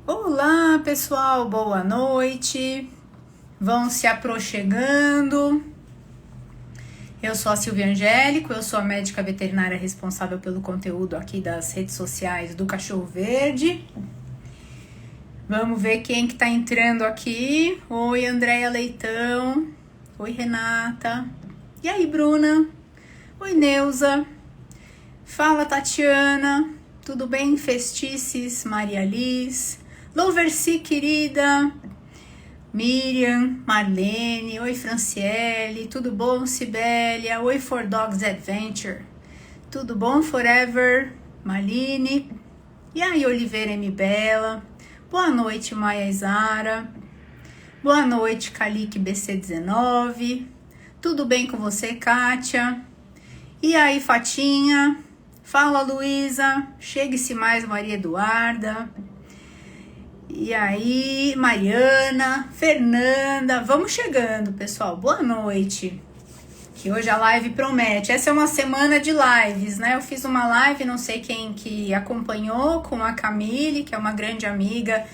Olá, pessoal, boa noite. Vão se aproximando. Eu sou a Silvia Angélico, eu sou a médica veterinária responsável pelo conteúdo aqui das redes sociais do Cachorro Verde. Vamos ver quem que tá entrando aqui. Oi, Andréia Leitão. Oi, Renata. E aí, Bruna? Oi, Neuza. Fala, Tatiana. Tudo bem? Festices, Maria Liz. Louverci, querida. Miriam, Marlene. Oi, Franciele. Tudo bom, Sibélia? Oi, For Dogs Adventure. Tudo bom, Forever? Marlene. E aí, Oliveira M. Bela. Boa noite, Maia Zara. Boa noite, Kalik BC19. Tudo bem com você, Kátia? E aí, Fatinha? Fala, Luísa. Chegue-se mais, Maria Eduarda. E aí, Mariana, Fernanda. Vamos chegando, pessoal. Boa noite. Que hoje a live promete. Essa é uma semana de lives, né? Eu fiz uma live, não sei quem que acompanhou, com a Camille, que é uma grande amiga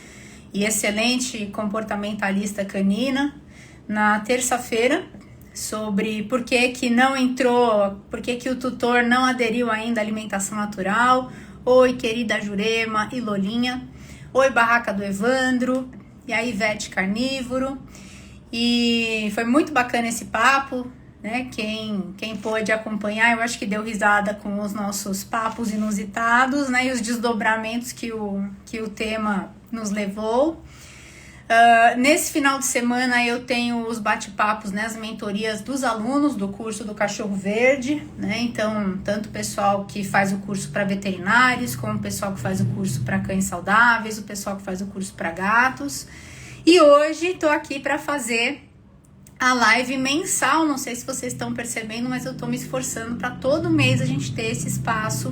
e excelente comportamentalista canina, na terça-feira, sobre por que que não entrou, por que que o tutor não aderiu ainda à alimentação natural. Oi, querida Jurema e Lolinha. Oi, Barraca do Evandro. E aí, Ivete Carnívoro. E foi muito bacana esse papo, né? Quem pôde acompanhar, eu acho que deu risada com os nossos papos inusitados, né? E os desdobramentos que o tema nos levou. Nesse final de semana eu tenho os bate-papos, né, as mentorias dos alunos do curso do Cachorro Verde, né? Então, tanto o pessoal que faz o curso para veterinários, como o pessoal que faz o curso para cães saudáveis, o pessoal que faz o curso para gatos. E hoje tô aqui para fazer a live mensal. Não sei se vocês estão percebendo, mas eu tô me esforçando para todo mês a gente ter esse espaço.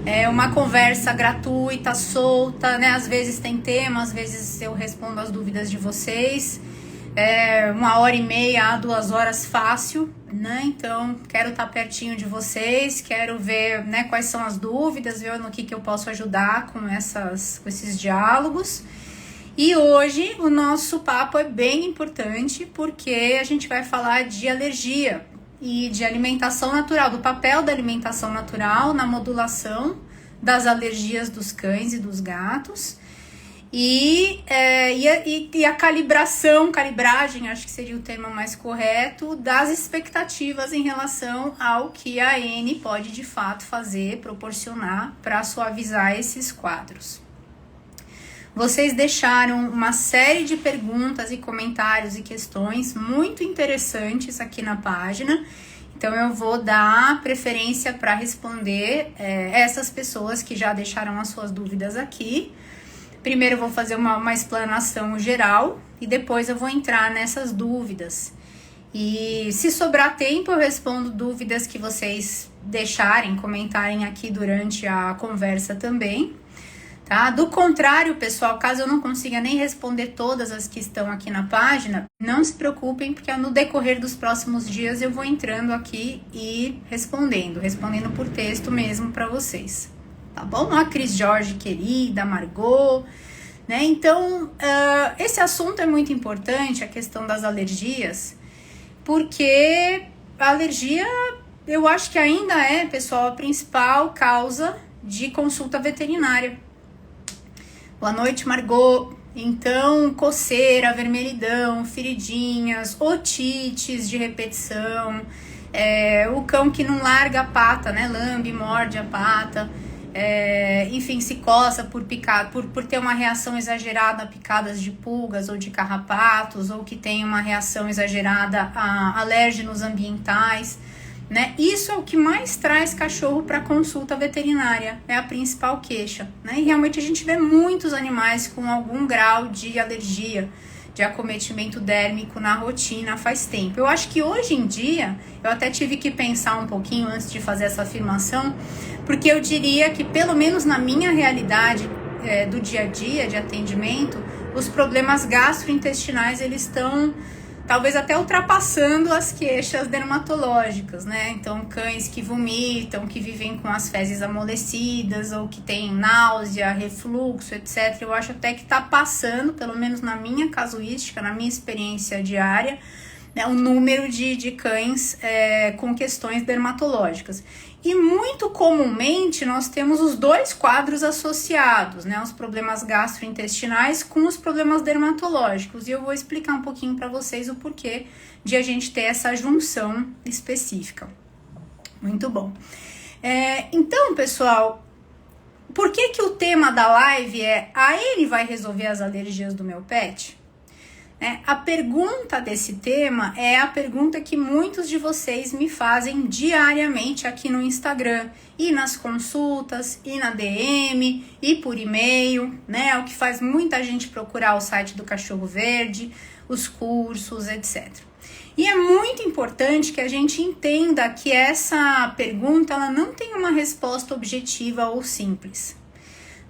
É uma conversa gratuita, solta, né? Às vezes tem tema, às vezes eu respondo as dúvidas de vocês. 1h30 a 2 horas fácil, né? Então, quero estar pertinho de vocês, quero ver, né, quais são as dúvidas, ver no que eu posso ajudar com esses diálogos. E hoje o nosso papo é bem importante porque a gente vai falar de alergia e de alimentação natural, do papel da alimentação natural na modulação das alergias dos cães e dos gatos. E a calibragem, acho que seria o termo mais correto, das expectativas em relação ao que a AN pode de fato fazer, proporcionar para suavizar esses quadros. Vocês deixaram uma série de perguntas e comentários e questões muito interessantes aqui na página, então eu vou dar preferência para responder essas pessoas que já deixaram as suas dúvidas aqui. Primeiro eu vou fazer uma explanação geral e depois eu vou entrar nessas dúvidas. E se sobrar tempo eu respondo dúvidas que vocês comentarem aqui durante a conversa também. Tá? Do contrário, pessoal, caso eu não consiga nem responder todas as que estão aqui na página, não se preocupem, porque no decorrer dos próximos dias eu vou entrando aqui e respondendo por texto mesmo para vocês, tá bom? A Cris Jorge, querida, Margot, né? Então, esse assunto é muito importante, a questão das alergias, porque a alergia, eu acho que ainda é, pessoal, a principal causa de consulta veterinária. Boa noite, Margot. Então, coceira, vermelhidão, feridinhas, otites de repetição, o cão que não larga a pata, né? Lambe, morde a pata, enfim, se coça por ter uma reação exagerada a picadas de pulgas ou de carrapatos, ou que tem uma reação exagerada a alérgenos ambientais. Né? Isso é o que mais traz cachorro para consulta veterinária, é a principal queixa, né? E realmente a gente vê muitos animais com algum grau de alergia, de acometimento dérmico na rotina faz tempo. Eu acho que hoje em dia, eu até tive que pensar um pouquinho antes de fazer essa afirmação, porque eu diria que pelo menos na minha realidade do dia a dia de atendimento, os problemas gastrointestinais eles estão talvez até ultrapassando as queixas dermatológicas, né? Então, cães que vomitam, que vivem com as fezes amolecidas, ou que têm náusea, refluxo, etc. Eu acho até que tá passando, pelo menos na minha casuística, na minha experiência diária, né, o número de cães com questões dermatológicas. E muito comumente nós temos os dois quadros associados, né, os problemas gastrointestinais com os problemas dermatológicos. E eu vou explicar um pouquinho para vocês o porquê de a gente ter essa junção específica. Muito bom. Então, pessoal, por que o tema da live é "A ele vai resolver as alergias do meu pet"? A pergunta desse tema é a pergunta que muitos de vocês me fazem diariamente aqui no Instagram, e nas consultas, e na DM, e por e-mail, né? É o que faz muita gente procurar o site do Cachorro Verde, os cursos, etc. E é muito importante que a gente entenda que essa pergunta ela não tem uma resposta objetiva ou simples.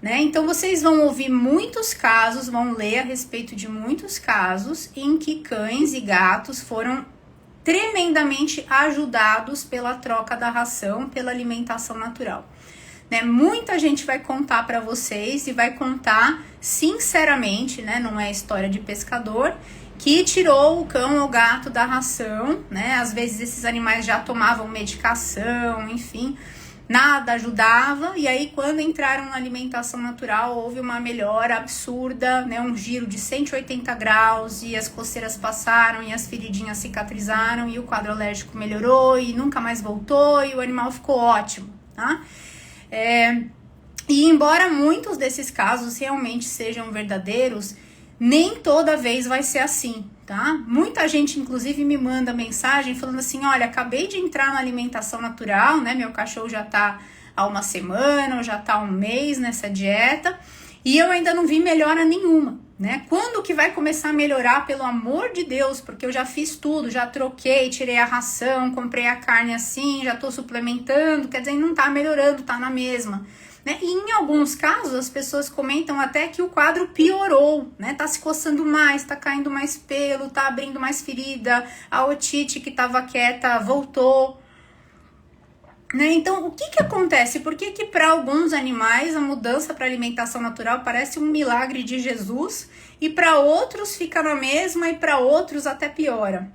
Então, vocês vão ouvir muitos casos, vão ler a respeito de muitos casos em que cães e gatos foram tremendamente ajudados pela troca da ração, pela alimentação natural. Muita gente vai contar para vocês e vai contar sinceramente, não é história de pescador, que tirou o cão ou o gato da ração, Às vezes esses animais já tomavam medicação, enfim, nada ajudava, e aí quando entraram na alimentação natural houve uma melhora absurda, um giro de 180 graus, e as coceiras passaram, e as feridinhas cicatrizaram, e o quadro alérgico melhorou, e nunca mais voltou, e o animal ficou ótimo, tá? E embora muitos desses casos realmente sejam verdadeiros, nem toda vez vai ser assim, tá? Muita gente, inclusive, me manda mensagem falando assim, olha, acabei de entrar na alimentação natural, meu cachorro já tá há uma semana, ou já tá há um mês nessa dieta, e eu ainda não vi melhora nenhuma, Quando que vai começar a melhorar, pelo amor de Deus? Porque eu já fiz tudo, já troquei, tirei a ração, comprei a carne assim, já tô suplementando, quer dizer, não tá melhorando, tá na mesma. E em alguns casos as pessoas comentam até que o quadro piorou, tá se coçando mais, tá caindo mais pelo, tá abrindo mais ferida, a otite que tava quieta voltou, Então, o que acontece? Por que para alguns animais a mudança para alimentação natural parece um milagre de Jesus, e para outros fica na mesma, e para outros até piora?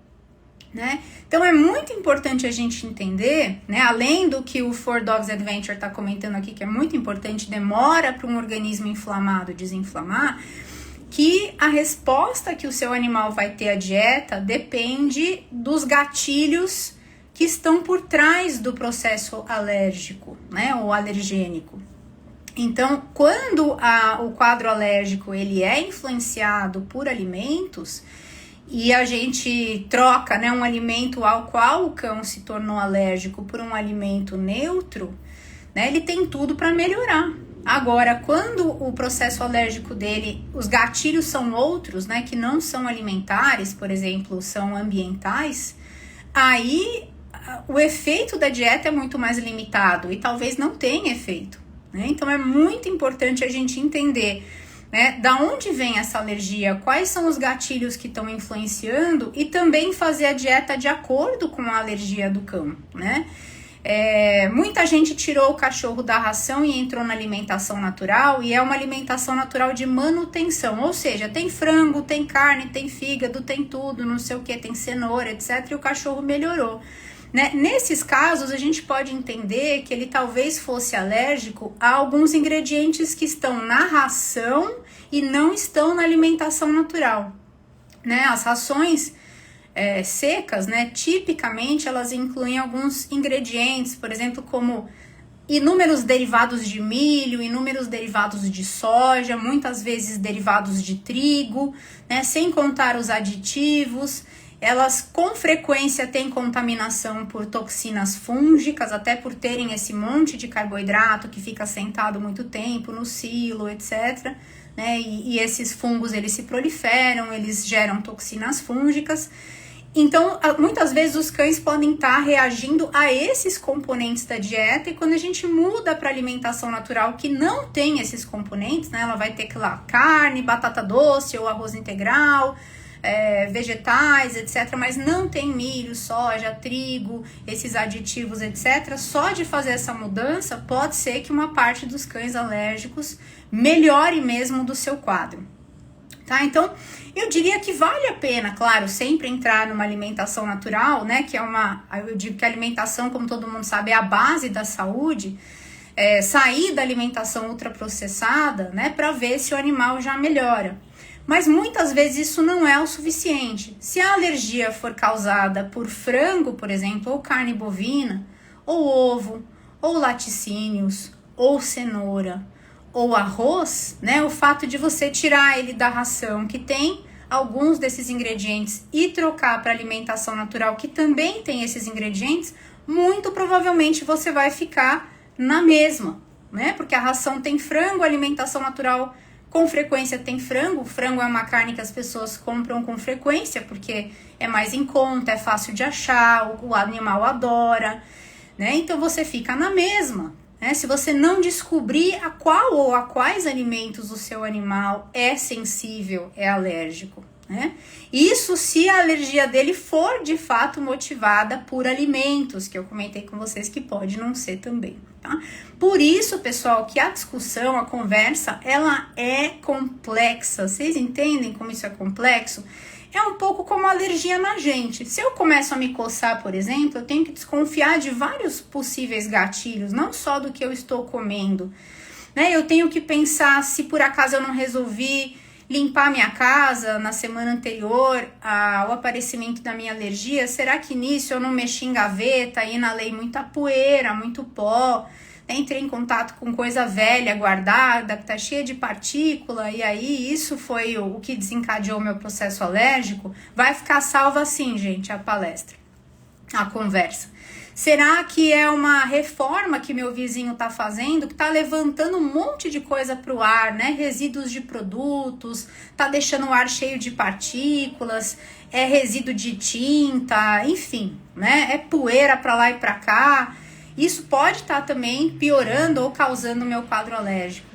Então é muito importante a gente entender, além do que o 4Dogs Adventure está comentando aqui, que é muito importante, demora para um organismo inflamado desinflamar, que a resposta que o seu animal vai ter à dieta depende dos gatilhos que estão por trás do processo alérgico, ou alergênico. Então, quando o quadro alérgico ele é influenciado por alimentos, e a gente troca um alimento ao qual o cão se tornou alérgico por um alimento neutro, ele tem tudo para melhorar. Agora, quando o processo alérgico dele, os gatilhos são outros, que não são alimentares, por exemplo, são ambientais, aí o efeito da dieta é muito mais limitado e talvez não tenha efeito. Então, é muito importante a gente entender da onde vem essa alergia, quais são os gatilhos que estão influenciando, e também fazer a dieta de acordo com a alergia do cão, Muita gente tirou o cachorro da ração e entrou na alimentação natural, e é uma alimentação natural de manutenção, ou seja, tem frango, tem carne, tem fígado, tem tudo, não sei o que, tem cenoura, etc, e o cachorro melhorou. Nesses casos, a gente pode entender que ele talvez fosse alérgico a alguns ingredientes que estão na ração e não estão na alimentação natural. As rações secas, tipicamente, elas incluem alguns ingredientes, por exemplo, como inúmeros derivados de milho, inúmeros derivados de soja, muitas vezes derivados de trigo, sem contar os aditivos. Elas com frequência têm contaminação por toxinas fúngicas, até por terem esse monte de carboidrato que fica sentado muito tempo no silo, etc. E esses fungos eles se proliferam, eles geram toxinas fúngicas. Então, muitas vezes os cães podem estar reagindo a esses componentes da dieta, e quando a gente muda para alimentação natural que não tem esses componentes, ela vai ter que lá carne, batata doce ou arroz integral, vegetais, etc., mas não tem milho, soja, trigo, esses aditivos, etc., só de fazer essa mudança, pode ser que uma parte dos cães alérgicos melhore mesmo do seu quadro. Tá? Então, eu diria que vale a pena, claro, sempre entrar numa alimentação natural, né? Que eu digo que a alimentação, como todo mundo sabe, é a base da saúde. Sair da alimentação ultraprocessada, né? Para ver se o animal já melhora. Mas muitas vezes isso não é o suficiente. Se a alergia for causada por frango, por exemplo, ou carne bovina, ou ovo, ou laticínios, ou cenoura, ou arroz, né? O fato de você tirar ele da ração que tem alguns desses ingredientes e trocar para alimentação natural que também tem esses ingredientes, muito provavelmente você vai ficar na mesma, né? Porque a ração tem frango, a alimentação natural com frequência tem frango. O frango é uma carne que as pessoas compram com frequência porque é mais em conta, é fácil de achar, o animal adora, né? Então você fica na mesma, né? Se você não descobrir a qual ou a quais alimentos o seu animal é sensível, é alérgico, né? Isso se a alergia dele for de fato motivada por alimentos, que eu comentei com vocês que pode não ser também, tá? Por isso, pessoal, que a discussão, a conversa, ela é complexa. Vocês entendem como isso é complexo? É um pouco como a alergia na gente. Se eu começo a me coçar, por exemplo, eu tenho que desconfiar de vários possíveis gatilhos, não só do que eu estou comendo, né? Eu tenho que pensar se por acaso eu não resolvi limpar minha casa na semana anterior ao aparecimento da minha alergia, será que nisso eu não mexi em gaveta, inalei muita poeira, muito pó, entrei em contato com coisa velha guardada, que tá cheia de partícula, e aí isso foi o que desencadeou o meu processo alérgico? Vai ficar salva assim, gente, a palestra, a conversa. Será que é uma reforma que meu vizinho tá fazendo, que tá levantando um monte de coisa pro ar, né? Resíduos de produtos, tá deixando o ar cheio de partículas, é resíduo de tinta, enfim, né? É poeira pra lá e pra cá. Isso pode estar também piorando ou causando o meu quadro alérgico.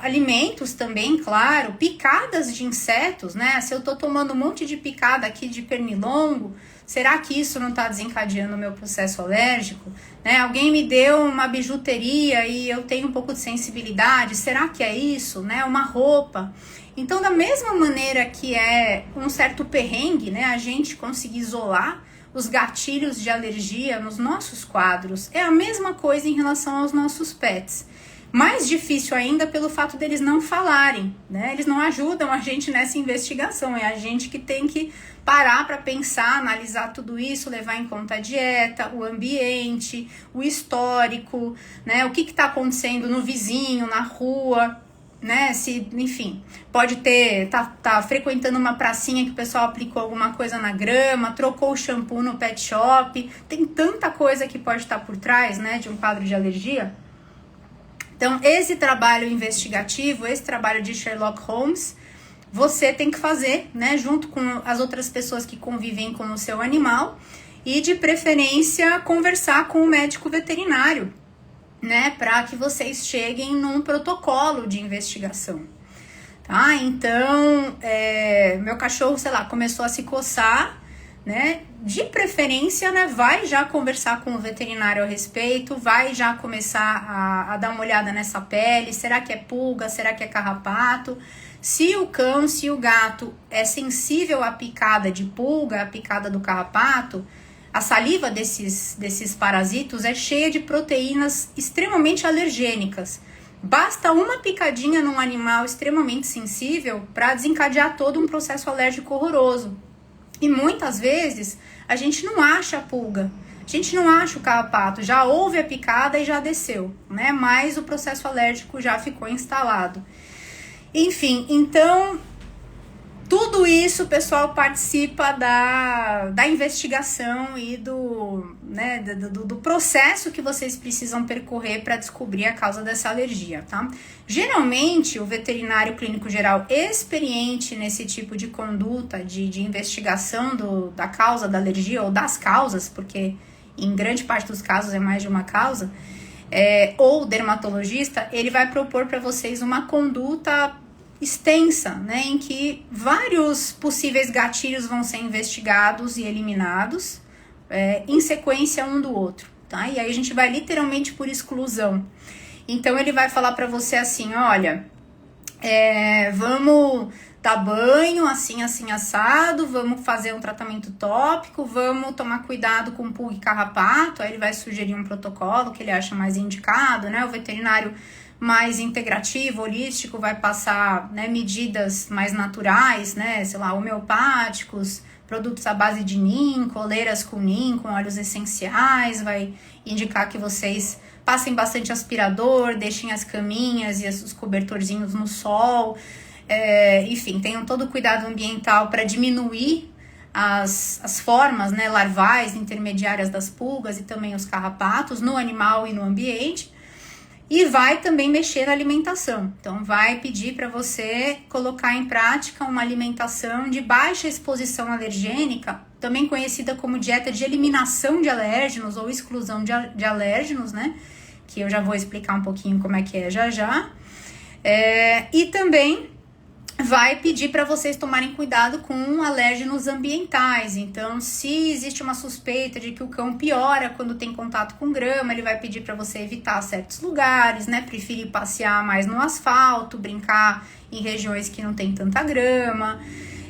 Alimentos também, claro, picadas de insetos, né? Se eu tô tomando um monte de picada aqui de pernilongo, será que isso não está desencadeando o meu processo alérgico? Né? Alguém me deu uma bijuteria e eu tenho um pouco de sensibilidade, será que é isso? Né? Uma roupa. Então, da mesma maneira que é um certo perrengue, né, a gente conseguir isolar os gatilhos de alergia nos nossos quadros, é a mesma coisa em relação aos nossos pets. Mais difícil ainda pelo fato deles não falarem, né? Eles não ajudam a gente nessa investigação, é a gente que tem que parar para pensar, analisar tudo isso, levar em conta a dieta, o ambiente, o histórico, né? O que está acontecendo no vizinho, na rua, né? Se, enfim, pode ter, tá frequentando uma pracinha que o pessoal aplicou alguma coisa na grama, trocou o shampoo no pet shop, tem tanta coisa que pode estar por trás, né, de um quadro de alergia. Então, esse trabalho investigativo, esse trabalho de Sherlock Holmes, você tem que fazer, né, junto com as outras pessoas que convivem com o seu animal e, de preferência, conversar com o médico veterinário, né, para que vocês cheguem num protocolo de investigação, tá? Então, meu cachorro, sei lá, começou a se coçar, né, de preferência, né, vai já conversar com o veterinário a respeito, vai já começar a dar uma olhada nessa pele, será que é pulga, será que é carrapato? Se o cão, se o gato é sensível à picada de pulga, à picada do carrapato, a saliva desses parasitos é cheia de proteínas extremamente alergênicas. Basta uma picadinha num animal extremamente sensível para desencadear todo um processo alérgico horroroso. E muitas vezes a gente não acha a pulga, a gente não acha o carrapato, já houve a picada e já desceu, né? Mas o processo alérgico já ficou instalado. Enfim, então, tudo isso, pessoal, participa da investigação e do processo que vocês precisam percorrer para descobrir a causa dessa alergia, tá? Geralmente, o veterinário clínico geral experiente nesse tipo de conduta de investigação da causa da alergia ou das causas, porque em grande parte dos casos é mais de uma causa, ou dermatologista, ele vai propor para vocês uma conduta extensa, né, em que vários possíveis gatilhos vão ser investigados e eliminados em sequência um do outro, tá? E aí a gente vai literalmente por exclusão. Então ele vai falar para você assim, olha, vamos dar banho assim, assim, assado, vamos fazer um tratamento tópico, vamos tomar cuidado com pulga e carrapato, aí ele vai sugerir um protocolo que ele acha mais indicado, né? O veterinário mais integrativo, holístico, vai passar, né, medidas mais naturais, né, sei lá, homeopáticos, produtos à base de NIM, coleiras com NIM, com óleos essenciais, vai indicar que vocês passem bastante aspirador, deixem as caminhas e os cobertorzinhos no sol, enfim, tenham todo o cuidado ambiental para diminuir as formas, né, larvais, intermediárias das pulgas e também os carrapatos no animal e no ambiente. E vai também mexer na alimentação. Então, vai pedir para você colocar em prática uma alimentação de baixa exposição alergênica, também conhecida como dieta de eliminação de alérgenos ou exclusão de alérgenos, né? Que eu já vou explicar um pouquinho como é que é já. E também vai pedir para vocês tomarem cuidado com alérgenos ambientais. Então, se existe uma suspeita de que o cão piora quando tem contato com grama, ele vai pedir para você evitar certos lugares, né? Preferir passear mais no asfalto, brincar em regiões que não tem tanta grama.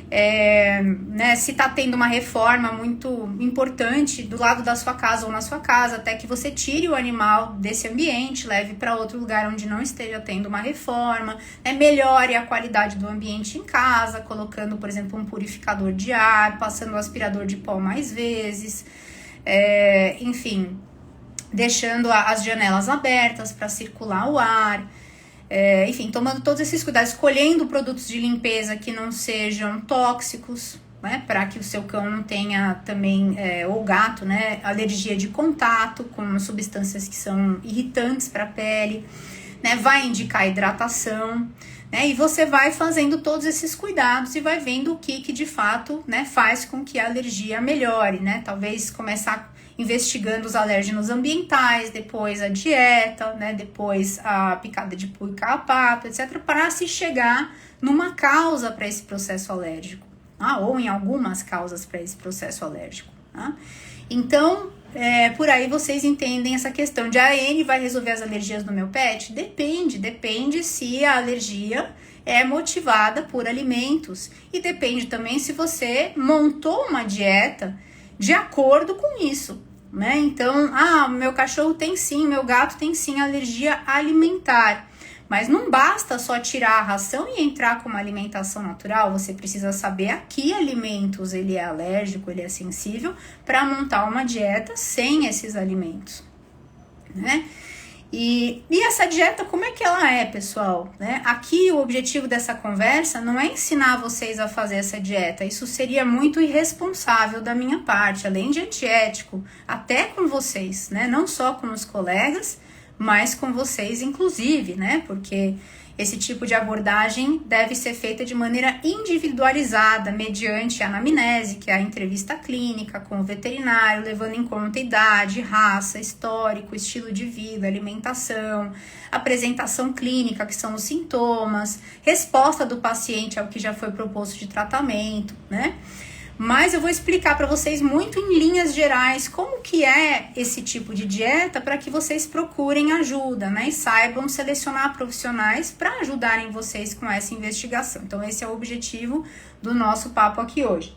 Né, se tá tendo uma reforma muito importante do lado da sua casa ou na sua casa, até que você tire o animal desse ambiente, leve para outro lugar onde não esteja tendo uma reforma, né, melhore a qualidade do ambiente em casa, colocando, por exemplo, um purificador de ar, passando o aspirador de pó mais vezes, enfim, deixando as janelas abertas para circular o ar. Enfim, tomando todos esses cuidados, escolhendo produtos de limpeza que não sejam tóxicos, né, para que o seu cão não tenha também, ou gato, né, alergia de contato com substâncias que são irritantes para a pele, né, vai indicar hidratação, né, e você vai fazendo todos esses cuidados e vai vendo o que de fato, né, faz com que a alergia melhore, né, talvez começar investigando os alérgenos ambientais, depois a dieta, né, depois a picada de pulga e carrapato, etc., para se chegar numa causa para esse processo alérgico, ou em algumas causas para esse processo alérgico. Tá? Então, por aí vocês entendem essa questão de AN vai resolver as alergias do meu pet? Depende se a alergia é motivada por alimentos e depende também se você montou uma dieta de acordo com isso, né? Então, meu cachorro tem sim, meu gato tem sim alergia alimentar, mas não basta só tirar a ração e entrar com uma alimentação natural, você precisa saber a que alimentos ele é alérgico, ele é sensível, para montar uma dieta sem esses alimentos, né? E essa dieta, como é que ela é, pessoal? Né? Aqui o objetivo dessa conversa não é ensinar vocês a fazer essa dieta, isso seria muito irresponsável da minha parte, além de antiético, até com vocês, né? Não só com os colegas, mas com vocês inclusive, né? Porque esse tipo de abordagem deve ser feita de maneira individualizada, mediante a anamnese, que é a entrevista clínica com o veterinário, levando em conta idade, raça, histórico, estilo de vida, alimentação, apresentação clínica, que são os sintomas, resposta do paciente ao que já foi proposto de tratamento, né? Mas eu vou explicar para vocês muito em linhas gerais como que é esse tipo de dieta para que vocês procurem ajuda, né? E saibam selecionar profissionais para ajudarem vocês com essa investigação. Então, esse é o objetivo do nosso papo aqui hoje.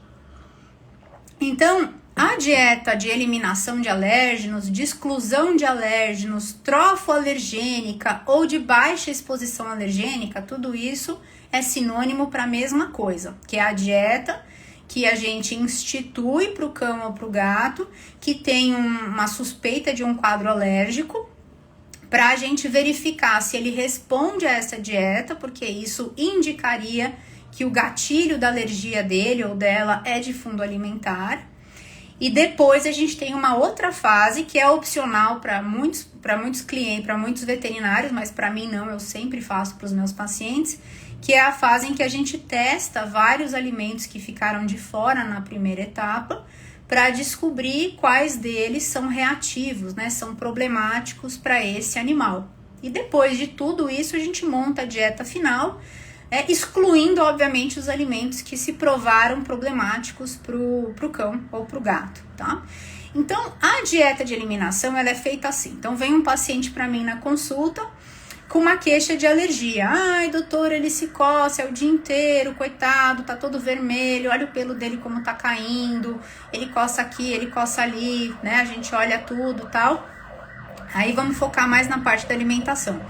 Então, a dieta de eliminação de alérgenos, de exclusão de alérgenos, trofoalergênica ou de baixa exposição alergênica, tudo isso é sinônimo para a mesma coisa, que é a dieta que a gente institui para o cão ou para o gato, que tem uma suspeita de um quadro alérgico, para a gente verificar se ele responde a essa dieta, porque isso indicaria que o gatilho da alergia dele ou dela é de fundo alimentar. E depois a gente tem uma outra fase que é opcional para muitos clientes, para muitos veterinários, mas para mim não, eu sempre faço para os meus pacientes, que é a fase em que a gente testa vários alimentos que ficaram de fora na primeira etapa para descobrir quais deles são reativos, né, são problemáticos para esse animal. E depois de tudo isso, a gente monta a dieta final, excluindo, obviamente, os alimentos que se provaram problemáticos pro cão ou pro gato, tá? Então, a dieta de eliminação, ela é feita assim. Então, vem um paciente para mim na consulta com uma queixa de alergia. Ai, doutor, ele se coça o dia inteiro, coitado, tá todo vermelho, olha o pelo dele como tá caindo, ele coça aqui, ele coça ali, né? A gente olha tudo e tal. Aí vamos focar mais na parte da alimentação.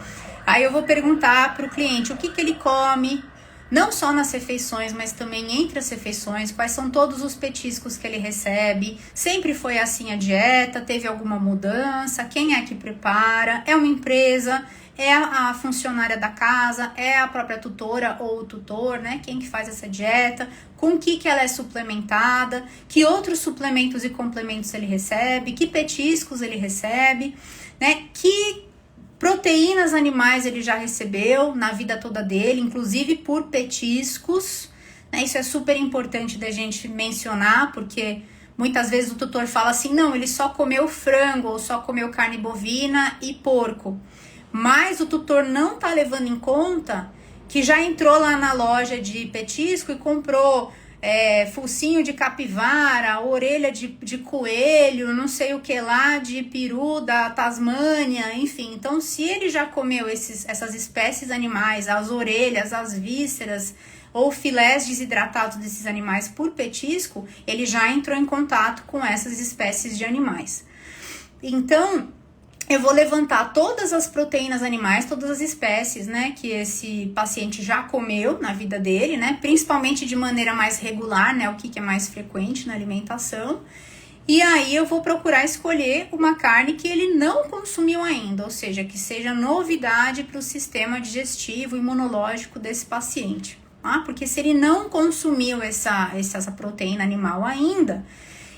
Aí eu vou perguntar pro cliente o que ele come, não só nas refeições, mas também entre as refeições, quais são todos os petiscos que ele recebe, sempre foi assim a dieta, teve alguma mudança, quem é que prepara, é uma empresa, é a funcionária da casa, é a própria tutora ou o tutor, né, quem que faz essa dieta, com que ela é suplementada, que outros suplementos e complementos ele recebe, que petiscos ele recebe, né, que proteínas animais ele já recebeu na vida toda dele, inclusive por petiscos, né? Isso é super importante da gente mencionar, porque muitas vezes o tutor fala assim, não, ele só comeu frango ou só comeu carne bovina e porco. Mas o tutor não tá levando em conta que já entrou lá na loja de petisco e comprou focinho de capivara, orelha de coelho, não sei o que lá, de peru da Tasmânia, enfim. Então, se ele já comeu essas espécies animais, as orelhas, as vísceras ou filés desidratados desses animais por petisco, ele já entrou em contato com essas espécies de animais. Então, eu vou levantar todas as proteínas animais, todas as espécies, né, que esse paciente já comeu na vida dele, né, principalmente de maneira mais regular, né, o que é mais frequente na alimentação. E aí eu vou procurar escolher uma carne que ele não consumiu ainda, ou seja, que seja novidade para o sistema digestivo e imunológico desse paciente, tá? Porque se ele não consumiu essa proteína animal ainda,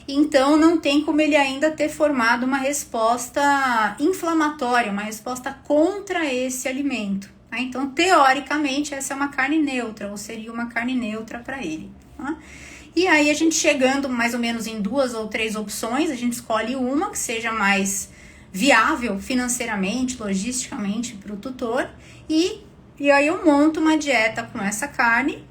então não tem como ele ainda ter formado uma resposta inflamatória, uma resposta contra esse alimento, tá? Então, teoricamente, essa é uma carne neutra, ou seria uma carne neutra para ele, tá? E aí, a gente chegando mais ou menos em 2 ou 3 opções, a gente escolhe uma que seja mais viável financeiramente, logisticamente para o tutor, e aí eu monto uma dieta com essa carne,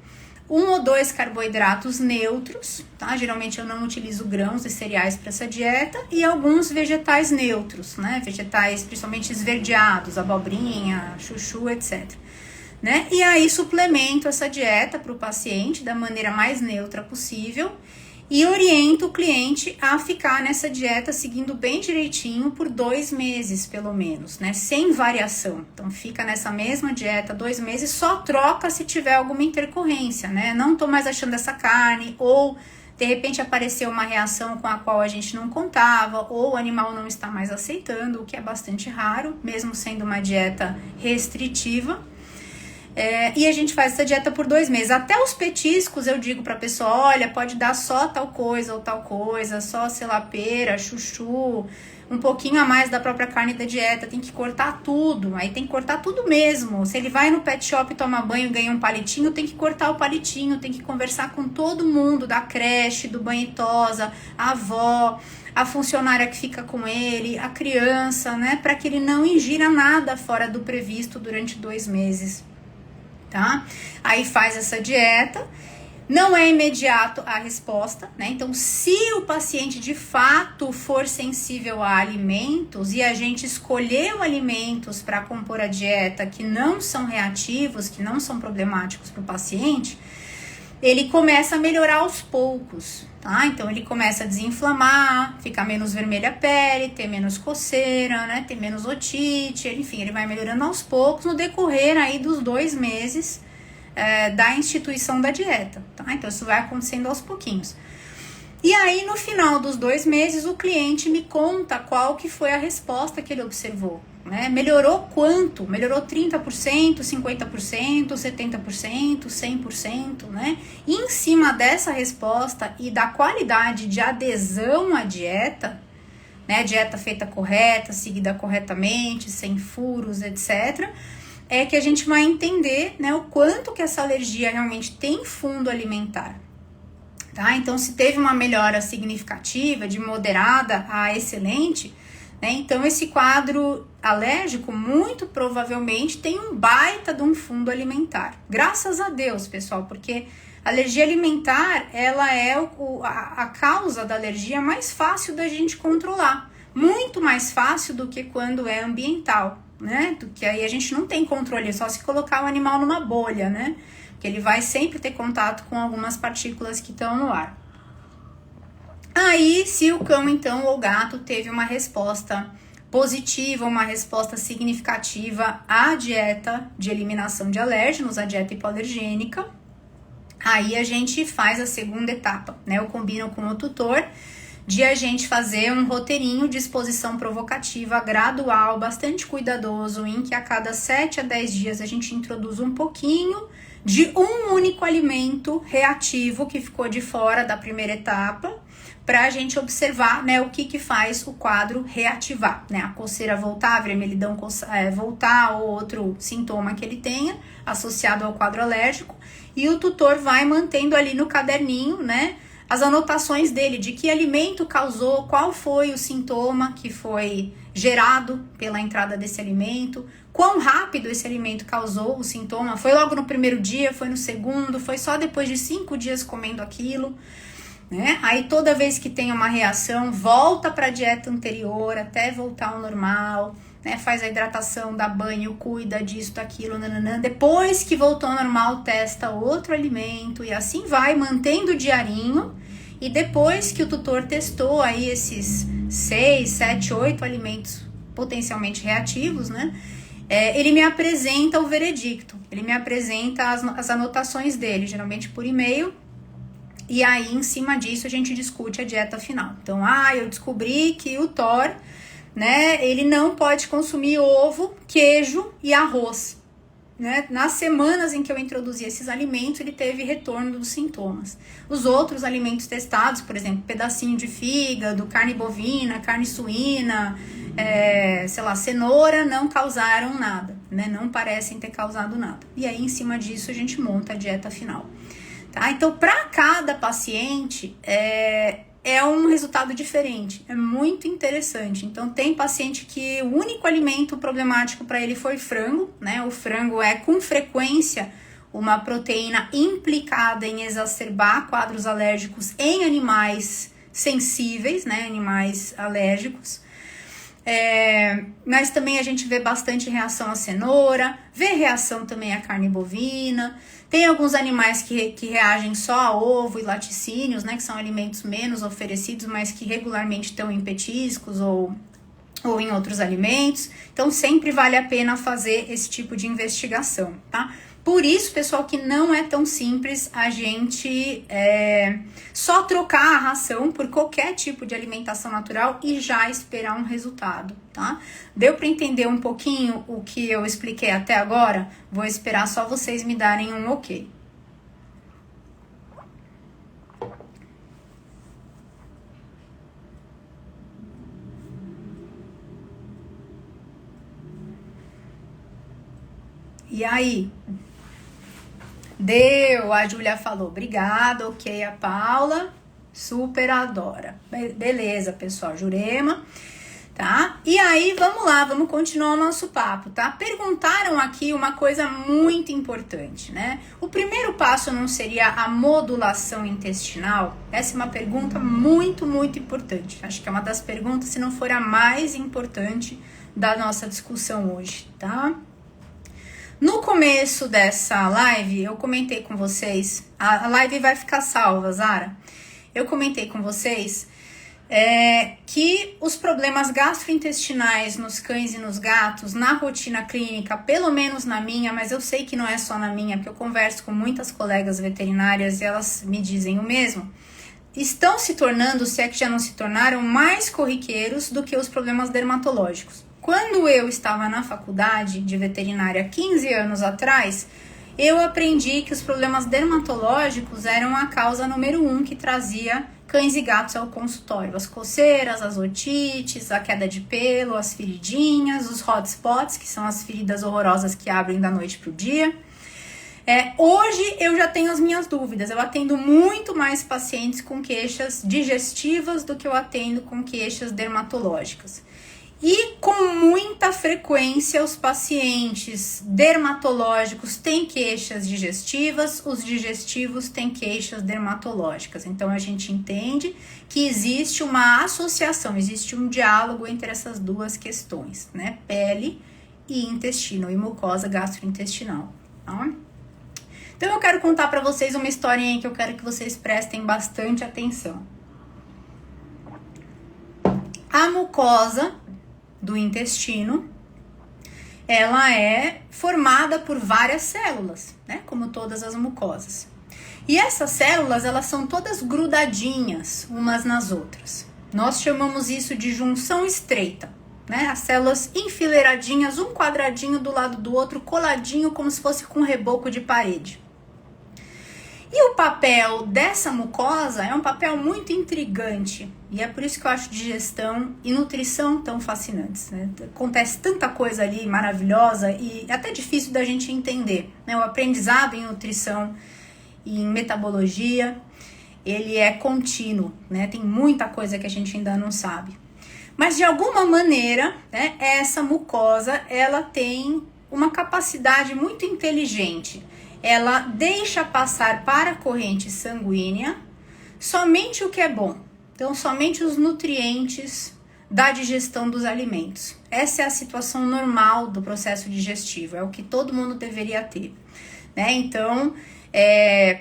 1 ou 2 carboidratos neutros, tá? Geralmente eu não utilizo grãos e cereais para essa dieta, e alguns vegetais neutros, né? Vegetais principalmente esverdeados, abobrinha, chuchu, etc. Né? E aí suplemento essa dieta para o paciente da maneira mais neutra possível e oriento o cliente a ficar nessa dieta seguindo bem direitinho por 2 meses, pelo menos, né? Sem variação. Então, fica nessa mesma dieta 2 meses, só troca se tiver alguma intercorrência, né? Não tô mais achando essa carne, ou de repente apareceu uma reação com a qual a gente não contava, ou o animal não está mais aceitando, o que é bastante raro, mesmo sendo uma dieta restritiva. E a gente faz essa dieta por 2 meses. Até os petiscos eu digo pra pessoa, olha, pode dar só tal coisa ou tal coisa, só, sei lá, pera, chuchu, um pouquinho a mais da própria carne da dieta, tem que cortar tudo, aí tem que cortar tudo mesmo. Se ele vai no pet shop tomar banho e ganha um palitinho, tem que cortar o palitinho, tem que conversar com todo mundo da creche, do banho e tosa, a avó, a funcionária que fica com ele, a criança, né, pra que ele não ingira nada fora do previsto durante 2 meses. Tá? Aí faz essa dieta, não é imediato a resposta, né? Então, se o paciente de fato for sensível a alimentos e a gente escolheu alimentos para compor a dieta que não são reativos, que não são problemáticos para o paciente, ele começa a melhorar aos poucos, tá? Então, ele começa a desinflamar, ficar menos vermelha a pele, ter menos coceira, né? Ter menos otite, enfim, ele vai melhorando aos poucos no decorrer aí dos 2 meses da instituição da dieta, tá? Então, isso vai acontecendo aos pouquinhos. E aí, no final dos 2 meses, o cliente me conta qual que foi a resposta que ele observou, né? Melhorou quanto? Melhorou 30%, 50%, 70%, 100%, né? E em cima dessa resposta e da qualidade de adesão à dieta, né? Dieta feita correta, seguida corretamente, sem furos, etc., é que a gente vai entender, né, o quanto que essa alergia realmente tem fundo alimentar. Tá? Então, se teve uma melhora significativa, de moderada a excelente, né? Então, esse quadro alérgico, muito provavelmente, tem um baita de um fundo alimentar. Graças a Deus, pessoal, porque a alergia alimentar, ela é a causa da alergia mais fácil da gente controlar. Muito mais fácil do que quando é ambiental, né? Do que aí a gente não tem controle, é só se colocar o animal numa bolha, né? Porque ele vai sempre ter contato com algumas partículas que estão no ar. Aí, se o cão, então, ou o gato teve uma resposta positiva, uma resposta significativa à dieta de eliminação de alérgenos, a dieta hipoalergênica, aí a gente faz a segunda etapa, né? Eu combino com o tutor de a gente fazer um roteirinho de exposição provocativa gradual, bastante cuidadoso, em que a cada 7 a 10 dias a gente introduz um pouquinho de um único alimento reativo que ficou de fora da primeira etapa, para a gente observar, né, o que faz o quadro reativar, né, a coceira voltar, a vermelhidão voltar ou outro sintoma que ele tenha associado ao quadro alérgico, e o tutor vai mantendo ali no caderninho, né, as anotações dele, de que alimento causou, qual foi o sintoma que foi gerado pela entrada desse alimento, quão rápido esse alimento causou o sintoma, foi logo no primeiro dia, foi no segundo, foi só depois de 5 dias comendo aquilo, né? Aí toda vez que tem uma reação, volta para a dieta anterior até voltar ao normal, né? Faz a hidratação, dá banho, cuida disso, daquilo, nananã. Depois que voltou ao normal, testa outro alimento e assim vai, mantendo o diarinho. E depois que o tutor testou aí esses 6, 7, 8 alimentos potencialmente reativos, né? Ele me apresenta o veredicto, ele me apresenta as anotações dele, geralmente por e-mail. E aí, em cima disso, a gente discute a dieta final. Então, eu descobri que o Thor, né, ele não pode consumir ovo, queijo e arroz, né? Nas semanas em que eu introduzi esses alimentos, ele teve retorno dos sintomas. Os outros alimentos testados, por exemplo, pedacinho de fígado, carne bovina, carne suína, cenoura, não causaram nada, né? Não parecem ter causado nada. E aí, em cima disso, a gente monta a dieta final. Tá? Então, para cada paciente, é um resultado diferente, é muito interessante. Então, tem paciente que o único alimento problemático para ele foi frango, né? O frango é, com frequência, uma proteína implicada em exacerbar quadros alérgicos em animais sensíveis, né? Animais alérgicos. Mas também a gente vê bastante reação à cenoura, vê reação também à carne bovina. Tem alguns animais que reagem só a ovo e laticínios, né, que são alimentos menos oferecidos, mas que regularmente estão em petiscos ou em outros alimentos. Então, sempre vale a pena fazer esse tipo de investigação, tá? Por isso, pessoal, que não é tão simples a gente só trocar a ração por qualquer tipo de alimentação natural e já esperar um resultado, tá? Deu para entender um pouquinho o que eu expliquei até agora? Vou esperar só vocês me darem um ok. E aí? Deu, a Júlia falou, obrigada, ok, a Paula, super adora. Beleza, pessoal, Jurema, tá? E aí, vamos lá, vamos continuar o nosso papo, tá? Perguntaram aqui uma coisa muito importante, né? O primeiro passo não seria a modulação intestinal? Essa é uma pergunta muito, muito importante. Acho que é uma das perguntas, se não for a mais importante da nossa discussão hoje, tá? No começo dessa live, eu comentei com vocês, a live vai ficar salva, Zara. Eu comentei com vocês que os problemas gastrointestinais nos cães e nos gatos, na rotina clínica, pelo menos na minha, mas eu sei que não é só na minha, porque eu converso com muitas colegas veterinárias e elas me dizem o mesmo, estão se tornando, se é que já não se tornaram, mais corriqueiros do que os problemas dermatológicos. Quando eu estava na faculdade de veterinária 15 anos atrás, eu aprendi que os problemas dermatológicos eram a causa número 1 que trazia cães e gatos ao consultório. As coceiras, as otites, a queda de pelo, as feridinhas, os hotspots, que são as feridas horrorosas que abrem da noite para o dia. Hoje eu já tenho as minhas dúvidas, eu atendo muito mais pacientes com queixas digestivas do que eu atendo com queixas dermatológicas. E com muita frequência os pacientes dermatológicos têm queixas digestivas, os digestivos têm queixas dermatológicas. Então a gente entende que existe uma associação, existe um diálogo entre essas duas questões, né? Pele e intestino, e mucosa gastrointestinal. Tá? Então eu quero contar para vocês uma historinha que eu quero que vocês prestem bastante atenção. A mucosa do intestino, ela é formada por várias células, né? Como todas as mucosas. E essas células, elas são todas grudadinhas umas nas outras. Nós chamamos isso de junção estreita, né? As células enfileiradinhas, um quadradinho do lado do outro, coladinho, como se fosse com um reboco de parede. E o papel dessa mucosa é um papel muito intrigante. E é por isso que eu acho digestão e nutrição tão fascinantes, né? Acontece tanta coisa ali maravilhosa e até difícil da gente entender, né? O aprendizado em nutrição e em metabologia, ele é contínuo, né? Tem muita coisa que a gente ainda não sabe. Mas de alguma maneira, né, essa mucosa, ela tem uma capacidade muito inteligente. Ela deixa passar para a corrente sanguínea somente o que é bom. Então, somente os nutrientes da digestão dos alimentos. Essa é a situação normal do processo digestivo, é o que todo mundo deveria ter, né? Então,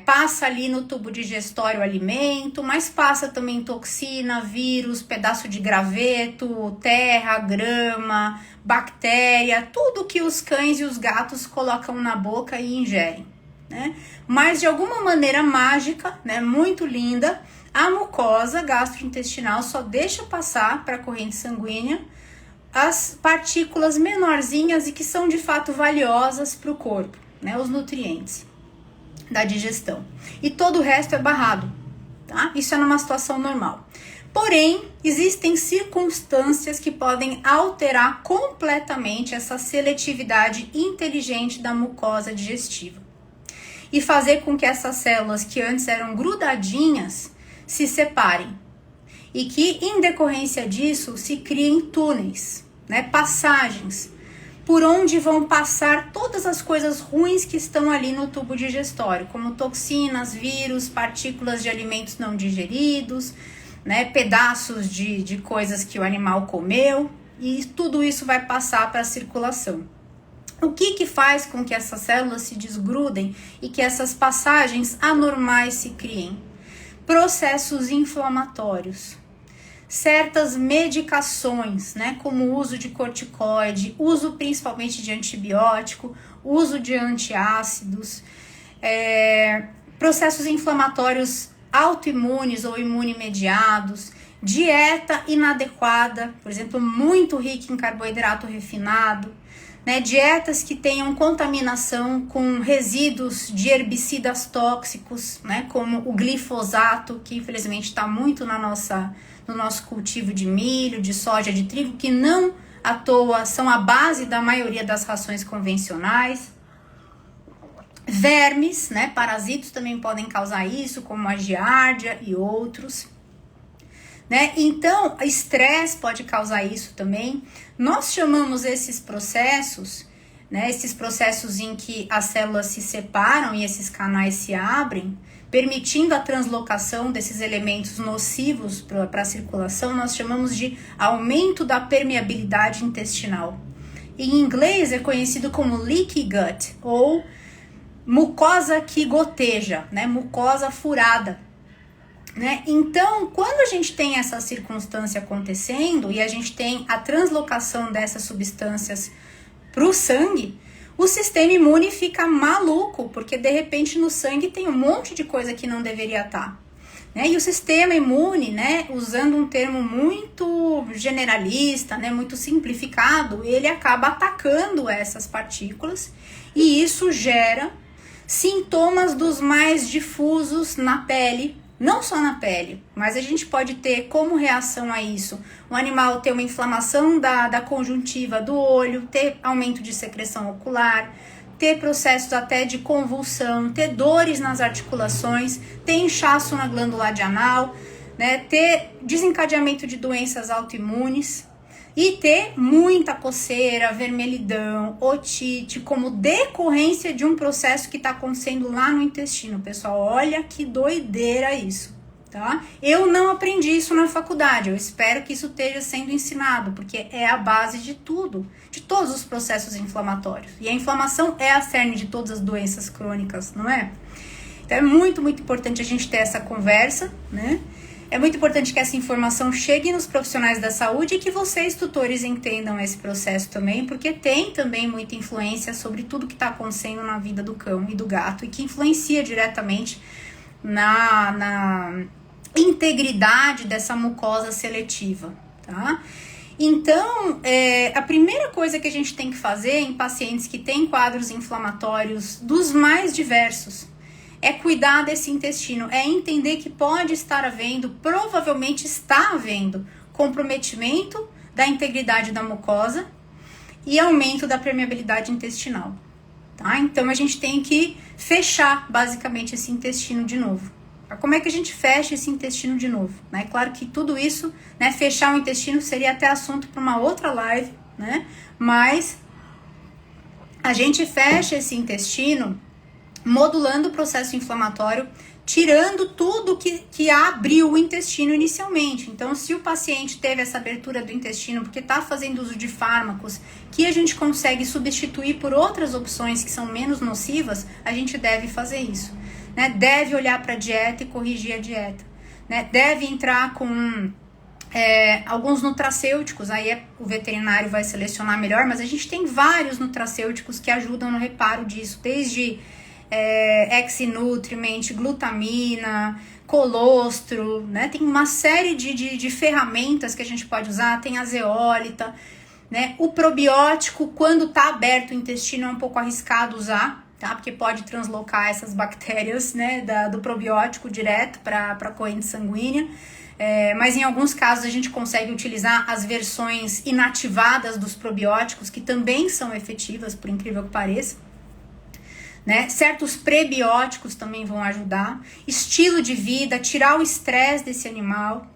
passa ali no tubo digestório o alimento, mas passa também toxina, vírus, pedaço de graveto, terra, grama, bactéria, tudo que os cães e os gatos colocam na boca e ingerem, né? Mas de alguma maneira mágica, né, muito linda, a mucosa gastrointestinal só deixa passar para a corrente sanguínea as partículas menorzinhas e que são de fato valiosas para o corpo, né, os nutrientes da digestão. E todo o resto é barrado, tá? Isso é numa situação normal. Porém, existem circunstâncias que podem alterar completamente essa seletividade inteligente da mucosa digestiva e fazer com que essas células que antes eram grudadinhas se separem e que, em decorrência disso, se criem túneis, né, passagens, por onde vão passar todas as coisas ruins que estão ali no tubo digestório, como toxinas, vírus, partículas de alimentos não digeridos, né, pedaços de coisas que o animal comeu, e tudo isso vai passar para a circulação. O que faz com que essas células se desgrudem e que essas passagens anormais se criem? Processos inflamatórios. Certas medicações, né, como o uso de corticoide, uso principalmente de antibiótico, uso de antiácidos, processos inflamatórios autoimunes ou imunemediados, dieta inadequada, por exemplo, muito rica em carboidrato refinado, né, dietas que tenham contaminação com resíduos de herbicidas tóxicos, né, como o glifosato, que infelizmente está muito no nosso cultivo de milho, de soja, de trigo, que não à toa são a base da maioria das rações convencionais. Vermes, né, parasitos também podem causar isso, como a giardia e outros, né? Então, estresse pode causar isso também. Nós chamamos esses processos, né, esses processos em que as células se separam e esses canais se abrem, permitindo a translocação desses elementos nocivos para a circulação, nós chamamos de aumento da permeabilidade intestinal. Em inglês é conhecido como leaky gut, ou mucosa que goteja, né, mucosa furada, né? Então, quando a gente tem essa circunstância acontecendo e a gente tem a translocação dessas substâncias para o sangue, o sistema imune fica maluco, porque de repente no sangue tem um monte de coisa que não deveria estar, né? E o sistema imune, né, usando um termo muito generalista, né, muito simplificado, ele acaba atacando essas partículas e isso gera sintomas dos mais difusos na pele. Não só na pele, mas a gente pode ter como reação a isso o animal ter uma inflamação da conjuntiva do olho, ter aumento de secreção ocular, ter processos até de convulsão, ter dores nas articulações, ter inchaço na glândula adrenal, né, ter desencadeamento de doenças autoimunes, e ter muita coceira, vermelhidão, otite, como decorrência de um processo que está acontecendo lá no intestino. Pessoal, olha que doideira isso, tá? Eu não aprendi isso na faculdade, eu espero que isso esteja sendo ensinado, porque é a base de tudo, de todos os processos inflamatórios. E a inflamação é a cerne de todas as doenças crônicas, não é? Então é muito, muito importante a gente ter essa conversa, né? É muito importante que essa informação chegue nos profissionais da saúde e que vocês, tutores, entendam esse processo também, porque tem também muita influência sobre tudo que está acontecendo na vida do cão e do gato e que influencia diretamente na integridade dessa mucosa seletiva, tá? Então, a primeira coisa que a gente tem que fazer em pacientes que têm quadros inflamatórios dos mais diversos é cuidar desse intestino, é entender que pode estar havendo, provavelmente está havendo, comprometimento da integridade da mucosa e aumento da permeabilidade intestinal, tá? Então, a gente tem que fechar, basicamente, esse intestino de novo. Como é que a gente fecha esse intestino de novo? Né? Claro que tudo isso, né, fechar o intestino seria até assunto para uma outra live, né? Mas a gente fecha esse intestino modulando o processo inflamatório, tirando tudo que abriu o intestino inicialmente. Então, se o paciente teve essa abertura do intestino porque está fazendo uso de fármacos que a gente consegue substituir por outras opções que são menos nocivas, a gente deve fazer isso. Né? Deve olhar para a dieta e corrigir a dieta. Né? Deve entrar com alguns nutracêuticos, aí o veterinário vai selecionar melhor, mas a gente tem vários nutracêuticos que ajudam no reparo disso, desde Exinutriment, glutamina, colostro, né? Tem uma série de ferramentas que a gente pode usar, tem a zeólita, né? O probiótico, quando tá aberto o intestino, é um pouco arriscado usar, tá? Porque pode translocar essas bactérias, né, do probiótico direto para a corrente sanguínea. Mas em alguns casos a gente consegue utilizar as versões inativadas dos probióticos, que também são efetivas, por incrível que pareça. Né? Certos prebióticos também vão ajudar. Estilo de vida, tirar o estresse desse animal.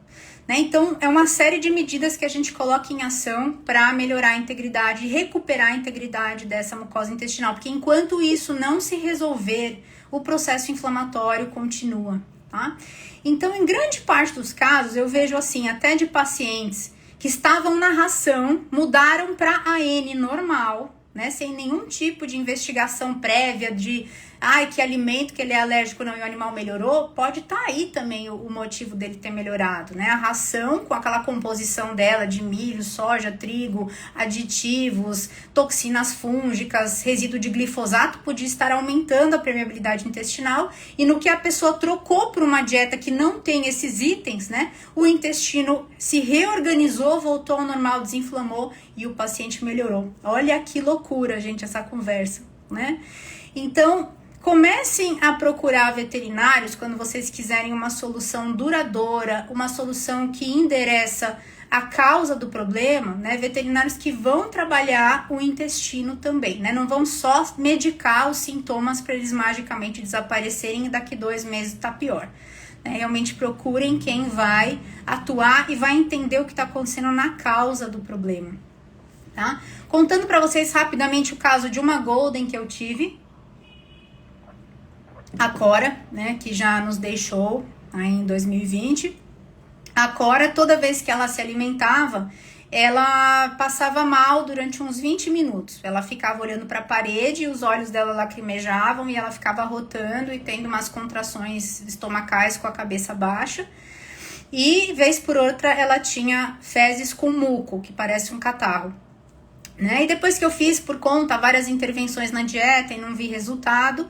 Né? Então, é uma série de medidas que a gente coloca em ação para melhorar a integridade e recuperar a integridade dessa mucosa intestinal. Porque enquanto isso não se resolver, o processo inflamatório continua. Tá? Então, em grande parte dos casos, eu vejo assim, até de pacientes que estavam na ração, mudaram para AN normal, né, sem nenhum tipo de investigação prévia de que alimento que ele é alérgico não e o animal melhorou, pode estar aí também o motivo dele ter melhorado, né? A ração com aquela composição dela de milho, soja, trigo, aditivos, toxinas fúngicas, resíduo de glifosato podia estar aumentando a permeabilidade intestinal e no que a pessoa trocou por uma dieta que não tem esses itens, né? O intestino se reorganizou, voltou ao normal, desinflamou e o paciente melhorou. Olha que loucura, gente, essa conversa, né? Então, comecem a procurar veterinários quando vocês quiserem uma solução duradoura, uma solução que endereça a causa do problema, né? Veterinários que vão trabalhar o intestino também, né? Não vão só medicar os sintomas para eles magicamente desaparecerem e daqui 2 meses tá pior. Né? Realmente procurem quem vai atuar e vai entender o que está acontecendo na causa do problema. Tá? Contando para vocês rapidamente o caso de uma Golden que eu tive, a Cora, né, que já nos deixou aí em 2020. A Cora, toda vez que ela se alimentava, ela passava mal durante uns 20 minutos. Ela ficava olhando para a parede e os olhos dela lacrimejavam e ela ficava rotando e tendo umas contrações estomacais com a cabeça baixa. E, vez por outra, ela tinha fezes com muco, que parece um catarro. Né? E depois que eu fiz por conta várias intervenções na dieta e não vi resultado,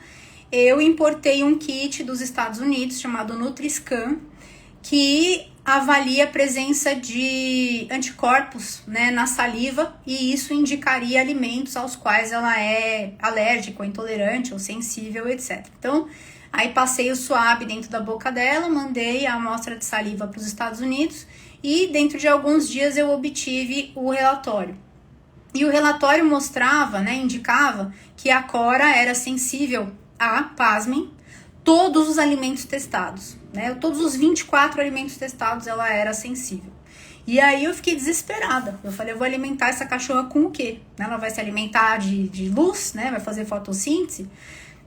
eu importei um kit dos Estados Unidos chamado Nutriscan, que avalia a presença de anticorpos, né, na saliva, e isso indicaria alimentos aos quais ela é alérgica, ou intolerante, ou sensível, etc. Então, aí passei o swab dentro da boca dela, mandei a amostra de saliva para os Estados Unidos e dentro de alguns dias eu obtive o relatório. E o relatório mostrava, né, indicava que a Cora era sensível a, pasmem, todos os alimentos testados, né? Todos os 24 alimentos testados ela era sensível. E aí eu fiquei desesperada. Eu falei, eu vou alimentar essa cachorra com o quê? Ela vai se alimentar de luz, né? Vai fazer fotossíntese.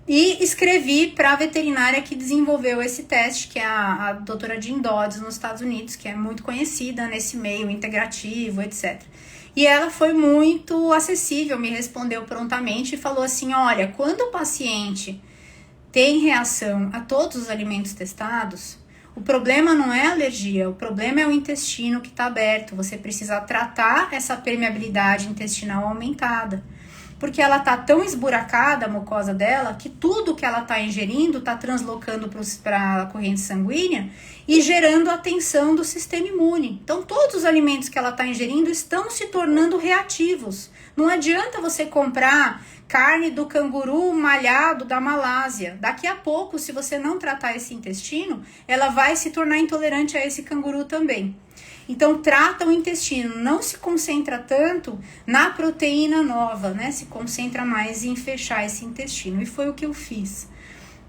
E escrevi para a veterinária que desenvolveu esse teste, que é a doutora Jean Dodds, nos Estados Unidos, que é muito conhecida nesse meio integrativo, etc. E ela foi muito acessível, me respondeu prontamente e falou assim, olha, quando o paciente tem reação a todos os alimentos testados, o problema não é a alergia, o problema é o intestino que está aberto. Você precisa tratar essa permeabilidade intestinal aumentada. Porque ela tá tão esburacada, a mucosa dela, que tudo que ela tá ingerindo tá translocando para a corrente sanguínea e gerando a tensão do sistema imune. Então, todos os alimentos que ela tá ingerindo estão se tornando reativos. Não adianta você comprar carne do canguru malhado da Malásia. Daqui a pouco, se você não tratar esse intestino, ela vai se tornar intolerante a esse canguru também. Então, trata o intestino, não se concentra tanto na proteína nova, né? Se concentra mais em fechar esse intestino. E foi o que eu fiz,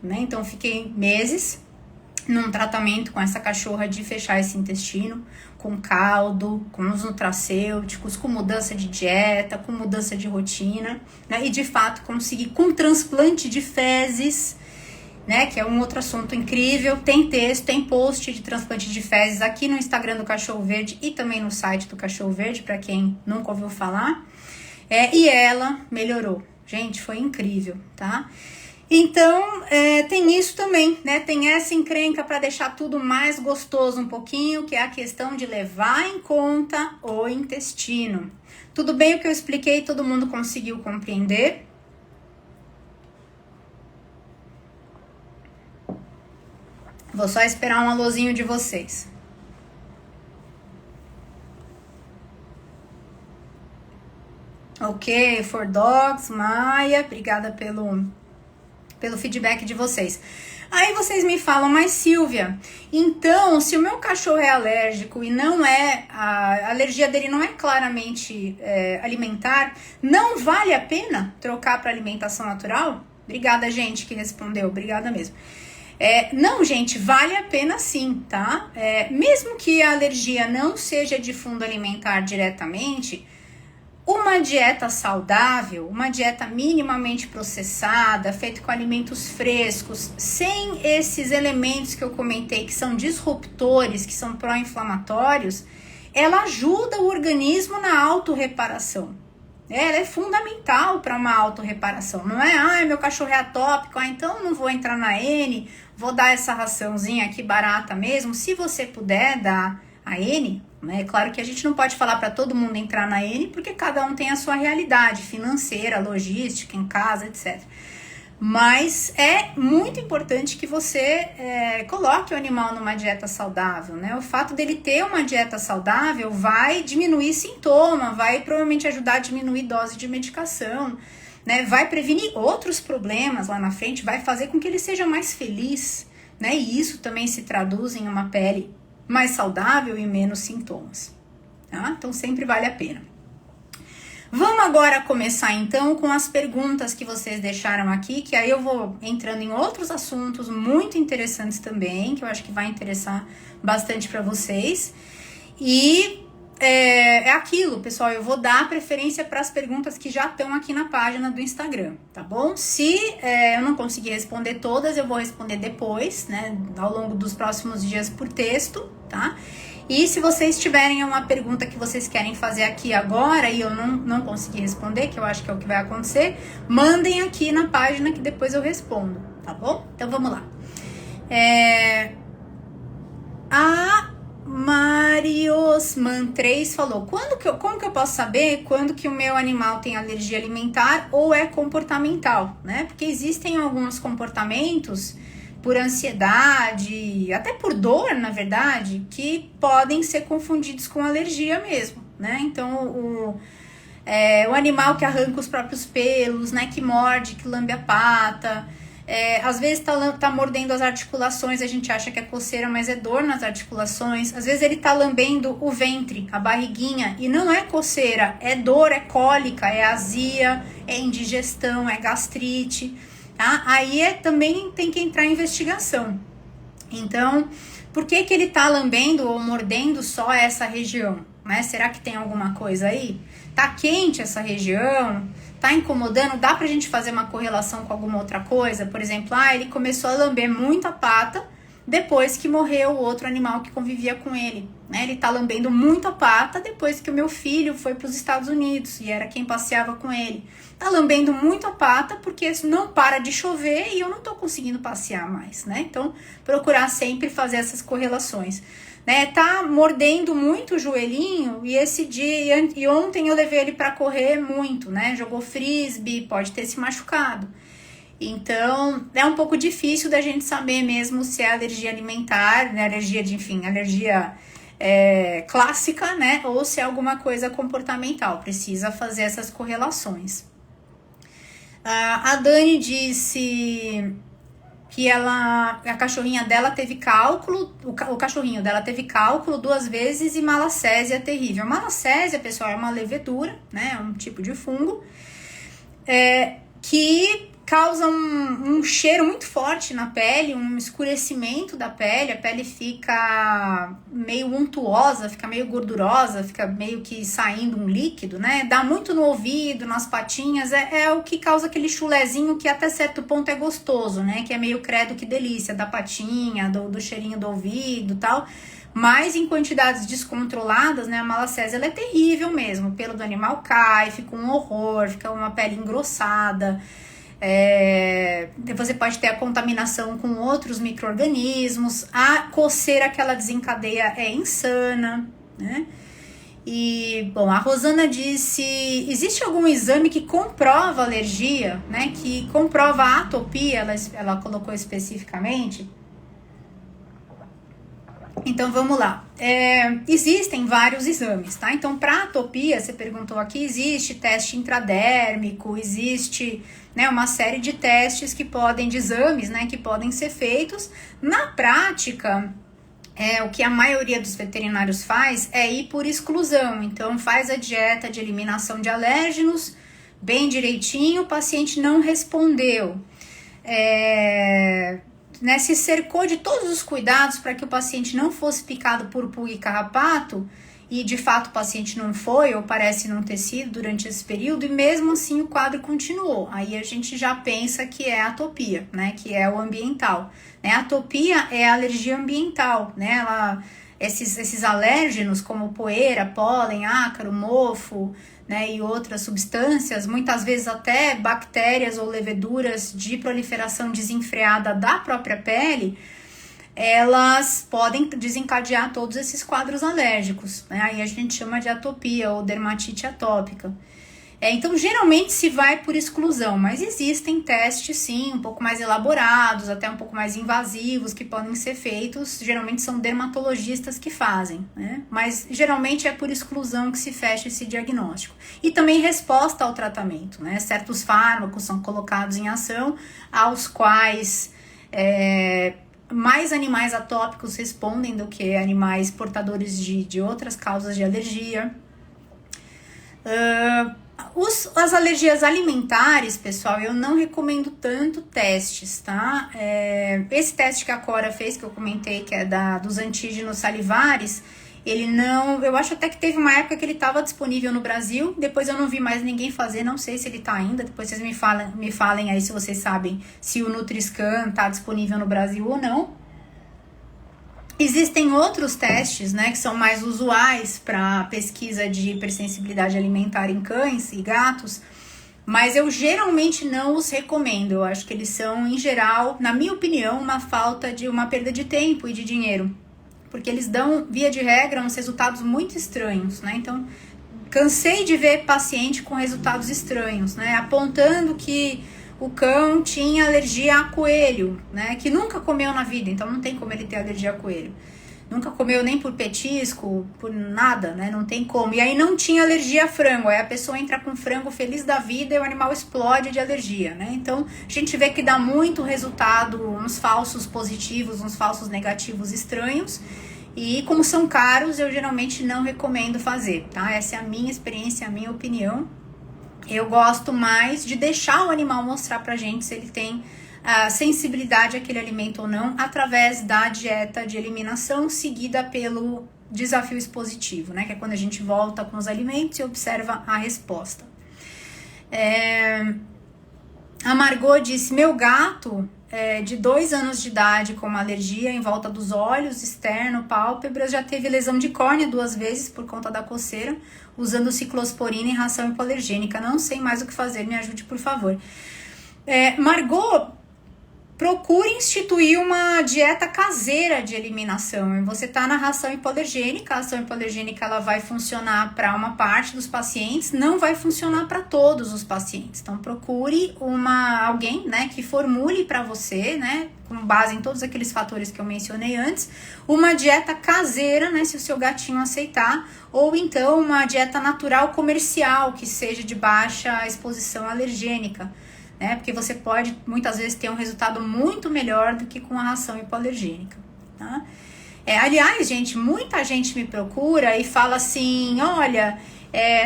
né? Então, fiquei meses num tratamento com essa cachorra de fechar esse intestino, com caldo, com os nutracêuticos, com mudança de dieta, com mudança de rotina, né? E, de fato, consegui com transplante de fezes, né, que é um outro assunto incrível. Tem texto, tem post de transplante de fezes aqui no Instagram do Cachorro Verde e também no site do Cachorro Verde, para quem nunca ouviu falar. E ela melhorou. Gente, foi incrível, tá? Então, tem isso também, né? Tem essa encrenca para deixar tudo mais gostoso um pouquinho, que é a questão de levar em conta o intestino. Tudo bem o que eu expliquei? Todo mundo conseguiu compreender? Vou só esperar um alôzinho de vocês. Ok, for dogs, Maia, obrigada pelo feedback de vocês. Aí vocês me falam, mas Silvia, então se o meu cachorro é alérgico e não é, a alergia dele não é claramente alimentar, não vale a pena trocar para alimentação natural? Obrigada, gente, que respondeu, obrigada mesmo. Não, gente, vale a pena sim, tá? Mesmo que a alergia não seja de fundo alimentar diretamente, uma dieta saudável, uma dieta minimamente processada, feita com alimentos frescos, sem esses elementos que eu comentei que são disruptores, que são pró-inflamatórios, ela ajuda o organismo na autorreparação. Ela é fundamental para uma autorreparação. Não é, meu cachorro é atópico, então não vou entrar na N, vou dar essa raçãozinha aqui barata mesmo. Se você puder dar a N, né? Claro que a gente não pode falar para todo mundo entrar na N, porque cada um tem a sua realidade financeira, logística, em casa, etc. Mas é muito importante que você coloque o animal numa dieta saudável, né? O fato dele ter uma dieta saudável vai diminuir sintoma, vai provavelmente ajudar a diminuir dose de medicação, né? Vai prevenir outros problemas lá na frente, vai fazer com que ele seja mais feliz, né? E isso também se traduz em uma pele mais saudável e menos sintomas, tá? Então sempre vale a pena. Vamos agora começar então com as perguntas que vocês deixaram aqui, que aí eu vou entrando em outros assuntos muito interessantes também, que eu acho que vai interessar bastante para vocês. E é aquilo, pessoal, eu vou dar preferência para as perguntas que já estão aqui na página do Instagram, tá bom? Se eu não conseguir responder todas, eu vou responder depois, né, ao longo dos próximos dias por texto, tá? E se vocês tiverem uma pergunta que vocês querem fazer aqui agora e eu não conseguir responder, que eu acho que é o que vai acontecer, mandem aqui na página que depois eu respondo, tá bom? Então vamos lá. A Mariosman 3 falou, como que eu posso saber quando que o meu animal tem alergia alimentar ou é comportamental, né? Porque existem alguns comportamentos por ansiedade, até por dor, na verdade, que podem ser confundidos com alergia mesmo, né? Então, o animal que arranca os próprios pelos, né? Que morde, que lambe a pata, às vezes tá mordendo as articulações, a gente acha que é coceira, mas é dor nas articulações. Às vezes ele tá lambendo o ventre, a barriguinha, e não é coceira, é dor, é cólica, é azia, é indigestão, é gastrite. Tá? Aí também tem que entrar em investigação. Então, por que que ele tá lambendo ou mordendo só essa região, né? Será que tem alguma coisa aí? Tá quente essa região? Tá incomodando? Dá pra gente fazer uma correlação com alguma outra coisa? Por exemplo, ele começou a lamber muito a pata depois que morreu o outro animal que convivia com ele, né? Ele tá lambendo muito a pata depois que o meu filho foi para os Estados Unidos e era quem passeava com ele. Tá lambendo muito a pata porque não para de chover e eu não tô conseguindo passear mais, né? Então, procurar sempre fazer essas correlações. Né, tá mordendo muito o joelhinho e esse dia e ontem eu levei ele para correr muito, né? Jogou frisbee, pode ter se machucado. Então, é um pouco difícil da gente saber mesmo se é alergia alimentar, né? Alergia clássica, né? Ou se é alguma coisa comportamental. Precisa fazer essas correlações. A Dani disse que a cachorrinha dela teve cálculo, o cachorrinho dela teve cálculo 2 vezes e malacésia terrível. Malacésia, pessoal, é uma levedura, né? É um tipo de fungo que causa um cheiro muito forte na pele, um escurecimento da pele, a pele fica meio untuosa, fica meio gordurosa, fica meio que saindo um líquido, né? Dá muito no ouvido, nas patinhas, é o que causa aquele chulezinho que até certo ponto é gostoso, né? Que é meio credo que delícia, da patinha, do cheirinho do ouvido e tal. Mas em quantidades descontroladas, né, a malacésia ela é terrível mesmo, o pelo do animal cai, fica um horror, fica uma pele engrossada. Você pode ter a contaminação com outros micro-organismos, a coceira que ela desencadeia é insana, né? E, bom, a Rosana disse, existe algum exame que comprova alergia, né? Que comprova a atopia, ela colocou especificamente. Então, vamos lá. Existem vários exames, tá? Então, para atopia, você perguntou aqui, existe teste intradérmico, existe, né, uma série de testes de exames, né, que podem ser feitos. Na prática, o que a maioria dos veterinários faz é ir por exclusão. Então, faz a dieta de eliminação de alérgenos bem direitinho, o paciente não respondeu. Né, se cercou de todos os cuidados para que o paciente não fosse picado por pulga e carrapato, e de fato o paciente não foi, ou parece não ter sido durante esse período, e mesmo assim o quadro continuou. Aí a gente já pensa que é atopia, né, que é o ambiental. Né? A atopia é a alergia ambiental, né? Esses alérgenos como poeira, pólen, ácaro, mofo, né, e outras substâncias, muitas vezes até bactérias ou leveduras de proliferação desenfreada da própria pele, elas podem desencadear todos esses quadros alérgicos, né? Aí a gente chama de atopia ou dermatite atópica. Então, geralmente se vai por exclusão, mas existem testes, sim, um pouco mais elaborados, até um pouco mais invasivos, que podem ser feitos, geralmente são dermatologistas que fazem, né? Mas geralmente é por exclusão que se fecha esse diagnóstico. E também resposta ao tratamento, né? Certos fármacos são colocados em ação, aos quais mais animais atópicos respondem do que animais portadores de outras causas de alergia. As alergias alimentares, pessoal, eu não recomendo tanto testes, tá? Esse teste que a Cora fez, que eu comentei, que é dos antígenos salivares, ele não... Eu acho até que teve uma época que ele estava disponível no Brasil, depois eu não vi mais ninguém fazer, não sei se ele tá ainda, depois vocês me falem aí se vocês sabem se o Nutriscan tá disponível no Brasil ou não. Existem outros testes, né, que são mais usuais para pesquisa de hipersensibilidade alimentar em cães e gatos, mas eu geralmente não os recomendo. Eu acho que eles são, em geral, na minha opinião, uma perda de tempo e de dinheiro, porque eles dão, via de regra, uns resultados muito estranhos, né? Então, cansei de ver paciente com resultados estranhos, né, apontando que o cão tinha alergia a coelho, né? Que nunca comeu na vida, então não tem como ele ter alergia a coelho. Nunca comeu nem por petisco, por nada, né? Não tem como. E aí não tinha alergia a frango. Aí a pessoa entra com frango feliz da vida e o animal explode de alergia, né? Então a gente vê que dá muito resultado, uns falsos positivos, uns falsos negativos estranhos. E como são caros, eu geralmente não recomendo fazer, tá? Essa é a minha experiência, a minha opinião. Eu gosto mais de deixar o animal mostrar pra gente se ele tem a sensibilidade àquele alimento ou não, através da dieta de eliminação seguida pelo desafio expositivo, né? Que é quando a gente volta com os alimentos e observa a resposta. A Margot disse, meu gato de 2 anos de idade com uma alergia em volta dos olhos, externo, pálpebras, já teve lesão de córnea 2 vezes por conta da coceira, usando ciclosporina e ração hipoalergênica. Não sei mais o que fazer, me ajude, por favor. Margot, procure instituir uma dieta caseira de eliminação. Você está na ração hipoalergênica, a ração hipoalergênica ela vai funcionar para uma parte dos pacientes, não vai funcionar para todos os pacientes. Então procure alguém, né, que formule para você, né, com base em todos aqueles fatores que eu mencionei antes, uma dieta caseira, né, se o seu gatinho aceitar, ou então uma dieta natural comercial que seja de baixa exposição alergênica. Né? Porque você pode, muitas vezes, ter um resultado muito melhor do que com a ração hipoalergênica, tá? Aliás, gente, muita gente me procura e fala assim, olha,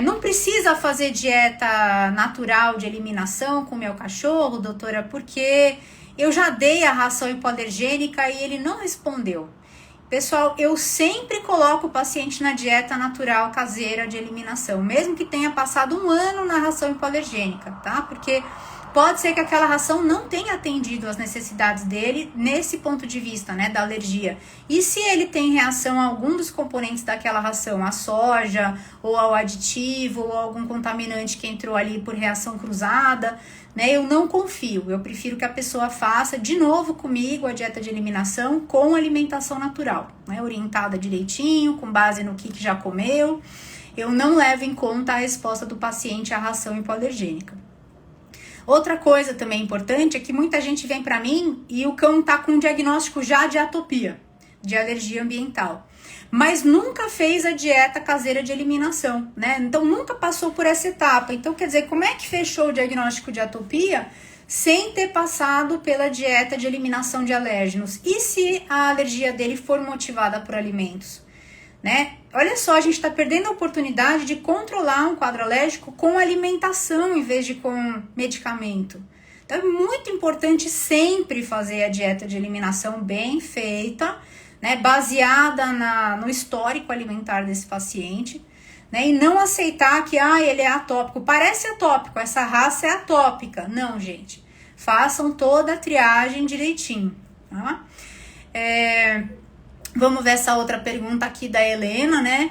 não precisa fazer dieta natural de eliminação com o meu cachorro, doutora, porque eu já dei a ração hipoalergênica e ele não respondeu. Pessoal, eu sempre coloco o paciente na dieta natural caseira de eliminação, mesmo que tenha passado 1 ano na ração hipoalergênica, tá? Porque pode ser que aquela ração não tenha atendido às necessidades dele nesse ponto de vista, né, da alergia. E se ele tem reação a algum dos componentes daquela ração, a soja, ou ao aditivo, ou algum contaminante que entrou ali por reação cruzada, né, eu não confio. Eu prefiro que a pessoa faça de novo comigo a dieta de eliminação com alimentação natural, né, orientada direitinho, com base no que já comeu. Eu não levo em conta a resposta do paciente à ração hipoalergênica. Outra coisa também importante é que muita gente vem para mim e o cão tá com um diagnóstico já de atopia, de alergia ambiental, mas nunca fez a dieta caseira de eliminação, né? Então nunca passou por essa etapa. Então quer dizer, como é que fechou o diagnóstico de atopia sem ter passado pela dieta de eliminação de alérgenos? E se a alergia dele for motivada por alimentos? Né? Olha só, a gente está perdendo a oportunidade de controlar um quadro alérgico com alimentação em vez de com medicamento. Então é muito importante sempre fazer a dieta de eliminação bem feita, né? Baseada no histórico alimentar desse paciente, né? E não aceitar que ele é atópico. Parece atópico, essa raça é atópica. Não, gente. Façam toda a triagem direitinho, tá? Vamos ver essa outra pergunta aqui da Helena, né?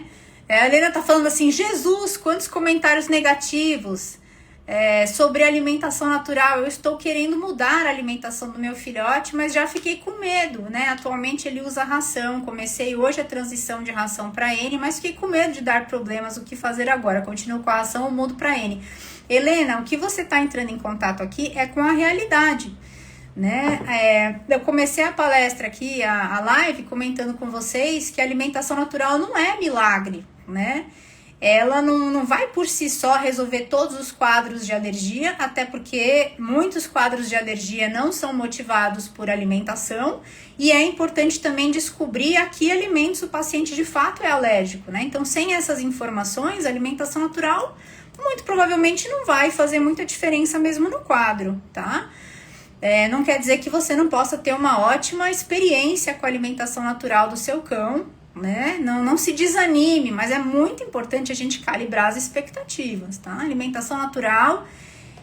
A Helena tá falando assim, Jesus, quantos comentários negativos sobre alimentação natural. Eu estou querendo mudar a alimentação do meu filhote, mas já fiquei com medo, né? Atualmente ele usa ração, comecei hoje a transição de ração para N, mas fiquei com medo de dar problemas, o que fazer agora? Continuo com a ração ou mudo para N? Helena, o que você tá entrando em contato aqui é com a realidade. Né? Eu comecei a palestra aqui, a live, comentando com vocês que a alimentação natural não é milagre, né? Ela não vai por si só resolver todos os quadros de alergia, até porque muitos quadros de alergia não são motivados por alimentação, e é importante também descobrir a que alimentos o paciente de fato é alérgico, né? Então, sem essas informações, a alimentação natural muito provavelmente não vai fazer muita diferença mesmo no quadro, tá? Não quer dizer que você não possa ter uma ótima experiência com a alimentação natural do seu cão, né? Não se desanime, mas é muito importante a gente calibrar as expectativas, tá? A alimentação natural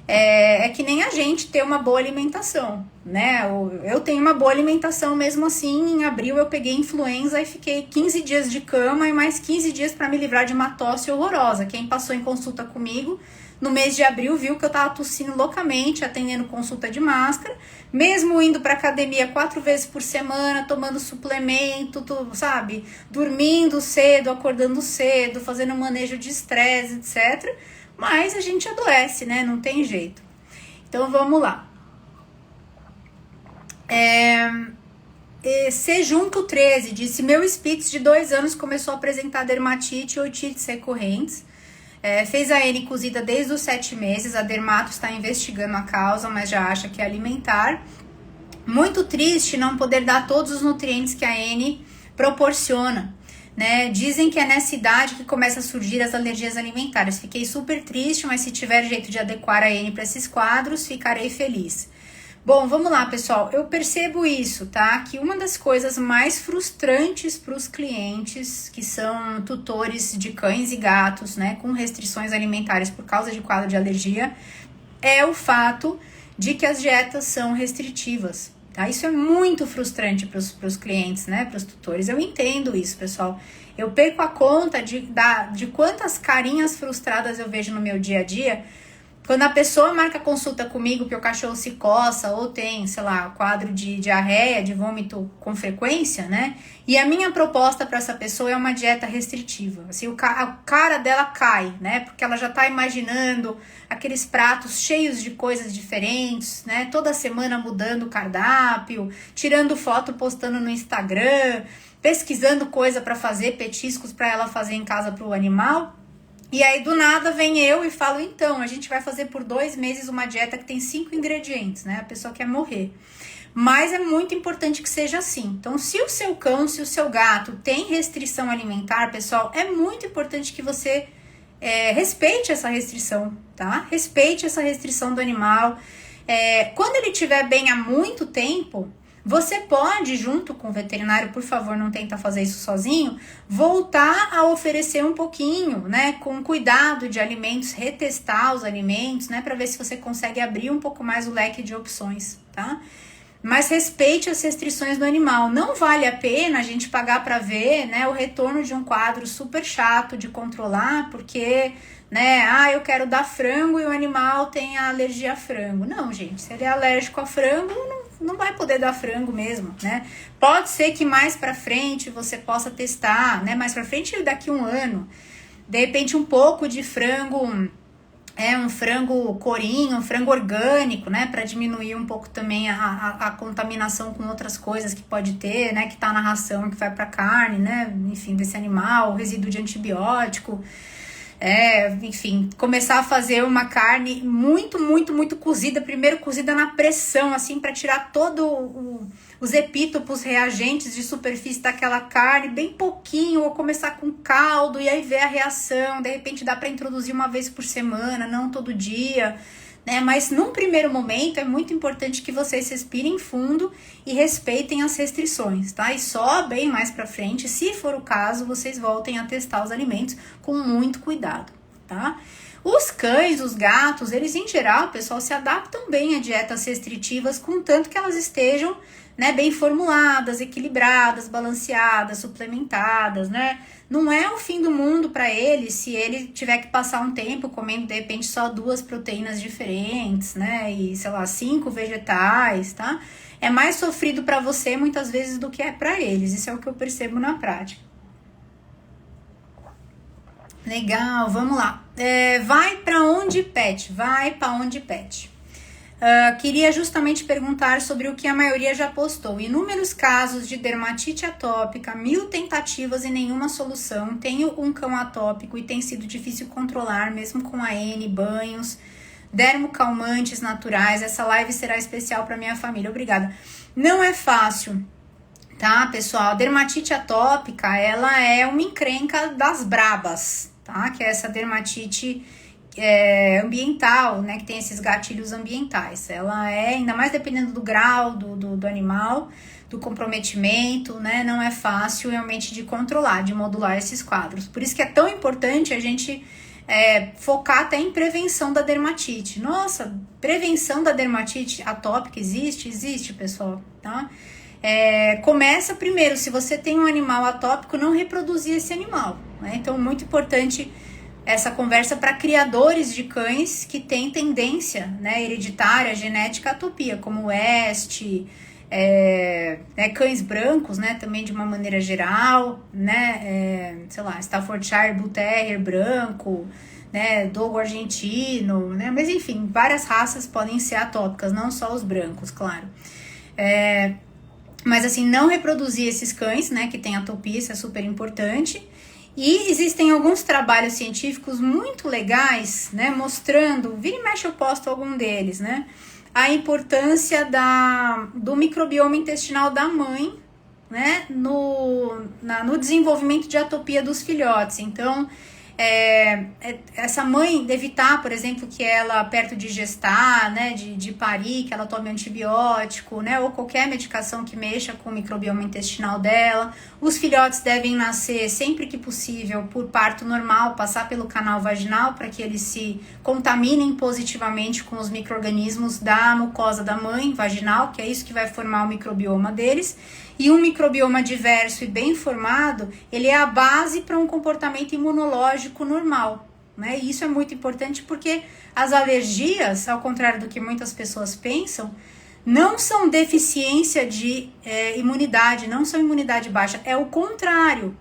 é que nem a gente ter uma boa alimentação, né? Eu tenho uma boa alimentação mesmo assim. Em abril eu peguei influenza e fiquei 15 dias de cama e mais 15 dias para me livrar de uma tosse horrorosa. Quem passou em consulta comigo no mês de abril viu que eu tava tossindo loucamente, atendendo consulta de máscara, mesmo indo pra academia 4 vezes por semana, tomando suplemento, sabe? Dormindo cedo, acordando cedo, fazendo manejo de estresse, etc. Mas a gente adoece, né? Não tem jeito. Então vamos lá. Sejunto 13 disse, meu Spitz de 2 anos começou a apresentar dermatite e otites recorrentes. Fez a N cozida desde os 7 meses, a dermato está investigando a causa, mas já acha que é alimentar. Muito triste não poder dar todos os nutrientes que a N proporciona, né? Dizem que é nessa idade que começa a surgir as alergias alimentares. Fiquei super triste, mas se tiver jeito de adequar a N para esses quadros, ficarei feliz. Bom, vamos lá, pessoal. Eu percebo isso, tá? Que uma das coisas mais frustrantes para os clientes que são tutores de cães e gatos, né, com restrições alimentares por causa de quadro de alergia, é o fato de que as dietas são restritivas, tá? Isso é muito frustrante para os clientes, né, para os tutores. Eu entendo isso, pessoal. Eu perco a conta de quantas carinhas frustradas eu vejo no meu dia a dia quando a pessoa marca consulta comigo que o cachorro se coça ou tem, sei lá, quadro de diarreia, de vômito com frequência, né? E a minha proposta para essa pessoa é uma dieta restritiva. Assim, a cara dela cai, né? Porque ela já tá imaginando aqueles pratos cheios de coisas diferentes, né? Toda semana mudando o cardápio, tirando foto, postando no Instagram, pesquisando coisa para fazer, petiscos para ela fazer em casa pro animal. E aí, do nada, vem eu e falo, então, a gente vai fazer por 2 meses uma dieta que tem 5 ingredientes, né? A pessoa quer morrer. Mas é muito importante que seja assim. Então, se o seu cão, se o seu gato tem restrição alimentar, pessoal, é muito importante que você respeite essa restrição, tá? Respeite essa restrição do animal. Quando ele estiver bem há muito tempo, você pode, junto com o veterinário, por favor, não tenta fazer isso sozinho, voltar a oferecer um pouquinho, né, com cuidado de alimentos, retestar os alimentos, né, para ver se você consegue abrir um pouco mais o leque de opções, tá? Mas respeite as restrições do animal. Não vale a pena a gente pagar para ver, né, o retorno de um quadro super chato de controlar, porque, né, eu quero dar frango e o animal tem a alergia a frango. Não, gente, se ele é alérgico a frango, não vai poder dar frango mesmo, né? Pode ser que mais pra frente você possa testar, né? Mais pra frente, daqui 1 ano, de repente um pouco de frango, um frango corinho, um frango orgânico, né? Pra diminuir um pouco também a contaminação com outras coisas que pode ter, né? Que tá na ração, que vai pra carne, né? Enfim, desse animal, resíduo de antibiótico. Enfim, começar a fazer uma carne muito, muito, muito cozida, primeiro cozida na pressão, assim, para tirar todo os epítopos reagentes de superfície daquela carne, bem pouquinho, ou começar com caldo, e aí ver a reação, de repente dá para introduzir uma vez por semana, não todo dia, né? Mas num primeiro momento é muito importante que vocês respirem fundo e respeitem as restrições, tá? E só bem mais pra frente, se for o caso, vocês voltem a testar os alimentos com muito cuidado, tá? Os cães, os gatos, eles em geral, pessoal, se adaptam bem a dietas restritivas, contanto que elas estejam, né, bem formuladas, equilibradas, balanceadas, suplementadas, né? Não é o fim do mundo para ele se ele tiver que passar um tempo comendo, de repente, só 2 proteínas diferentes, né? E, sei lá, 5 vegetais, tá? É mais sofrido para você, muitas vezes, do que é para eles. Isso é o que eu percebo na prática. Legal, vamos lá. Vai para onde, pet? Vai para onde, pet? Queria justamente perguntar sobre o que a maioria já postou. Inúmeros casos de dermatite atópica, 1000 tentativas e nenhuma solução. Tenho um cão atópico e tem sido difícil controlar, mesmo com AN, banhos, dermocalmantes naturais. Essa live será especial para minha família. Obrigada. Não é fácil, tá, pessoal? A dermatite atópica, ela é uma encrenca das brabas, tá? Que é essa dermatite ambiental, né, que tem esses gatilhos ambientais. Ela ainda mais dependendo do grau do animal, do comprometimento, né, não é fácil realmente de controlar, de modular esses quadros. Por isso que é tão importante a gente focar até em prevenção da dermatite. Nossa, prevenção da dermatite atópica existe? Existe, pessoal, tá? Começa primeiro, se você tem um animal atópico, não reproduzir esse animal, né? Então, muito importante essa conversa para criadores de cães que têm tendência, né, hereditária, genética, atopia, como West, cães brancos, né, também de uma maneira geral, né, sei lá, Staffordshire Bull Terrier branco, né, Dogo argentino, né, mas enfim, várias raças podem ser atópicas, não só os brancos, claro. Mas assim, não reproduzir esses cães, né, que têm atopia, isso é super importante. E existem alguns trabalhos científicos muito legais, né, mostrando, vira e mexe eu posto algum deles, né, a importância do microbioma intestinal da mãe, né, no desenvolvimento de atopia dos filhotes. Então, essa mãe evitar, por exemplo, que ela, perto de gestar, né, de parir, que ela tome antibiótico, né, ou qualquer medicação que mexa com o microbioma intestinal dela. Os filhotes devem nascer sempre que possível por parto normal, passar pelo canal vaginal para que eles se contaminem positivamente com os micro-organismos da mucosa da mãe vaginal, que é isso que vai formar o microbioma deles. E um microbioma diverso e bem formado, ele é a base para um comportamento imunológico normal, né? E isso é muito importante porque as alergias, ao contrário do que muitas pessoas pensam, não são deficiência de imunidade, não são imunidade baixa, é o contrário.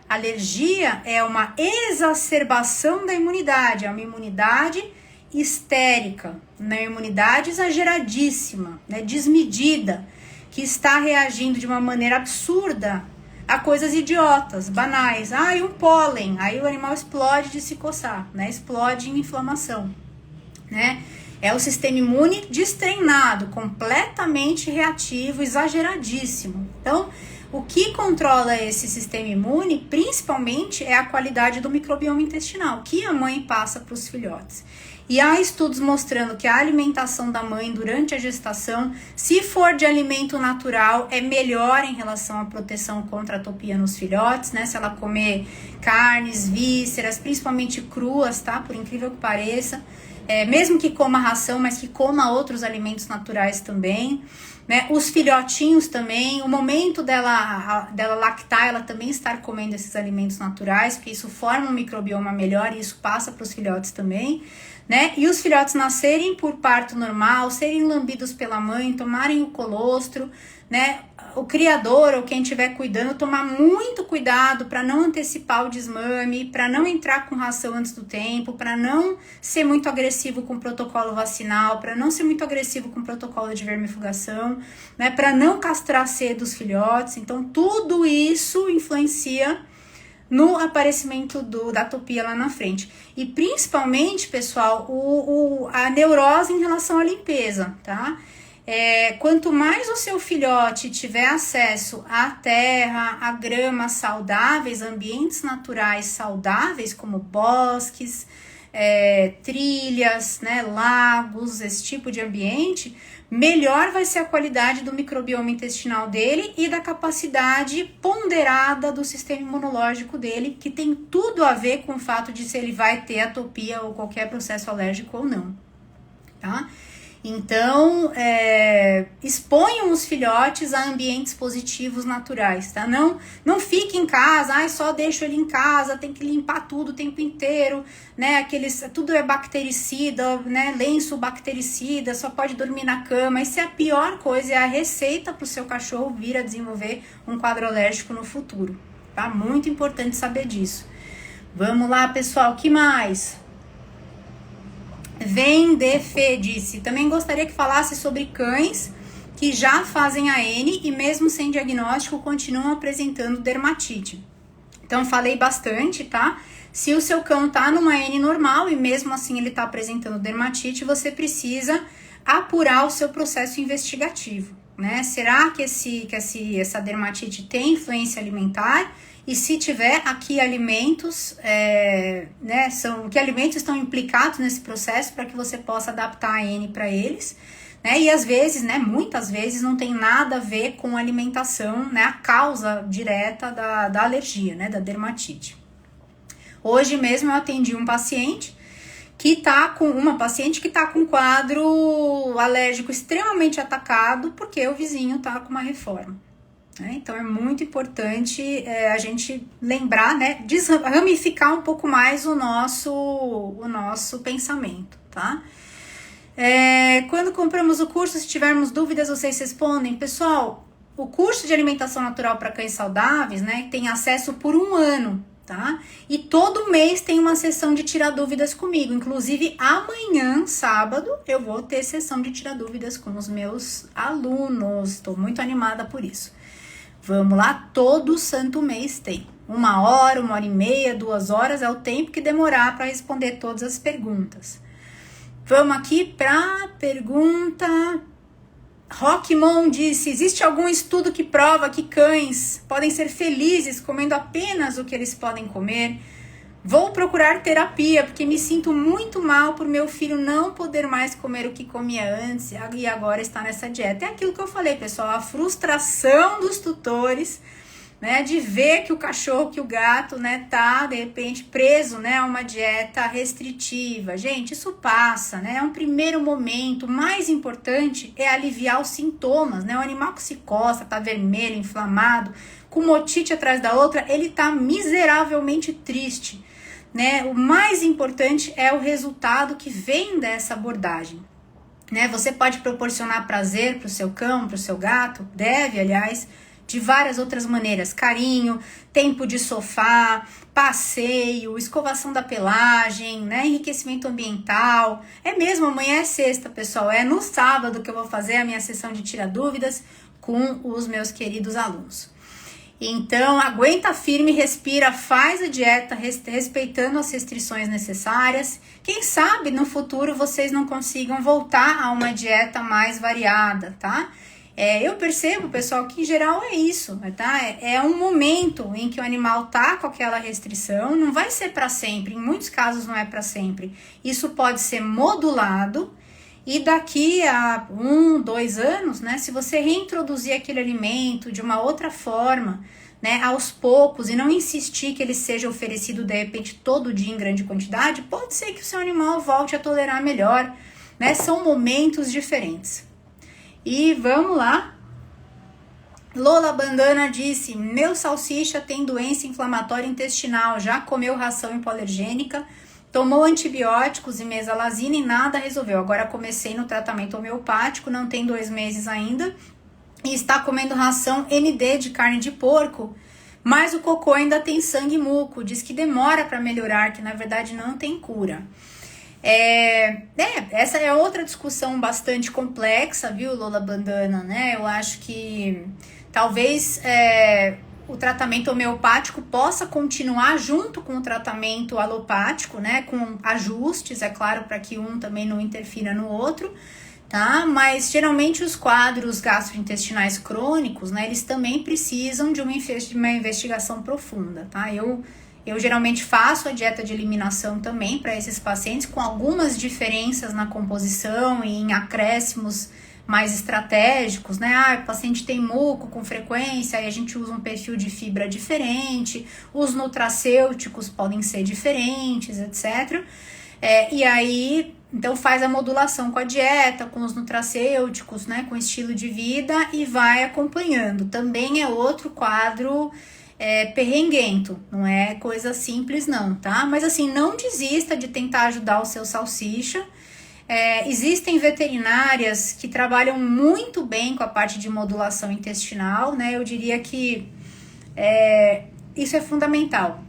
Alergia é uma exacerbação da imunidade, é uma imunidade histérica, uma imunidade exageradíssima, né? Desmedida, que está reagindo de uma maneira absurda a coisas idiotas, banais. E um pólen, aí o animal explode de se coçar, né? Explode em inflamação, né? É o sistema imune destreinado, completamente reativo, exageradíssimo. Então, o que controla esse sistema imune, principalmente, é a qualidade do microbioma intestinal, que a mãe passa para os filhotes. E há estudos mostrando que a alimentação da mãe durante a gestação, se for de alimento natural, é melhor em relação à proteção contra a atopia nos filhotes, né? Se ela comer carnes, vísceras, principalmente cruas, tá? Por incrível que pareça. Mesmo que coma ração, mas que coma outros alimentos naturais também, né? Os filhotinhos também, o momento dela lactar, ela também estar comendo esses alimentos naturais, porque isso forma um microbioma melhor e isso passa para os filhotes também, né? E os filhotes nascerem por parto normal, serem lambidos pela mãe, tomarem o colostro, né? O criador ou quem estiver cuidando, tomar muito cuidado para não antecipar o desmame, para não entrar com ração antes do tempo, para não ser muito agressivo com o protocolo vacinal, para não ser muito agressivo com o protocolo de vermifugação, né? Para não castrar cedo os filhotes. Então, tudo isso influencia no aparecimento da atopia lá na frente. E principalmente, pessoal, a neurose em relação à limpeza, tá? Quanto mais o seu filhote tiver acesso à terra, à grama saudáveis, ambientes naturais saudáveis, como bosques, trilhas, né, lagos, esse tipo de ambiente, melhor vai ser a qualidade do microbioma intestinal dele e da capacidade ponderada do sistema imunológico dele, que tem tudo a ver com o fato de se ele vai ter atopia ou qualquer processo alérgico ou não, tá? Então, exponham os filhotes a ambientes positivos naturais, tá? Não fique em casa, só deixo ele em casa, tem que limpar tudo o tempo inteiro, né? Tudo é bactericida, né? Lenço bactericida, só pode dormir na cama. Isso é a pior coisa, é a receita para o seu cachorro vir a desenvolver um quadro alérgico no futuro, tá? Muito importante saber disso. Vamos lá, pessoal, o que mais? Vem de Fê disse, também gostaria que falasse sobre cães que já fazem AN e mesmo sem diagnóstico continuam apresentando dermatite. Então falei bastante, tá? Se o seu cão tá numa AN normal e mesmo assim ele tá apresentando dermatite, você precisa apurar o seu processo investigativo, né? Será que essa dermatite tem influência alimentar? E se tiver, que alimentos que alimentos estão implicados nesse processo para que você possa adaptar a AN para eles, né? E às vezes, né, muitas vezes não tem nada a ver com alimentação, né, a causa direta da alergia, né, da dermatite. Hoje mesmo eu atendi uma paciente que tá com um quadro alérgico extremamente atacado porque o vizinho tá com uma reforma. Então é muito importante a gente lembrar, né, ramificar um pouco mais o nosso pensamento, tá? Quando compramos o curso, se tivermos dúvidas, vocês respondem. Pessoal, o curso de alimentação natural para cães saudáveis, né, tem acesso por 1 ano, tá? E todo mês tem uma sessão de tirar dúvidas comigo. Inclusive, amanhã, sábado, eu vou ter sessão de tirar dúvidas com os meus alunos. Estou muito animada por isso. Vamos lá, todo santo mês tem. 1 hora, 1h30, 2 horas é o tempo que demorar para responder todas as perguntas. Vamos aqui para a pergunta. Rockmon disse, existe algum estudo que prova que cães podem ser felizes comendo apenas o que eles podem comer? Vou procurar terapia, porque me sinto muito mal por meu filho não poder mais comer o que comia antes e agora está nessa dieta. É aquilo que eu falei, pessoal, a frustração dos tutores, né, de ver que o cachorro, que o gato, né, tá, de repente, preso, né, a uma dieta restritiva. Gente, isso passa, né, é um primeiro momento. O mais importante é aliviar os sintomas, né, o animal que se coça, tá vermelho, inflamado, com uma otite atrás da outra, ele tá miseravelmente triste. Né? O mais importante é o resultado que vem dessa abordagem. Né? Você pode proporcionar prazer para o seu cão, para o seu gato, deve, aliás, de várias outras maneiras. Carinho, tempo de sofá, passeio, escovação da pelagem, né? Enriquecimento ambiental. É mesmo, amanhã é sexta, pessoal. É no sábado que eu vou fazer a minha sessão de tira dúvidas com os meus queridos alunos. Então, aguenta firme, respira, faz a dieta, respeitando as restrições necessárias. Quem sabe no futuro vocês não consigam voltar a uma dieta mais variada, tá? Eu percebo, pessoal, que em geral é isso, tá? É um momento em que o animal tá com aquela restrição, não vai ser para sempre, em muitos casos não é para sempre. Isso pode ser modulado. E daqui a 1, 2 anos, né, se você reintroduzir aquele alimento de uma outra forma, né, aos poucos, e não insistir que ele seja oferecido de repente todo dia em grande quantidade, pode ser que o seu animal volte a tolerar melhor, né? São momentos diferentes. E vamos lá. Lola Bandana disse: meu salsicha tem doença inflamatória intestinal, já comeu ração hipoalergênica, tomou antibióticos e mesalazina e nada resolveu. Agora comecei no tratamento homeopático, não tem 2 meses ainda, e está comendo ração ND de carne de porco, mas o cocô ainda tem sangue e muco. Diz que demora para melhorar, que na verdade não tem cura. Essa é outra discussão bastante complexa, viu, Lola Bandana, né? Eu acho que talvez o tratamento homeopático possa continuar junto com o tratamento alopático, né, com ajustes, é claro, para que um também não interfira no outro, tá? Mas geralmente os quadros gastrointestinais crônicos, né, eles também precisam de uma investigação profunda, tá? Eu geralmente faço a dieta de eliminação também para esses pacientes, com algumas diferenças na composição e em acréscimos mais estratégicos, né? O paciente tem muco com frequência, aí a gente usa um perfil de fibra diferente, os nutracêuticos podem ser diferentes, etc. E aí, então faz a modulação com a dieta, com os nutracêuticos, né? Com o estilo de vida e vai acompanhando. Também é outro quadro perrenguento, não é coisa simples não, tá? Mas assim, não desista de tentar ajudar o seu salsicha. Existem veterinárias que trabalham muito bem com a parte de modulação intestinal, né? Eu diria que isso é fundamental.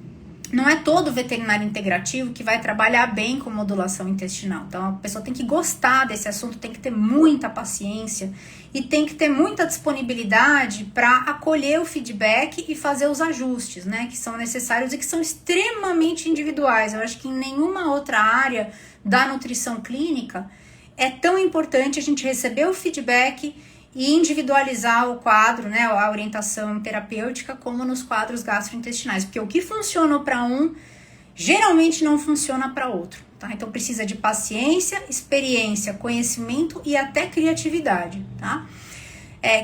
Não é todo veterinário integrativo que vai trabalhar bem com modulação intestinal. Então, a pessoa tem que gostar desse assunto, tem que ter muita paciência e tem que ter muita disponibilidade para acolher o feedback e fazer os ajustes, né? Que são necessários e que são extremamente individuais. Eu acho que em nenhuma outra área da nutrição clínica é tão importante a gente receber o feedback e individualizar o quadro, né, a orientação terapêutica, como nos quadros gastrointestinais, porque o que funciona para um, geralmente não funciona para outro, tá? Então precisa de paciência, experiência, conhecimento e até criatividade, tá?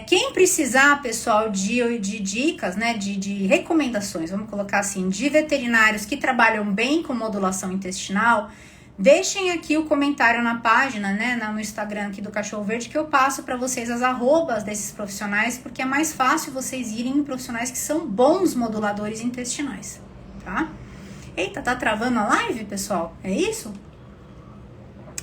Quem precisar, pessoal, de dicas, né, de recomendações, vamos colocar assim, de veterinários que trabalham bem com modulação intestinal, deixem aqui o comentário na página, né, no Instagram aqui do Cachorro Verde, que eu passo para vocês as arrobas desses profissionais, porque é mais fácil vocês irem em profissionais que são bons moduladores intestinais, tá? Eita, tá travando a live, pessoal? É isso?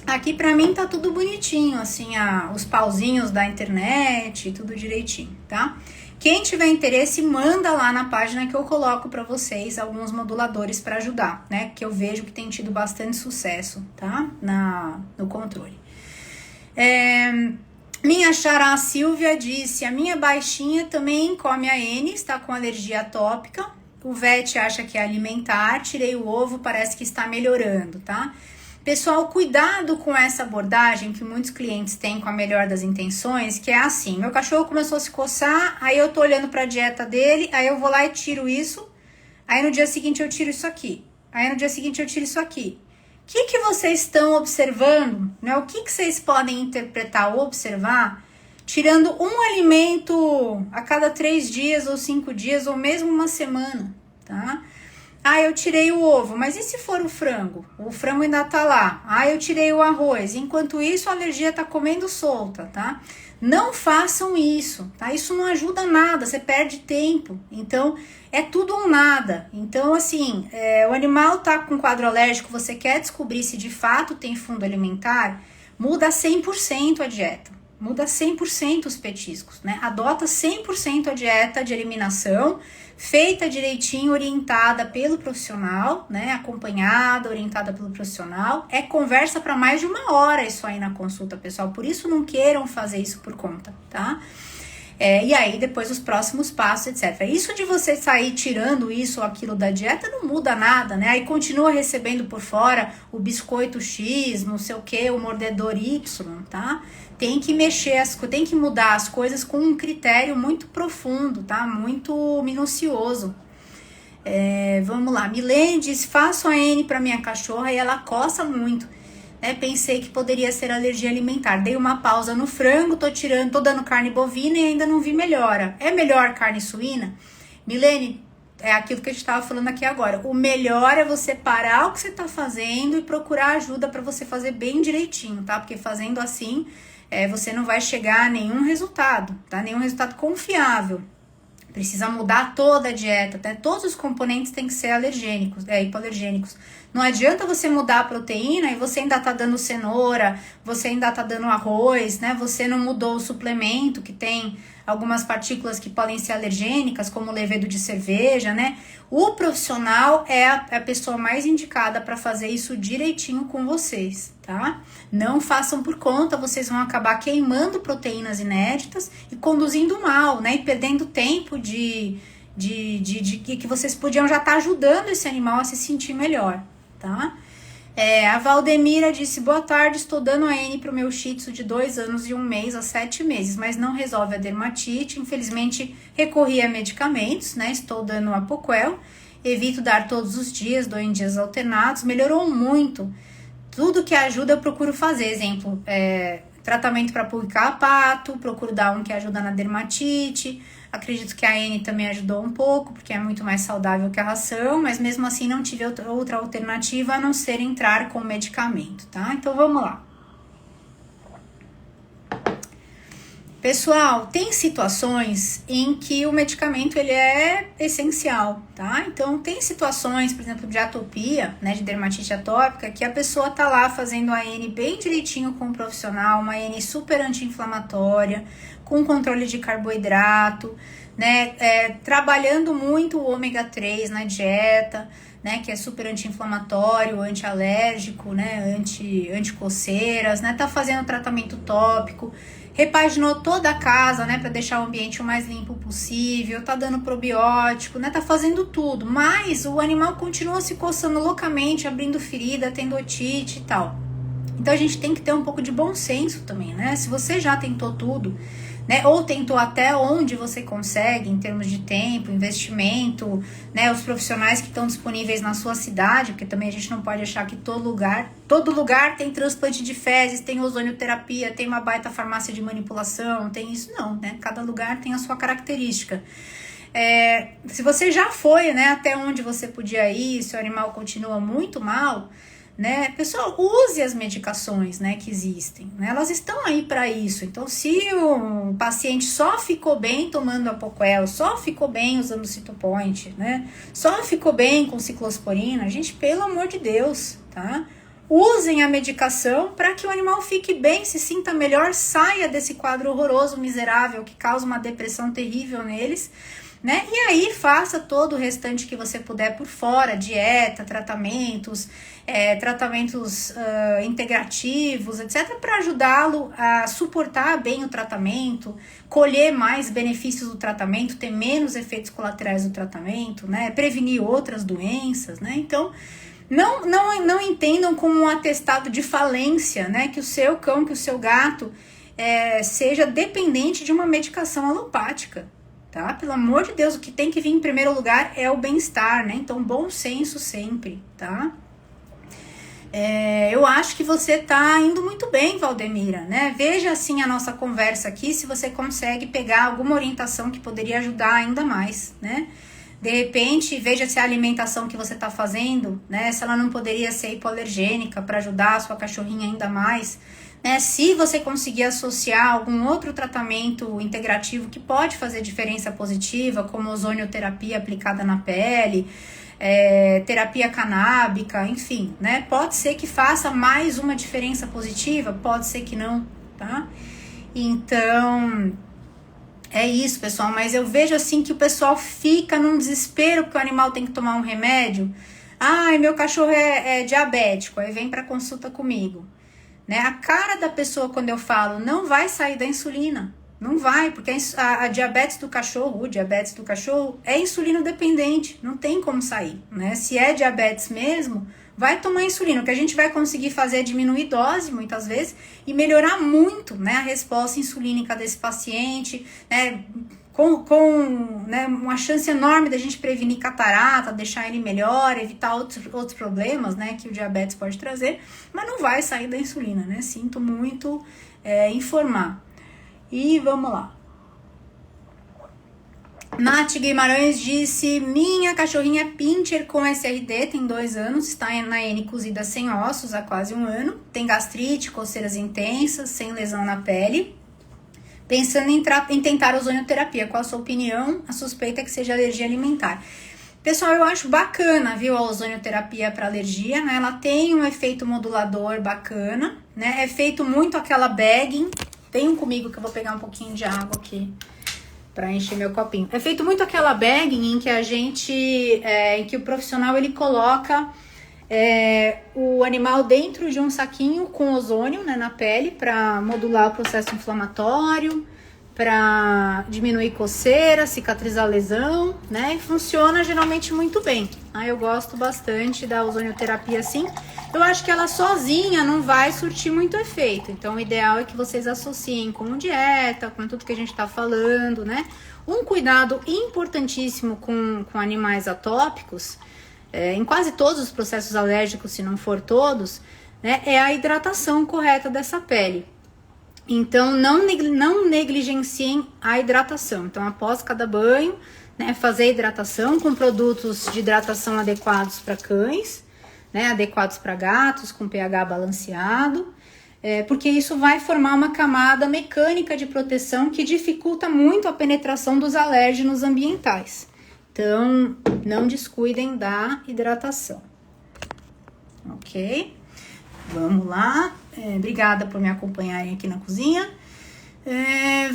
Aqui pra mim tá tudo bonitinho, assim, os pauzinhos da internet, tudo direitinho, tá? Quem tiver interesse, manda lá na página que eu coloco para vocês alguns moduladores para ajudar, né? Que eu vejo que tem tido bastante sucesso, tá? No controle. Minha xará Silvia disse: a minha baixinha também come a N, está com alergia atópica. O vet acha que é alimentar, tirei o ovo, parece que está melhorando, tá? Pessoal, cuidado com essa abordagem que muitos clientes têm com a melhor das intenções, que é assim: meu cachorro começou a se coçar, aí eu tô olhando pra dieta dele, aí eu vou lá e tiro isso, aí no dia seguinte eu tiro isso aqui. Aí no dia seguinte eu tiro isso aqui. O que vocês estão observando, né? O que vocês podem interpretar ou observar, tirando um alimento a cada 3 dias ou 5 dias ou mesmo uma semana, tá? Ah, eu tirei o ovo, mas e se for o frango? O frango ainda tá lá. Ah, eu tirei o arroz. Enquanto isso, a alergia tá comendo solta, tá? Não façam isso, tá? Isso não ajuda nada, você perde tempo. Então, é tudo ou nada. Então, assim, o animal tá com quadro alérgico, você quer descobrir se de fato tem fundo alimentar, muda 100% a dieta. Muda 100% os petiscos, né? Adota 100% a dieta de eliminação, feita direitinho, orientada pelo profissional, né? Acompanhada, orientada pelo profissional. É conversa para mais de 1 hora isso aí na consulta, pessoal. Por isso não queiram fazer isso por conta, tá? E aí depois os próximos passos, etc. Isso de você sair tirando isso ou aquilo da dieta não muda nada, né? Aí continua recebendo por fora o biscoito X, não sei o que, o mordedor Y, tá? Tem que mexer, tem que mudar as coisas com um critério muito profundo, tá? Muito minucioso. Vamos lá, Milene diz, faço a N para minha cachorra e ela coça muito. Pensei que poderia ser alergia alimentar. Dei uma pausa no frango, tô dando carne bovina e ainda não vi melhora. É melhor carne suína? Milene, é aquilo que a gente estava falando aqui agora. O melhor é você parar o que você está fazendo e procurar ajuda para você fazer bem direitinho, tá? Porque fazendo assim, você não vai chegar a nenhum resultado, tá? Nenhum resultado confiável. Precisa mudar toda a dieta, tá? Todos os componentes têm que ser alergênicos, hipoalergênicos. Não adianta você mudar a proteína e você ainda tá dando cenoura, você ainda tá dando arroz, né? Você não mudou o suplemento que tem algumas partículas que podem ser alergênicas, como o levedo de cerveja, né? O profissional é a pessoa mais indicada para fazer isso direitinho com vocês, tá? Não façam por conta, vocês vão acabar queimando proteínas inéditas e conduzindo mal, né? E perdendo tempo de que vocês podiam já estar ajudando esse animal a se sentir melhor, tá? A Valdemira disse, boa tarde, estou dando a N pro meu shih tzu de 2 anos e 1 mês a 7 meses, mas não resolve a dermatite, infelizmente recorri a medicamentos, né, estou dando Apoquel, evito dar todos os dias, dou em dias alternados, melhorou muito, tudo que ajuda eu procuro fazer, exemplo, tratamento para pulga e carrapato, procuro dar um que ajuda na dermatite. Acredito que a N também ajudou um pouco, porque é muito mais saudável que a ração, mas mesmo assim não tive outra alternativa a não ser entrar com medicamento, tá? Então vamos lá. Pessoal, tem situações em que o medicamento ele é essencial, tá? Então tem situações, por exemplo, de atopia, né, de dermatite atópica, que a pessoa tá lá fazendo a N bem direitinho com o profissional, uma N super anti-inflamatória, com controle de carboidrato, né, trabalhando muito o ômega 3 na dieta, né, que é super anti-inflamatório, anti-alérgico, né, anti-coceiras, né, tá fazendo tratamento tópico, repaginou toda a casa, né, para deixar o ambiente o mais limpo possível, tá dando probiótico, né, tá fazendo tudo, mas o animal continua se coçando loucamente, abrindo ferida, tendo otite e tal. Então a gente tem que ter um pouco de bom senso também, né, se você já tentou tudo, né, ou tentou até onde você consegue em termos de tempo, investimento, né, os profissionais que estão disponíveis na sua cidade, porque também a gente não pode achar que todo lugar tem transplante de fezes, tem ozonioterapia, tem uma baita farmácia de manipulação, tem isso não, né, cada lugar tem a sua característica. Se você já foi, né, até onde você podia ir, se o animal continua muito mal, né, pessoal, use as medicações, né, que existem, né, elas estão aí para isso. Então, se o paciente só ficou bem tomando Apoquel, só ficou bem usando Cytopoint, né, só ficou bem com ciclosporina, gente, pelo amor de Deus, tá? Usem a medicação para que o animal fique bem, se sinta melhor, saia desse quadro horroroso, miserável, que causa uma depressão terrível neles, né? E aí faça todo o restante que você puder por fora, dieta, tratamentos integrativos, etc, para ajudá-lo a suportar bem o tratamento, colher mais benefícios do tratamento, ter menos efeitos colaterais do tratamento, né? Prevenir outras doenças, né? Então, não entendam como um atestado de falência, né? Que o seu cão, que o seu gato seja dependente de uma medicação alopática. tá? Pelo amor de Deus, o que tem que vir em primeiro lugar é o bem-estar, né? Então, bom senso sempre, tá? Eu acho que você tá indo muito bem, Valdemira, né? Veja, assim, a nossa conversa aqui, se você consegue pegar alguma orientação que poderia ajudar ainda mais, né? De repente, veja se a alimentação que você tá fazendo, né? Se ela não poderia ser hipoalergênica para ajudar a sua cachorrinha ainda mais, né? Se você conseguir associar algum outro tratamento integrativo que pode fazer diferença positiva, como ozonioterapia aplicada na pele, terapia canábica, enfim, né? Pode ser que faça mais uma diferença positiva, pode ser que não, tá? Então, é isso, pessoal, mas eu vejo assim que o pessoal fica num desespero porque o animal tem que tomar um remédio. Ai, meu cachorro é diabético, aí vem pra consulta comigo, né? A cara da pessoa quando eu falo, não vai sair da insulina. Não vai, porque a diabetes do cachorro, o diabetes do cachorro é insulino dependente, não tem como sair, né? Se é diabetes mesmo, vai tomar insulina. O que a gente vai conseguir fazer é diminuir dose, muitas vezes, e melhorar muito, né, a resposta insulínica desse paciente, né, com né, uma chance enorme da gente prevenir catarata, deixar ele melhor, evitar outros problemas, né, que o diabetes pode trazer, mas não vai sair da insulina, né? Sinto muito informar. E vamos lá. Nath Guimarães disse: minha cachorrinha Pinscher com SRD tem 2 anos, está na N cozida sem ossos há quase 1 ano, tem gastrite, coceiras intensas, sem lesão na pele. Pensando em tentar ozonioterapia, qual a sua opinião? A suspeita é que seja alergia alimentar. Pessoal, eu acho bacana, viu, a ozonioterapia para alergia, né? Ela tem um efeito modulador bacana, né? É feito muito aquela bagging. Venham comigo que eu vou pegar um pouquinho de água aqui para encher meu copinho. É feito muito aquela bagging em que a gente, em que o profissional ele coloca o animal dentro de um saquinho com ozônio, né, na pele para modular o processo inflamatório, para diminuir coceira, cicatrizar a lesão, né? E funciona geralmente muito bem. Eu gosto bastante da ozonioterapia assim. Eu acho que ela sozinha não vai surtir muito efeito. Então, o ideal é que vocês associem com dieta, com tudo que a gente tá falando, né? Um cuidado importantíssimo com animais atópicos, em quase todos os processos alérgicos, se não for todos, né? É a hidratação correta dessa pele. Então, não negligenciem a hidratação. Então, após cada banho, né, fazer hidratação com produtos de hidratação adequados para cães, né, adequados para gatos, com pH balanceado, porque isso vai formar uma camada mecânica de proteção que dificulta muito a penetração dos alérgenos ambientais. Então, não descuidem da hidratação. Ok? Vamos lá. Obrigada por me acompanharem aqui na cozinha.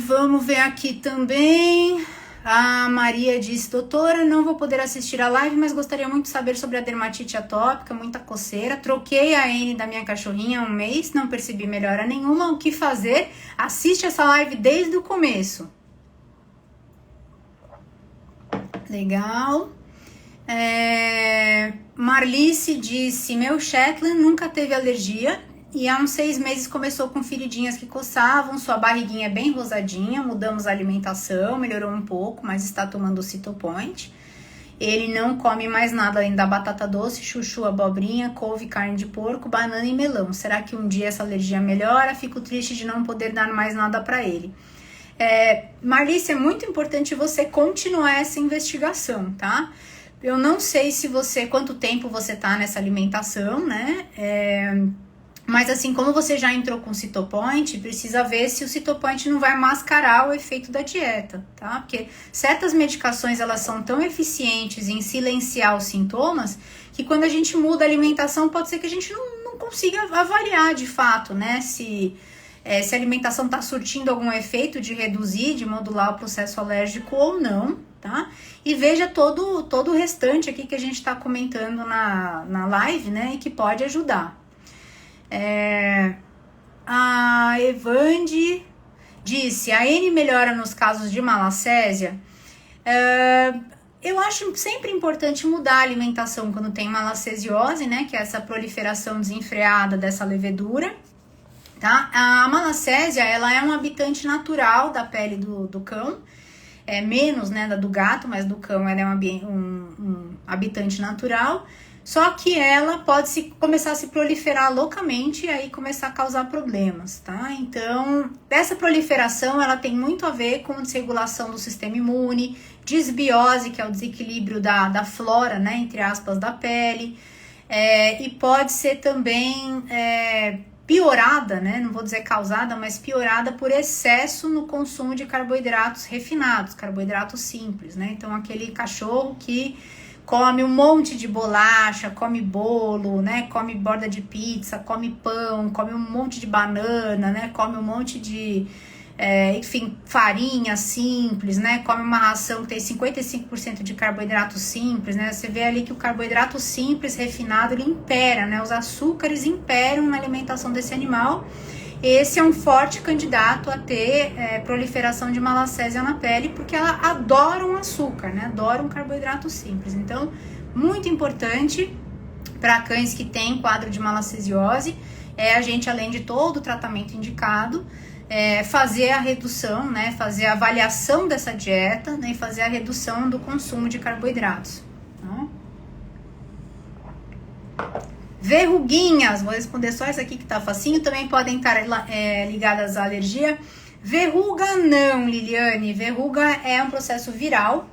Vamos ver aqui também. A Maria disse: doutora, não vou poder assistir a live, mas gostaria muito de saber sobre a dermatite atópica, muita coceira. Troquei a N da minha cachorrinha há 1 mês, não percebi melhora nenhuma. O que fazer? Assiste essa live desde o começo. Legal. Marlice disse: meu Shetland nunca teve alergia e há uns 6 meses começou com feridinhas que coçavam, sua barriguinha é bem rosadinha, mudamos a alimentação, melhorou um pouco, mas está tomando o Cytopoint. Ele não come mais nada além da batata doce, chuchu, abobrinha, couve, carne de porco, banana e melão. Será que um dia essa alergia melhora? Fico triste de não poder dar mais nada para ele. Marlice, é muito importante você continuar essa investigação, tá? Eu não sei quanto tempo você tá nessa alimentação, né? Mas assim, como você já entrou com o Cytopoint, precisa ver se o Cytopoint não vai mascarar o efeito da dieta, tá? Porque certas medicações, elas são tão eficientes em silenciar os sintomas, que quando a gente muda a alimentação, pode ser que a gente não consiga avaliar de fato, né? Se a alimentação tá surtindo algum efeito de reduzir, de modular o processo alérgico ou não, tá? E veja todo o restante aqui que a gente tá comentando na live, né? E que pode ajudar. A Evande disse: a N melhora nos casos de malacésia? Eu acho sempre importante mudar a alimentação quando tem malacesiose, né? Que é essa proliferação desenfreada dessa levedura, tá? A malacésia, ela é um habitante natural da pele do cão. menos, né, da do gato, mas do cão ela é um habitante natural. Só que ela pode começar a se proliferar loucamente e aí começar a causar problemas, tá? Então, essa proliferação, ela tem muito a ver com desregulação do sistema imune, disbiose, que é o desequilíbrio da flora, né, entre aspas, da pele, e pode ser também piorada, né, não vou dizer causada, mas piorada por excesso no consumo de carboidratos refinados, carboidratos simples, né? Então, aquele cachorro que come um monte de bolacha, come bolo, né? Come borda de pizza, come pão, come um monte de banana, né? Come um monte de, enfim, farinha simples, né? Come uma ração que tem 55% de carboidrato simples, né? Você vê ali que o carboidrato simples, refinado, ele impera, né? Os açúcares imperam na alimentação desse animal. Esse é um forte candidato a ter proliferação de malacésia na pele, porque ela adora um açúcar, né? Adora um carboidrato simples. Então, muito importante para cães que têm quadro de malacesiose, a gente, além de todo o tratamento indicado, fazer a redução, né? Fazer a avaliação dessa dieta, né? E fazer a redução do consumo de carboidratos. Tá? Verruguinhas, vou responder só essa aqui que tá facinho, também podem estar ligadas à alergia. Verruga não, Liliane, verruga é um processo viral,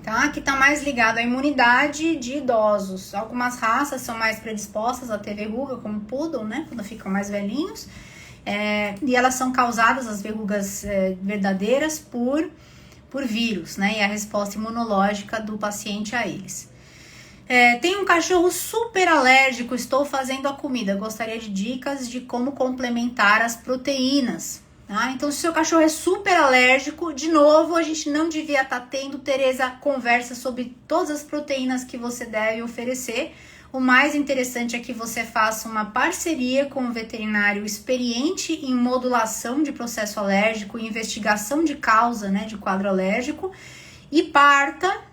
tá? Que tá mais ligado à imunidade de idosos. Algumas raças são mais predispostas a ter verruga, como poodle, né? Quando ficam mais velhinhos. E elas são causadas, as verrugas verdadeiras, por vírus, né? E a resposta imunológica do paciente a eles. Tem um cachorro super alérgico, estou fazendo a comida, gostaria de dicas de como complementar as proteínas, tá? Então, se o seu cachorro é super alérgico, de novo, a gente não devia estar tendo, Tereza, conversa sobre todas as proteínas que você deve oferecer. O mais interessante é que você faça uma parceria com um veterinário experiente em modulação de processo alérgico, investigação de causa, né, de quadro alérgico, e parta,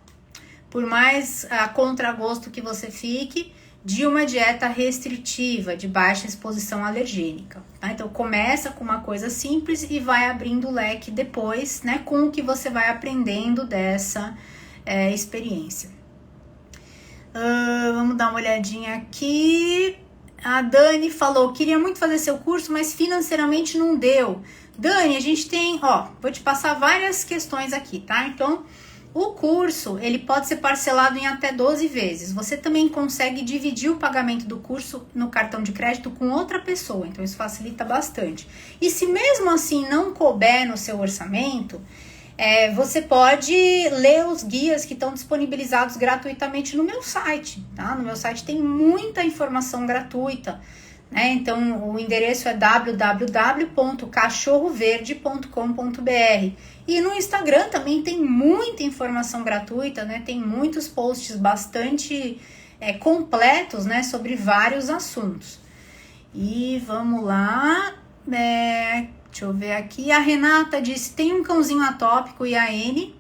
por mais a contragosto que você fique, de uma dieta restritiva, de baixa exposição alergênica. Tá? Então, começa com uma coisa simples e vai abrindo o leque depois, né, com o que você vai aprendendo dessa experiência. Vamos dar uma olhadinha aqui. A Dani falou, queria muito fazer seu curso, mas financeiramente não deu. Dani, a gente tem, vou te passar várias questões aqui, tá? Então, o curso, ele pode ser parcelado em até 12 vezes. Você também consegue dividir o pagamento do curso no cartão de crédito com outra pessoa, então isso facilita bastante. E se mesmo assim não couber no seu orçamento, você pode ler os guias que estão disponibilizados gratuitamente no meu site, tá? No meu site tem muita informação gratuita, né? Então, o endereço é www.cachorroverde.com.br. E no Instagram também tem muita informação gratuita, né? Tem muitos posts bastante completos, né? Sobre vários assuntos. E vamos lá. Deixa eu ver aqui. A Renata disse, tem um cãozinho atópico e a N...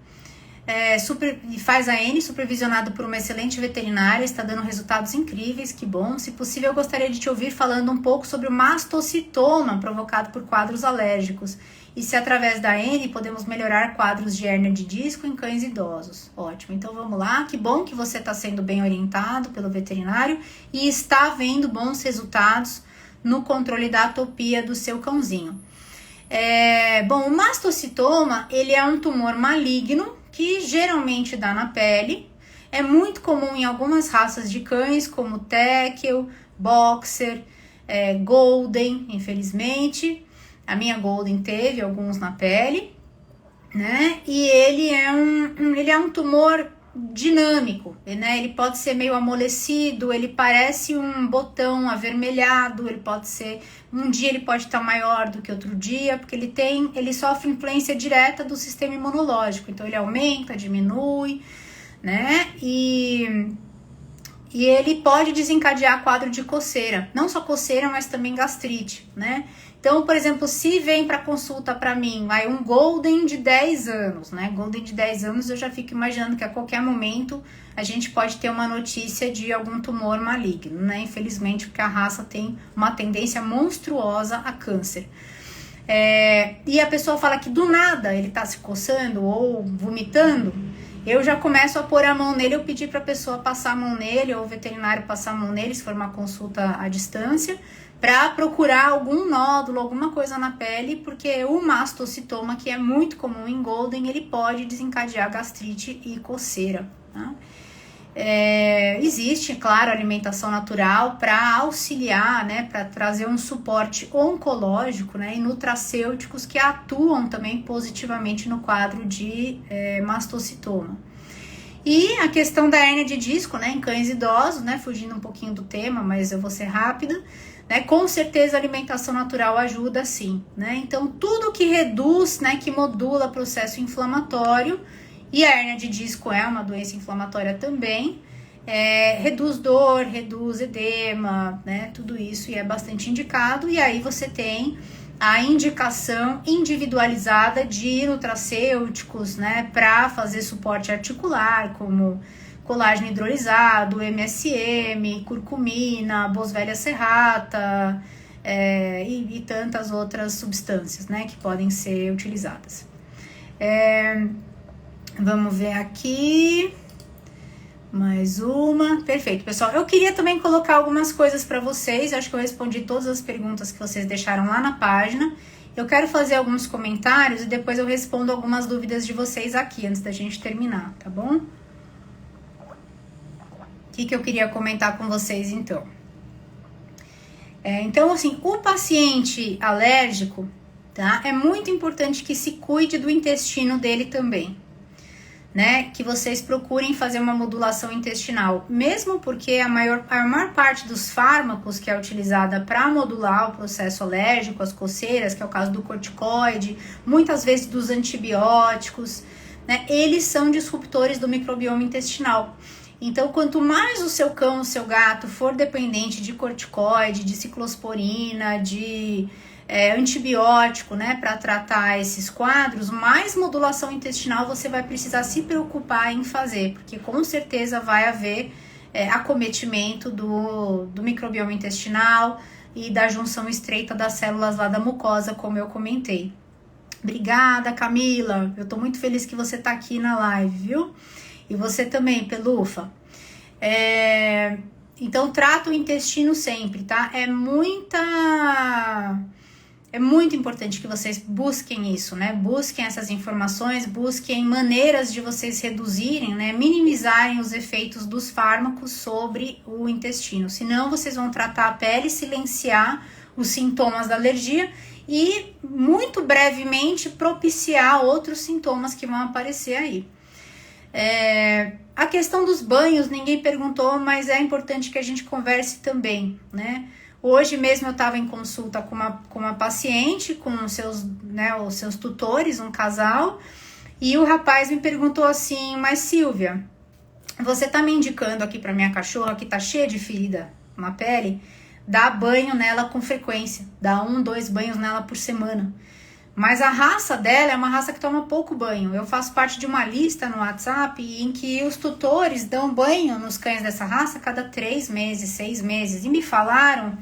faz a N, supervisionado por uma excelente veterinária, está dando resultados incríveis, que bom. Se possível, eu gostaria de te ouvir falando um pouco sobre o mastocitoma provocado por quadros alérgicos e se através da N podemos melhorar quadros de hérnia de disco em cães idosos. Ótimo, então vamos lá. Que bom que você está sendo bem orientado pelo veterinário e está vendo bons resultados no controle da atopia do seu cãozinho. Bom, o mastocitoma, ele é um tumor maligno que geralmente dá na pele. É muito comum em algumas raças de cães, como Tekel, Boxer, Golden, infelizmente. A minha Golden teve alguns na pele, né? E ele é um tumor dinâmico, né? Ele pode ser meio amolecido, ele parece um botão avermelhado, ele pode ser, um dia ele pode estar maior do que outro dia, porque ele sofre influência direta do sistema imunológico, então ele aumenta, diminui, né? E ele pode desencadear quadro de coceira, não só coceira, mas também gastrite, né? Então, por exemplo, se vem para consulta para mim, aí um Golden de 10 anos, né? Golden de 10 anos, eu já fico imaginando que a qualquer momento a gente pode ter uma notícia de algum tumor maligno, né? Infelizmente, porque a raça tem uma tendência monstruosa a câncer. E a pessoa fala que do nada ele tá se coçando ou vomitando, eu já começo a pôr a mão nele, eu pedi para a pessoa passar a mão nele, ou o veterinário passar a mão nele, se for uma consulta à distância, para procurar algum nódulo, alguma coisa na pele, porque o mastocitoma, que é muito comum em Golden, ele pode desencadear gastrite e coceira, tá? Existe, claro, alimentação natural para auxiliar, né, para trazer um suporte oncológico, né, e nutracêuticos que atuam também positivamente no quadro de mastocitoma. E a questão da hérnia de disco, né, em cães idosos, né, fugindo um pouquinho do tema, mas eu vou ser rápida, né, com certeza a alimentação natural ajuda sim, né, então tudo que reduz, né, que modula o processo inflamatório. E a hérnia de disco é uma doença inflamatória também, reduz dor, reduz edema, né, tudo isso, e é bastante indicado. E aí você tem a indicação individualizada de nutracêuticos, né, para fazer suporte articular, como colágeno hidrolisado, MSM, curcumina, boswellia serrata, e tantas outras substâncias, né, que podem ser utilizadas. Vamos ver aqui, mais uma, perfeito, pessoal. Eu queria também colocar algumas coisas para vocês, acho que eu respondi todas as perguntas que vocês deixaram lá na página. Eu quero fazer alguns comentários e depois eu respondo algumas dúvidas de vocês aqui, antes da gente terminar, tá bom? O que eu queria comentar com vocês, então? Então, assim, o paciente alérgico, tá? É muito importante que se cuide do intestino dele também, né, que vocês procurem fazer uma modulação intestinal, mesmo porque a maior parte dos fármacos que é utilizada para modular o processo alérgico, as coceiras, que é o caso do corticoide, muitas vezes dos antibióticos, né, eles são disruptores do microbioma intestinal. Então, quanto mais o seu cão, o seu gato for dependente de corticoide, de ciclosporina, de antibiótico, né, para tratar esses quadros, mais modulação intestinal você vai precisar se preocupar em fazer, porque com certeza vai haver acometimento do microbioma intestinal e da junção estreita das células lá da mucosa, como eu comentei. Obrigada, Camila, eu tô muito feliz que você tá aqui na live, viu? E você também, Pelufa. Então, trata o intestino sempre, tá? É muito importante que vocês busquem isso, né? Busquem essas informações, busquem maneiras de vocês reduzirem, né? Minimizarem os efeitos dos fármacos sobre o intestino. Senão, vocês vão tratar a pele, silenciar os sintomas da alergia e, muito brevemente, propiciar outros sintomas que vão aparecer aí. A questão dos banhos, ninguém perguntou, mas é importante que a gente converse também, né? Hoje mesmo eu estava em consulta com uma paciente, com os seus tutores, um casal, e o rapaz me perguntou assim, mas Silvia, você tá me indicando aqui para minha cachorra que tá cheia de ferida na pele, dá banho nela com frequência, dá 1-2 banhos nela por semana. Mas a raça dela é uma raça que toma pouco banho. Eu faço parte de uma lista no WhatsApp em que os tutores dão banho nos cães dessa raça a cada 3 meses, 6 meses. E me falaram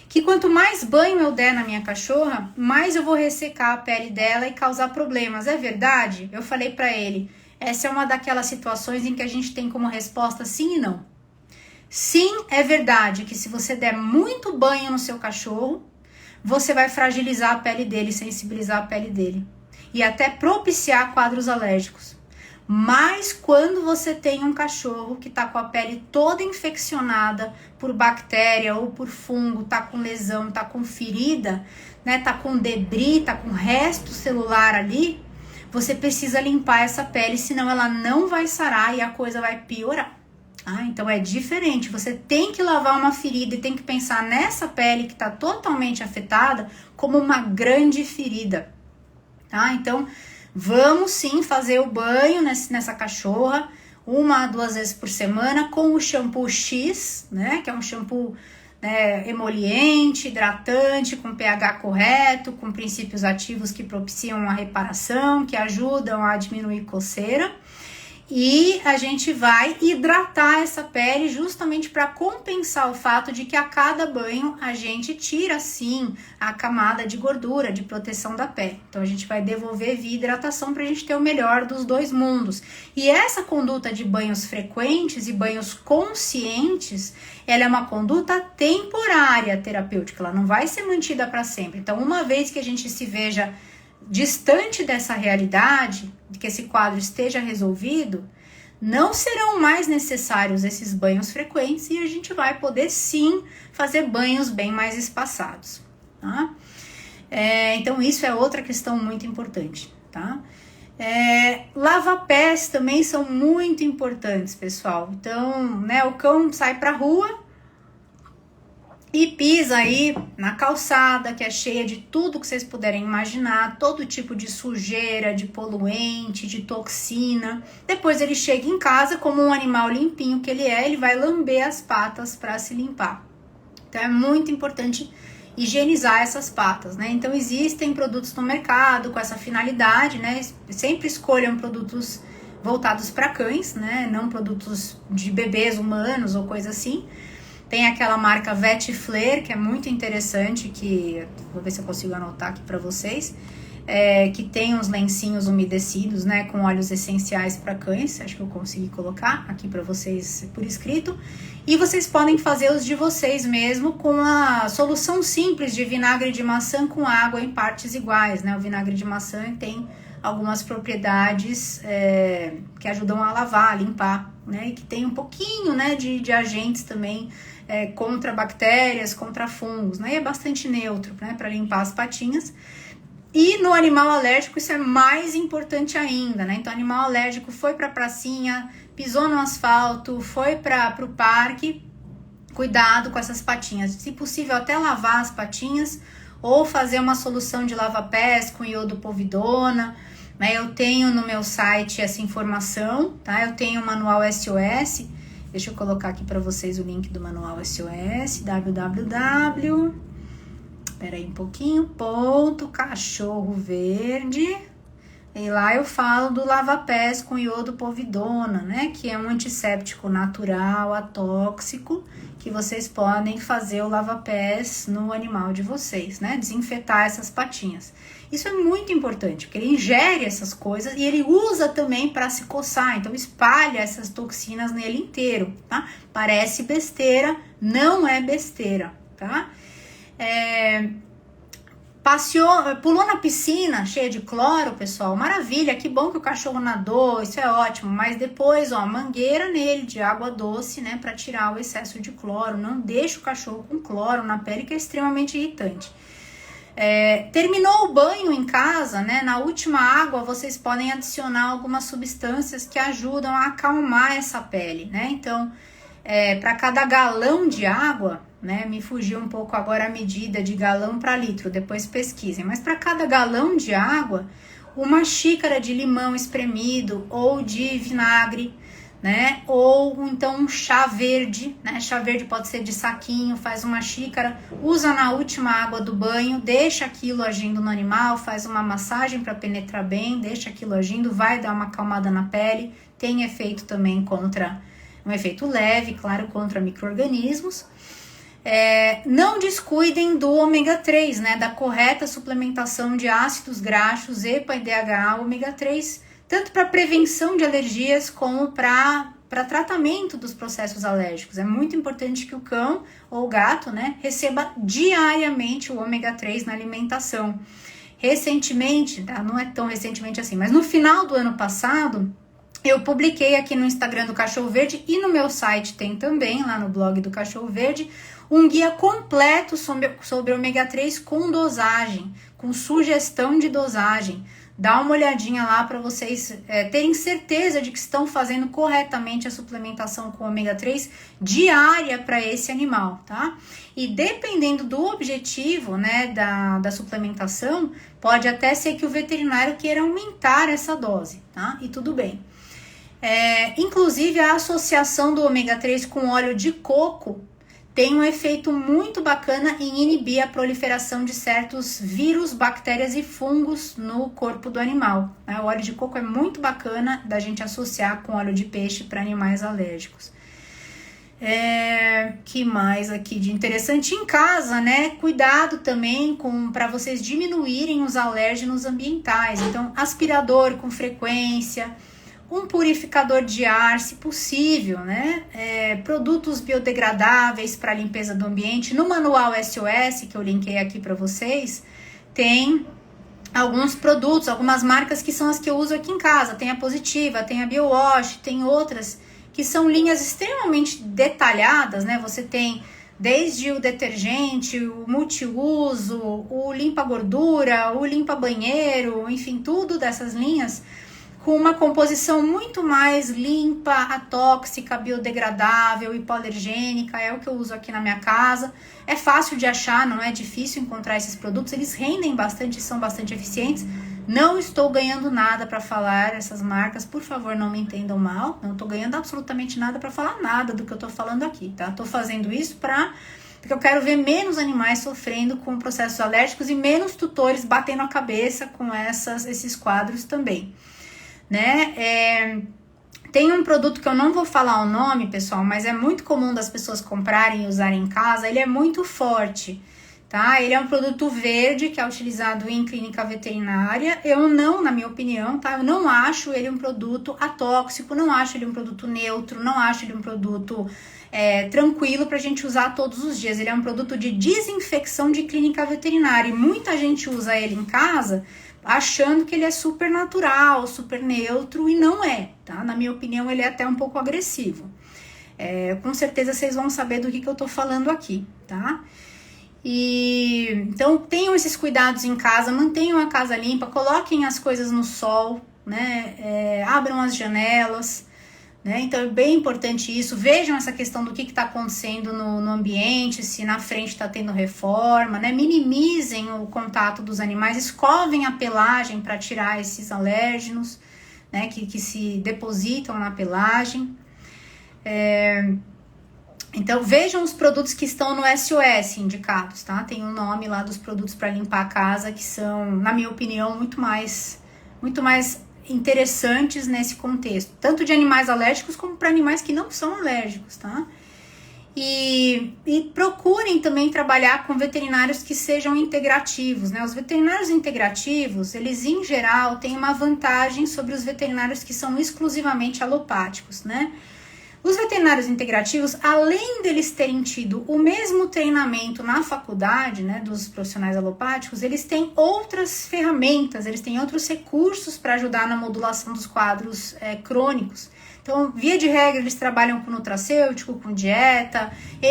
que quanto mais banho eu der na minha cachorra, mais eu vou ressecar a pele dela e causar problemas. É verdade? Eu falei pra ele, essa é uma daquelas situações em que a gente tem como resposta sim e não. Sim, é verdade que se você der muito banho no seu cachorro, você vai fragilizar a pele dele, sensibilizar a pele dele e até propiciar quadros alérgicos. Mas quando você tem um cachorro que tá com a pele toda infeccionada por bactéria ou por fungo, tá com lesão, tá com ferida, né, tá com debris, tá com resto celular ali, você precisa limpar essa pele, senão ela não vai sarar e a coisa vai piorar. Então é diferente, você tem que lavar uma ferida e tem que pensar nessa pele que está totalmente afetada como uma grande ferida, tá? Então vamos sim fazer o banho nessa cachorra 1 a 2 vezes por semana com o shampoo X, né? Que é um shampoo emoliente, hidratante, com pH correto, com princípios ativos que propiciam a reparação, que ajudam a diminuir coceira. E a gente vai hidratar essa pele justamente para compensar o fato de que a cada banho a gente tira sim a camada de gordura, de proteção da pele. Então a gente vai devolver via hidratação para a gente ter o melhor dos dois mundos. E essa conduta de banhos frequentes e banhos conscientes, ela é uma conduta temporária terapêutica, ela não vai ser mantida para sempre. Então uma vez que a gente se veja distante dessa realidade, de que esse quadro esteja resolvido, não serão mais necessários esses banhos frequentes e a gente vai poder sim fazer banhos bem mais espaçados, tá? Então isso é outra questão muito importante, tá? Lava-pés também são muito importantes, pessoal. Então, né, o cão sai pra rua e pisa aí na calçada, que é cheia de tudo que vocês puderem imaginar, todo tipo de sujeira, de poluente, de toxina. Depois ele chega em casa, como um animal limpinho que ele vai lamber as patas para se limpar. Então é muito importante higienizar essas patas, né? Então existem produtos no mercado com essa finalidade, né? Sempre escolham produtos voltados para cães, né? Não produtos de bebês humanos ou coisa assim. Tem aquela marca Vetflair, que é muito interessante, que vou ver se eu consigo anotar aqui para vocês, que tem uns lencinhos umedecidos, né, com óleos essenciais para cães. Acho que eu consegui colocar aqui para vocês por escrito. E vocês podem fazer os de vocês mesmo com a solução simples de vinagre de maçã com água em partes iguais, né? O vinagre de maçã tem algumas propriedades que ajudam a lavar, a limpar, né? E que tem um pouquinho, né, de agentes também contra bactérias, contra fungos, né? E é bastante neutro, né, para limpar as patinhas. E no animal alérgico isso é mais importante ainda, né? Então, animal alérgico foi para a pracinha, pisou no asfalto, foi para o parque, cuidado com essas patinhas. Se possível, até lavar as patinhas ou fazer uma solução de lava-pés com iodopovidona, né? Eu tenho no meu site essa informação, tá? Eu tenho o manual SOS. Deixa eu colocar aqui para vocês o link do manual SOS, Espera aí um pouquinho, .cachorro verde. E lá eu falo do lava-pés com iodopovidona, né? Que é um antisséptico natural, atóxico, que vocês podem fazer o lava-pés no animal de vocês, né? Desinfetar essas patinhas. Isso é muito importante, porque ele ingere essas coisas e ele usa também para se coçar, então espalha essas toxinas nele inteiro, tá? Parece besteira, não é besteira, tá? Pulou na piscina cheia de cloro, pessoal, maravilha, que bom que o cachorro nadou, isso é ótimo, mas depois, ó, mangueira nele de água doce, né, para tirar o excesso de cloro. Não deixa o cachorro com cloro na pele, que é extremamente irritante. Terminou o banho em casa, né? Na última água vocês podem adicionar algumas substâncias que ajudam a acalmar essa pele, né? Então, para cada galão de água, né? Me fugiu um pouco agora a medida de galão para litro, depois pesquisem. Mas para cada galão de água, uma xícara de limão espremido ou de vinagre, né? Ou então um chá verde, né? Chá verde pode ser de saquinho, faz uma xícara, usa na última água do banho, deixa aquilo agindo no animal, faz uma massagem para penetrar bem, deixa aquilo agindo, vai dar uma acalmada na pele, tem efeito também contra, um efeito leve, claro, contra micro-organismos. Não descuidem do ômega 3, né? Da correta suplementação de ácidos graxos, EPA e DHA, ômega 3, tanto para prevenção de alergias como para tratamento dos processos alérgicos. É muito importante que o cão ou o gato, né, receba diariamente o ômega 3 na alimentação. Recentemente, tá? Não é tão recentemente assim, mas no final do ano passado, eu publiquei aqui no Instagram do Cachorro Verde e no meu site tem também, lá no blog do Cachorro Verde, um guia completo sobre ômega 3 com dosagem, com sugestão de dosagem. Dá uma olhadinha lá para vocês terem certeza de que estão fazendo corretamente a suplementação com ômega 3 diária para esse animal, tá? E dependendo do objetivo, né, da suplementação, pode até ser que o veterinário queira aumentar essa dose, tá? E tudo bem. Inclusive, a associação do ômega 3 com óleo de coco tem um efeito muito bacana em inibir a proliferação de certos vírus, bactérias e fungos no corpo do animal, né? O óleo de coco é muito bacana da gente associar com óleo de peixe para animais alérgicos. Que mais aqui de interessante em casa, né? Cuidado também para vocês diminuírem os alérgenos ambientais. Então, aspirador com frequência, um purificador de ar, se possível, né? Produtos biodegradáveis para limpeza do ambiente. No manual SOS, que eu linkei aqui para vocês, tem alguns produtos, algumas marcas que são as que eu uso aqui em casa. Tem a Positiva, tem a BioWash, tem outras que são linhas extremamente detalhadas, né? Você tem desde o detergente, o multiuso, o limpa gordura, o limpa banheiro, enfim, tudo dessas linhas com uma composição muito mais limpa, atóxica, biodegradável, hipoalergênica, é o que eu uso aqui na minha casa. É fácil de achar, não é difícil encontrar esses produtos, eles rendem bastante, são bastante eficientes. Não estou ganhando nada para falar essas marcas, por favor, não me entendam mal, não estou ganhando absolutamente nada para falar nada do que eu estou falando aqui, tá? Estou fazendo isso porque eu quero ver menos animais sofrendo com processos alérgicos e menos tutores batendo a cabeça com esses quadros também. Né? Tem um produto que eu não vou falar o nome, pessoal, mas é muito comum das pessoas comprarem e usarem em casa. Ele é muito forte, tá? Ele é um produto verde que é utilizado em clínica veterinária. Eu não, na minha opinião, tá? Eu não acho ele um produto atóxico, não acho ele um produto neutro, não acho ele um produto tranquilo pra gente usar todos os dias. Ele é um produto de desinfecção de clínica veterinária e muita gente usa ele em casa achando que ele é super natural, super neutro, e não é, tá? Na minha opinião, ele é até um pouco agressivo. Com certeza vocês vão saber do que eu tô falando aqui, tá? Então, tenham esses cuidados em casa, mantenham a casa limpa, coloquem as coisas no sol, né? Abram as janelas, né? Então, é bem importante isso. Vejam essa questão do que está acontecendo no ambiente, se na frente está tendo reforma, né? Minimizem o contato dos animais, escovem a pelagem para tirar esses alérgenos, né? Que se depositam na pelagem. Então, vejam os produtos que estão no SOS indicados, tá? Tem um nome lá dos produtos para limpar a casa que são, na minha opinião, muito mais interessantes nesse contexto, tanto de animais alérgicos como para animais que não são alérgicos, tá? E procurem também trabalhar com veterinários que sejam integrativos, né? Os veterinários integrativos, eles em geral têm uma vantagem sobre os veterinários que são exclusivamente alopáticos, né? Os veterinários integrativos, além deles terem tido o mesmo treinamento na faculdade, né, dos profissionais alopáticos, eles têm outras ferramentas, eles têm outros recursos para ajudar na modulação dos quadros crônicos. Então, via de regra, eles trabalham com nutracêutico, com dieta,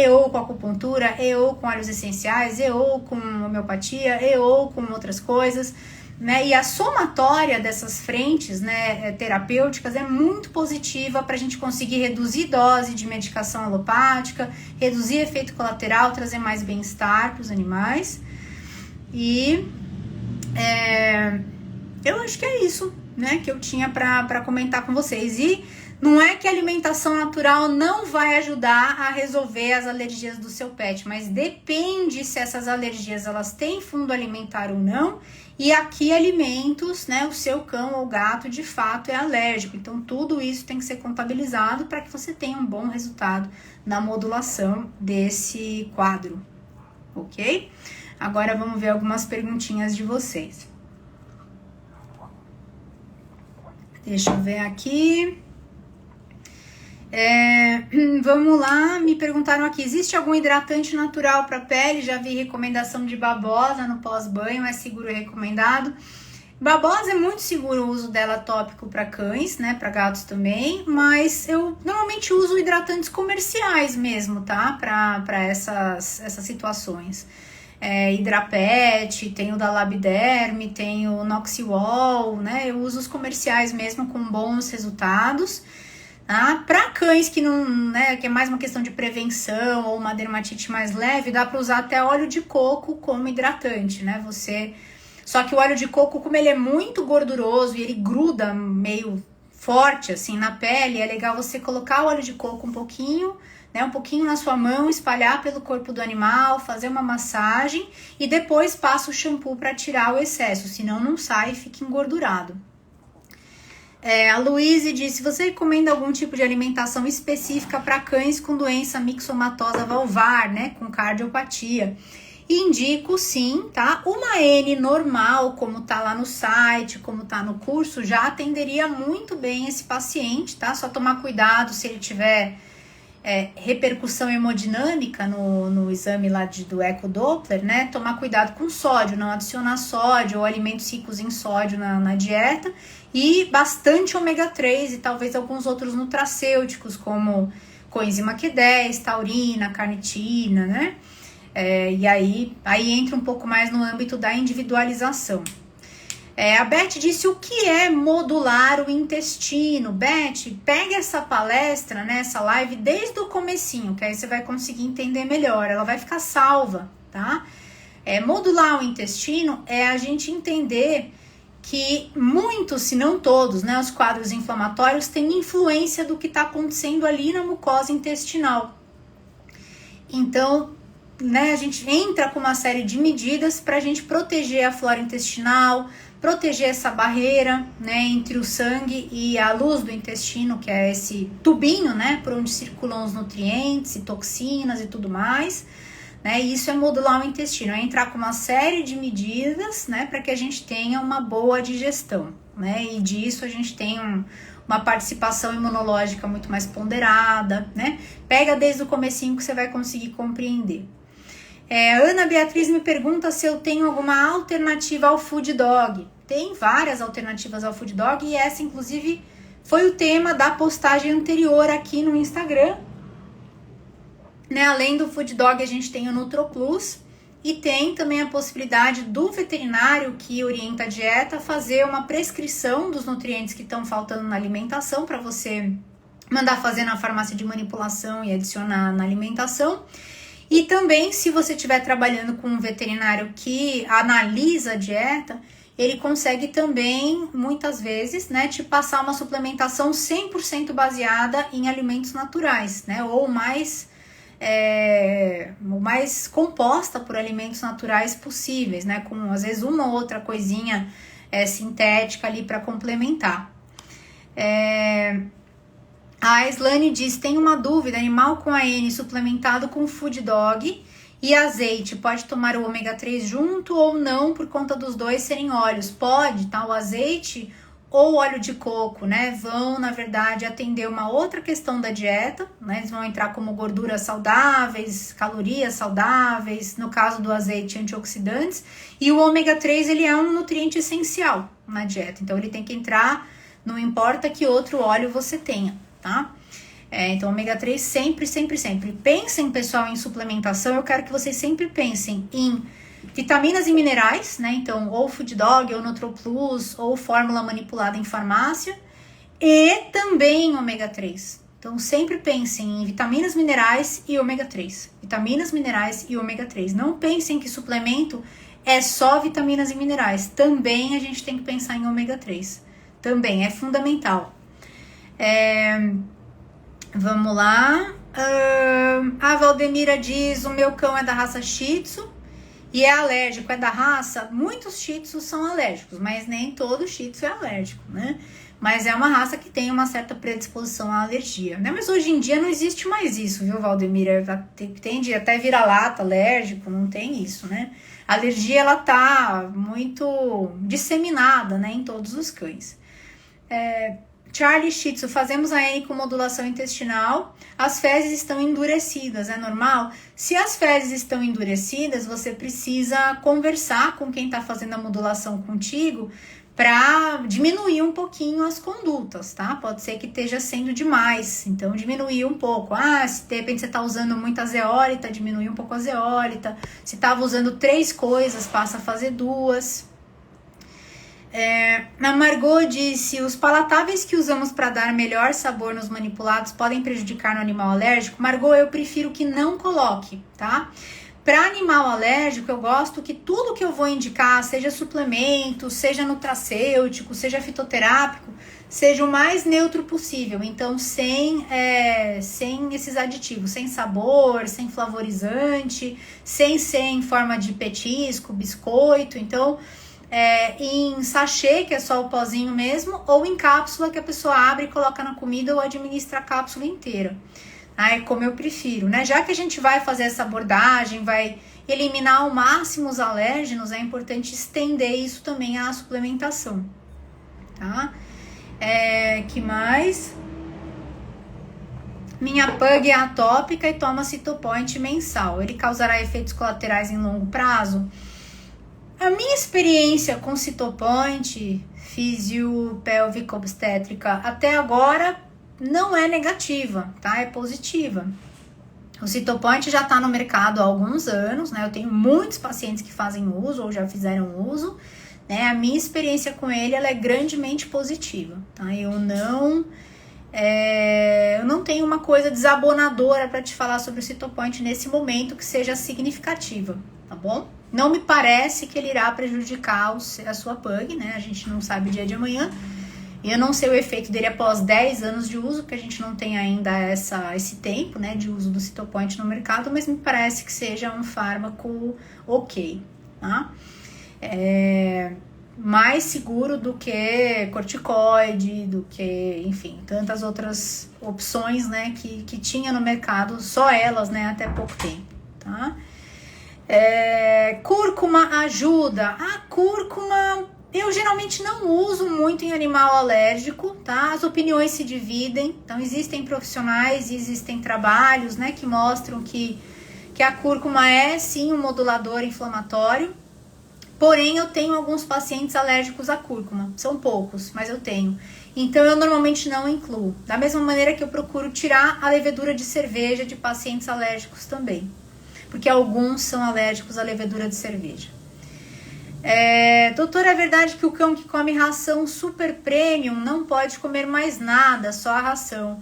ou com acupuntura, ou com óleos essenciais, ou com homeopatia, ou com outras coisas. Né? E a somatória dessas frentes, né, terapêuticas é muito positiva para a gente conseguir reduzir dose de medicação alopática, reduzir efeito colateral, trazer mais bem-estar para os animais. E eu acho que é isso, né, que eu tinha para comentar com vocês. E não é que a alimentação natural não vai ajudar a resolver as alergias do seu pet, mas depende se essas alergias elas têm fundo alimentar ou não. E a que alimentos, né, o seu cão ou gato de fato é alérgico. Então, tudo isso tem que ser contabilizado para que você tenha um bom resultado na modulação desse quadro, ok? Agora, vamos ver algumas perguntinhas de vocês. Deixa eu ver aqui. Vamos lá, me perguntaram aqui, existe algum hidratante natural para pele? Já vi recomendação de babosa no pós-banho, é seguro e recomendado. Babosa é muito seguro o uso dela tópico para cães, né, para gatos também, mas eu normalmente uso hidratantes comerciais mesmo, tá, para essas situações. Hidrapet, tem o da Labiderm, tem o Noxiwall, né, eu uso os comerciais mesmo com bons resultados. Para cães que não, né, que é mais uma questão de prevenção ou uma dermatite mais leve, dá para usar até óleo de coco como hidratante, né? Só que o óleo de coco, como ele é muito gorduroso e ele gruda meio forte assim na pele, é legal você colocar o óleo de coco um pouquinho na sua mão, espalhar pelo corpo do animal, fazer uma massagem e depois passa o shampoo para tirar o excesso, senão não sai e fica engordurado. A Luíse disse, você recomenda algum tipo de alimentação específica para cães com doença mixomatosa valvar, né, com cardiopatia? Indico sim, tá? Uma N normal, como tá lá no site, como tá no curso, já atenderia muito bem esse paciente, tá? Só tomar cuidado se ele tiver repercussão hemodinâmica no exame lá do ecodoppler, né? Tomar cuidado com sódio, não adicionar sódio ou alimentos ricos em sódio na dieta e bastante ômega 3 e talvez alguns outros nutracêuticos como coenzima Q10, taurina, carnitina, né? E aí entra um pouco mais no âmbito da individualização. A Beth disse o que é modular o intestino. Beth, pega essa palestra, né, essa live desde o comecinho, que aí você vai conseguir entender melhor. Ela vai ficar salva, tá? Modular o intestino é a gente entender que muitos, se não todos, né, os quadros inflamatórios têm influência do que está acontecendo ali na mucosa intestinal. Então, né, a gente entra com uma série de medidas para a gente proteger a flora intestinal, proteger essa barreira, né, entre o sangue e a luz do intestino, que é esse tubinho, né, por onde circulam os nutrientes e toxinas e tudo mais, né, e isso é modular o intestino, é entrar com uma série de medidas, né, para que a gente tenha uma boa digestão, né, e disso a gente tem uma participação imunológica muito mais ponderada, né, pega desde o comecinho que você vai conseguir compreender. Ana Beatriz me pergunta se eu tenho alguma alternativa ao Food Dog. Tem várias alternativas ao Food Dog e essa, inclusive, foi o tema da postagem anterior aqui no Instagram. Né? Além do Food Dog, a gente tem o NutroPlus e tem também a possibilidade do veterinário que orienta a dieta fazer uma prescrição dos nutrientes que estão faltando na alimentação para você mandar fazer na farmácia de manipulação e adicionar na alimentação. E também, se você estiver trabalhando com um veterinário que analisa a dieta, ele consegue também, muitas vezes, né, te passar uma suplementação 100% baseada em alimentos naturais, né, ou mais composta por alimentos naturais possíveis, né, com às vezes uma ou outra coisinha sintética ali para complementar. A Islane diz, tem uma dúvida, animal com AN suplementado com Food Dog e azeite, pode tomar o ômega 3 junto ou não por conta dos dois serem óleos? Pode, tá? O azeite ou o óleo de coco, né, vão, na verdade, atender uma outra questão da dieta, né, eles vão entrar como gorduras saudáveis, calorias saudáveis, no caso do azeite, antioxidantes, e o ômega 3, ele é um nutriente essencial na dieta, então ele tem que entrar, não importa que outro óleo você tenha. Tá? Então, ômega 3 sempre, sempre, sempre. Pensem, pessoal, em suplementação. Eu quero que vocês sempre pensem em vitaminas e minerais, né? Então, ou Food Dog, ou NutroPlus, ou fórmula manipulada em farmácia. E também ômega 3. Então, sempre pensem em vitaminas, minerais e ômega 3. Vitaminas, minerais e ômega 3. Não pensem que suplemento é só vitaminas e minerais. Também a gente tem que pensar em ômega 3. Também é fundamental. Vamos lá. A Valdemira diz, o meu cão é da raça Shih Tzu e é alérgico, é da raça, muitos Shih Tzus são alérgicos, mas nem todo Shih Tzu é alérgico, né? Mas é uma raça que tem uma certa predisposição à alergia, né? Mas hoje em dia não existe mais isso, viu, Valdemira? Tem de até vira-lata alérgico, não tem isso, né? A alergia, ela tá muito disseminada, né, em todos os cães. Charlie Shih Tzu, fazemos a AN com modulação intestinal, as fezes estão endurecidas, é normal? Se as fezes estão endurecidas, você precisa conversar com quem está fazendo a modulação contigo para diminuir um pouquinho as condutas, tá? Pode ser que esteja sendo demais, então diminuir um pouco. Se de repente você está usando muita zeólita, diminui um pouco a zeólita. Se estava usando 3 coisas, passa a fazer 2. A Margot disse, os palatáveis que usamos para dar melhor sabor nos manipulados podem prejudicar no animal alérgico? Margot, eu prefiro que não coloque, tá? Para animal alérgico, eu gosto que tudo que eu vou indicar, seja suplemento, seja nutracêutico, seja fitoterápico, seja o mais neutro possível. Então, sem esses aditivos, sem sabor, sem flavorizante, sem ser em forma de petisco, biscoito. Então, em sachê, que é só o pozinho mesmo, ou em cápsula, que a pessoa abre e coloca na comida ou administra a cápsula inteira. É como eu prefiro, né? Já que a gente vai fazer essa abordagem, vai eliminar ao máximo os alérgenos, é importante estender isso também à suplementação, tá? Que mais? Minha pug é atópica e toma Cytopoint mensal. Ele causará efeitos colaterais em longo prazo? A minha experiência com Cytopoint, físio, pélvica, obstétrica, até agora não é negativa, tá? É positiva. O Cytopoint já está no mercado há alguns anos, né? Eu tenho muitos pacientes que fazem uso ou já fizeram uso, né? A minha experiência com ele, ela é grandemente positiva, tá? Eu não tenho uma coisa desabonadora para te falar sobre o Cytopoint nesse momento que seja significativa, tá bom? Não me parece que ele irá prejudicar a sua pug, né? A gente não sabe o dia de amanhã. E eu não sei o efeito dele após 10 anos de uso, porque a gente não tem ainda esse tempo, né, de uso do Cytopoint no mercado, mas me parece que seja um fármaco ok, tá? Mais seguro do que corticoide, do que, enfim, tantas outras opções, né, que tinha no mercado, só elas, né, até pouco tempo, tá? Cúrcuma ajuda. A cúrcuma eu geralmente não uso muito em animal alérgico, tá? As opiniões se dividem, então existem profissionais e existem trabalhos, né, que mostram que a cúrcuma é sim um modulador inflamatório, porém eu tenho alguns pacientes alérgicos à cúrcuma, são poucos, mas eu tenho. Então eu normalmente não incluo, da mesma maneira que eu procuro tirar a levedura de cerveja de pacientes alérgicos também, porque alguns são alérgicos à levedura de cerveja. Doutora, é verdade que o cão que come ração super premium não pode comer mais nada, só a ração?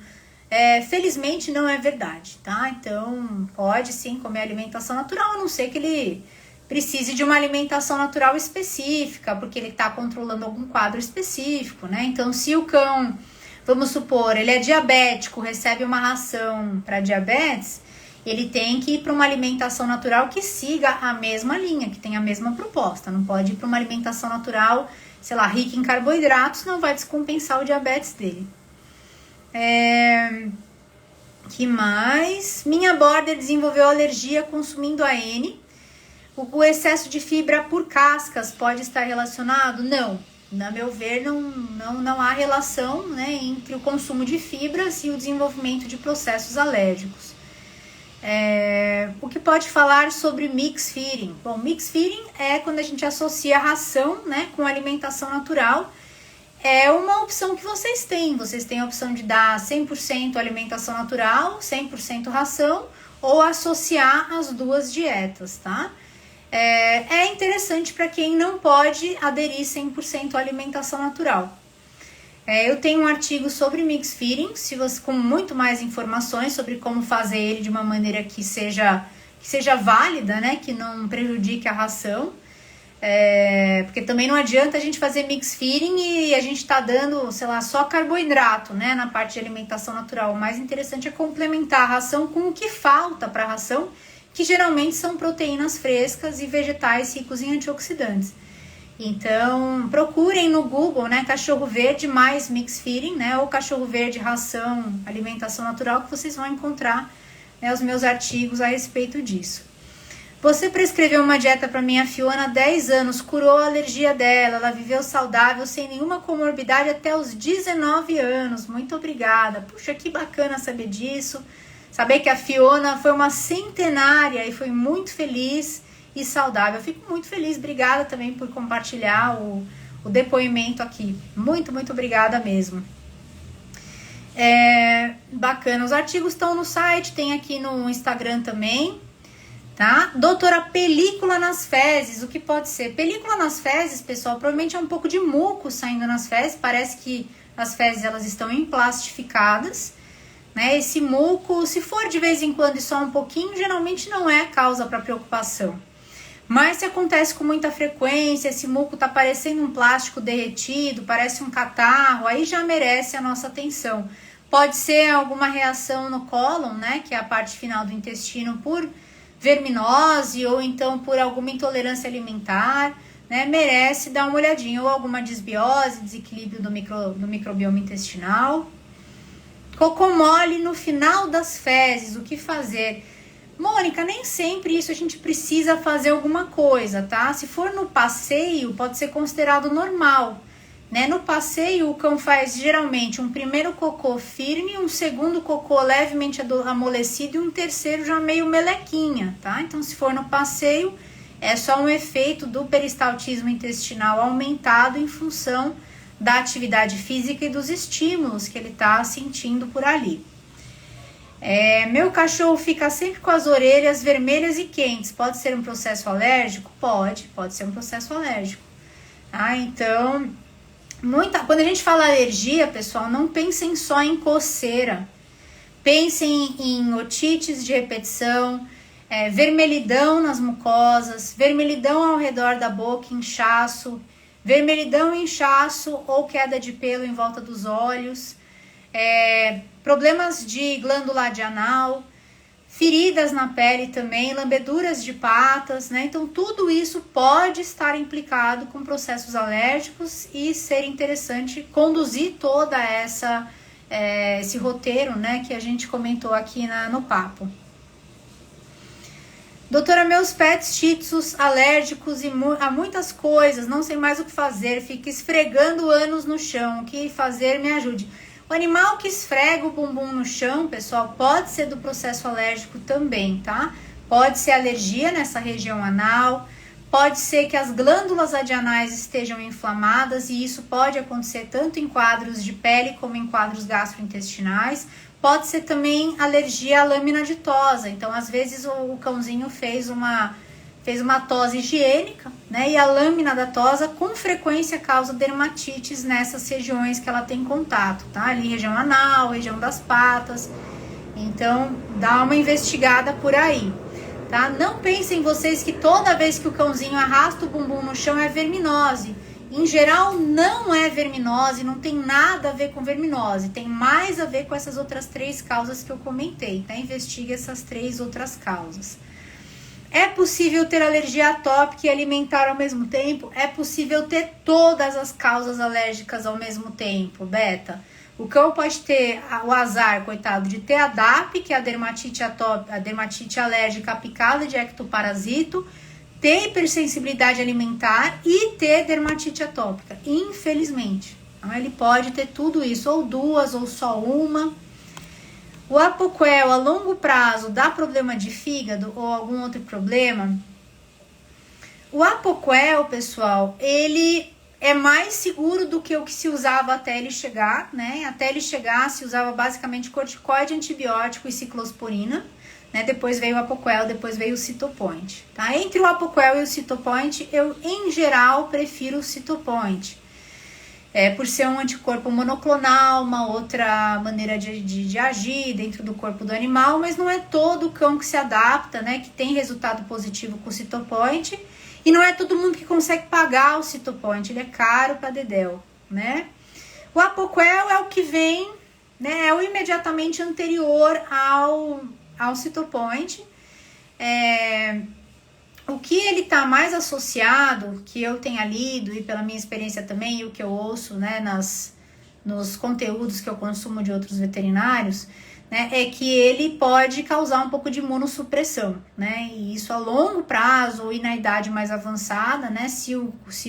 Felizmente não é verdade, tá? Então pode sim comer alimentação natural, a não ser que ele precise de uma alimentação natural específica, porque ele está controlando algum quadro específico, né? Então se o cão, vamos supor, ele é diabético, recebe uma ração para diabetes, ele tem que ir para uma alimentação natural que siga a mesma linha, que tenha a mesma proposta. Não pode ir para uma alimentação natural, sei lá, rica em carboidratos, não vai descompensar o diabetes dele. Que mais? Minha border desenvolveu alergia consumindo AN. O excesso de fibra por cascas pode estar relacionado? Não. Na meu ver, não há relação, né, entre o consumo de fibras e o desenvolvimento de processos alérgicos. O que pode falar sobre mix feeding? Bom, mix feeding é quando a gente associa a ração, né, com alimentação natural. É uma opção que vocês têm. Vocês têm a opção de dar 100% alimentação natural, 100% ração, ou associar as duas dietas, tá? É interessante para quem não pode aderir 100% à alimentação natural. Eu tenho um artigo sobre mix feeding, com muito mais informações sobre como fazer ele de uma maneira que seja válida, né? Que não prejudique a ração. Porque também não adianta a gente fazer mix feeding e a gente tá dando, sei lá, só carboidrato, né? Na parte de alimentação natural. O mais interessante é complementar a ração com o que falta para a ração, que geralmente são proteínas frescas e vegetais ricos em antioxidantes. Então, procurem no Google, né, cachorro verde mais mix feeding, né, ou cachorro verde ração, alimentação natural, que vocês vão encontrar, né, os meus artigos a respeito disso. Você prescreveu uma dieta para minha Fiona há 10 anos, curou a alergia dela, ela viveu saudável, sem nenhuma comorbidade até os 19 anos. Muito obrigada. Puxa, que bacana saber disso. Saber que a Fiona foi uma centenária e foi muito feliz e saudável. Eu fico muito feliz, obrigada também por compartilhar o depoimento aqui. Muito, muito obrigada mesmo. Bacana, os artigos estão no site, tem aqui no Instagram também, tá? Doutora, película nas fezes, o que pode ser? Película nas fezes, pessoal, provavelmente é um pouco de muco saindo nas fezes, parece que as fezes elas estão emplastificadas, né? Esse muco, se for de vez em quando e só um pouquinho, geralmente não é causa para preocupação. Mas se acontece com muita frequência, esse muco tá parecendo um plástico derretido, parece um catarro, aí já merece a nossa atenção. Pode ser alguma reação no cólon, né, que é a parte final do intestino, por verminose ou então por alguma intolerância alimentar, né, merece dar uma olhadinha, ou alguma desbiose, desequilíbrio do microbioma intestinal. Cocô mole no final das fezes, o que fazer? Mônica, nem sempre isso a gente precisa fazer alguma coisa, tá? Se for no passeio, pode ser considerado normal, né? No passeio, o cão faz geralmente um primeiro cocô firme, um segundo cocô levemente amolecido e um terceiro já meio melequinha, tá? Então, se for no passeio, é só um efeito do peristaltismo intestinal aumentado em função da atividade física e dos estímulos que ele tá sentindo por ali. Meu cachorro fica sempre com as orelhas vermelhas e quentes. Pode ser um processo alérgico? Pode ser um processo alérgico. Então, quando a gente fala alergia, pessoal, não pensem só em coceira. Pensem em otites de repetição, vermelhidão nas mucosas, vermelhidão ao redor da boca, inchaço, vermelhidão, inchaço ou queda de pelo em volta dos olhos. Problemas de glândula adrenal, feridas na pele também, lambeduras de patas, né? Então, tudo isso pode estar implicado com processos alérgicos e ser interessante conduzir toda esse roteiro, né, que a gente comentou aqui no papo. Doutora, meus pets shih tzus alérgicos a muitas coisas, não sei mais o que fazer, fica esfregando anos no chão, o que fazer, me ajude. O animal que esfrega o bumbum no chão, pessoal, pode ser do processo alérgico também, tá? Pode ser alergia nessa região anal, pode ser que as glândulas adrenais estejam inflamadas e isso pode acontecer tanto em quadros de pele como em quadros gastrointestinais. Pode ser também alergia à lâmina de tosa, então às vezes o cãozinho fez uma tosa higiênica, né? E a lâmina da tosa com frequência causa dermatites nessas regiões que ela tem contato, tá? Ali região anal, região das patas. Então, dá uma investigada por aí, tá? Não pensem vocês que toda vez que o cãozinho arrasta o bumbum no chão é verminose. Em geral, não é verminose, não tem nada a ver com verminose. Tem mais a ver com essas outras 3 causas que eu comentei, tá? Investigue essas 3 outras causas. É possível ter alergia atópica e alimentar ao mesmo tempo? É possível ter todas as causas alérgicas ao mesmo tempo, Beta. O cão pode ter o azar, coitado, de ter a DAP, que é a dermatite atópica, a dermatite alérgica à picada de ectoparasito, ter hipersensibilidade alimentar e ter dermatite atópica, infelizmente. Então, ele pode ter tudo isso, ou 2, ou só uma. O Apoquel a longo prazo dá problema de fígado ou algum outro problema? O Apoquel, pessoal, ele é mais seguro do que o que se usava até ele chegar, né? Até ele chegar se usava basicamente corticoide, antibiótico e ciclosporina, né? Depois veio o Apoquel, depois veio o Cytopoint, tá? Entre o Apoquel e o Cytopoint, eu em geral prefiro o Cytopoint. Por ser um anticorpo monoclonal, uma outra maneira de agir dentro do corpo do animal, mas não é todo cão que se adapta, né, que tem resultado positivo com o Cytopoint, e não é todo mundo que consegue pagar o Cytopoint, ele é caro para dedéu, né? O Apoquel é o que vem, né, é o imediatamente anterior ao Cytopoint. O que ele está mais associado, que eu tenha lido e pela minha experiência também, e o que eu ouço, né, nos conteúdos que eu consumo de outros veterinários, né, é que ele pode causar um pouco de imunossupressão, né, e isso a longo prazo e na idade mais avançada, né, se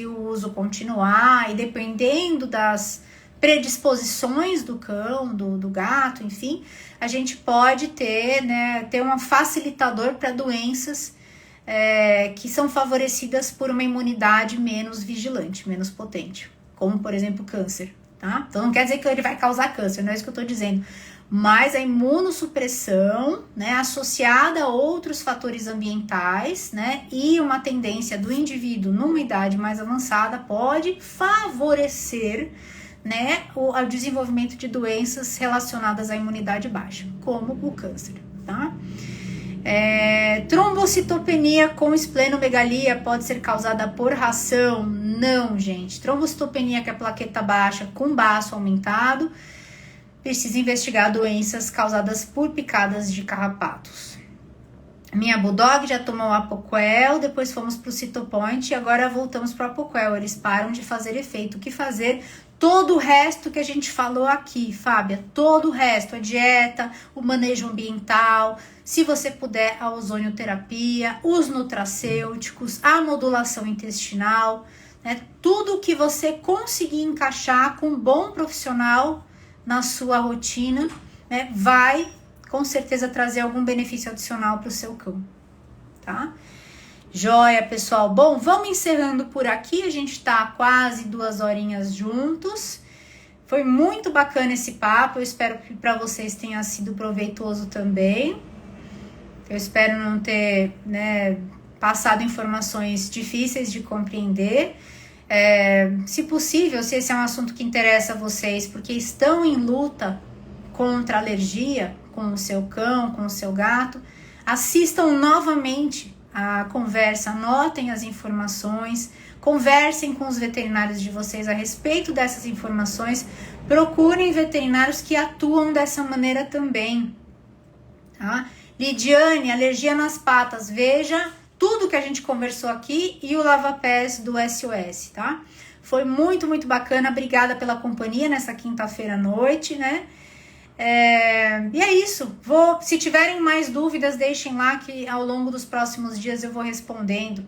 o uso continuar e dependendo das predisposições do cão, do gato, enfim, a gente pode ter, né, ter um facilitador para doenças que são favorecidas por uma imunidade menos vigilante, menos potente, como por exemplo câncer, tá? Então não quer dizer que ele vai causar câncer, não é isso que eu tô dizendo, mas a imunossupressão, né, associada a outros fatores ambientais, né, e uma tendência do indivíduo numa idade mais avançada pode favorecer, né, o desenvolvimento de doenças relacionadas à imunidade baixa, como o câncer, tá? Trombocitopenia com esplenomegalia pode ser causada por ração? Não, gente. Trombocitopenia, que é a plaqueta baixa com baço aumentado, precisa investigar doenças causadas por picadas de carrapatos. Minha Bulldog já tomou o Apoquel, depois fomos para o Cytopoint e agora voltamos para o Apoquel. Eles param de fazer efeito. O que fazer? Todo o resto que a gente falou aqui, Fábia, todo o resto, a dieta, o manejo ambiental, se você puder, a ozonioterapia, os nutracêuticos, a modulação intestinal, né? Tudo que você conseguir encaixar com um bom profissional na sua rotina, né, vai com certeza trazer algum benefício adicional para o seu cão, tá? Joia, pessoal. Bom, vamos encerrando por aqui. A gente tá quase 2 horinhas juntos. Foi muito bacana esse papo. Eu espero que para vocês tenha sido proveitoso também. Eu espero não ter, né, passado informações difíceis de compreender. Se possível, se esse é um assunto que interessa a vocês, porque estão em luta contra a alergia com o seu cão, com o seu gato, assistam novamente a conversa, anotem as informações, conversem com os veterinários de vocês a respeito dessas informações, procurem veterinários que atuam dessa maneira também, tá? Lidiane, alergia nas patas, veja tudo que a gente conversou aqui e o lava-pés do SOS, tá? Foi muito, muito bacana, obrigada pela companhia nessa quinta-feira à noite, né? E é isso. Se tiverem mais dúvidas, deixem lá que ao longo dos próximos dias eu vou respondendo,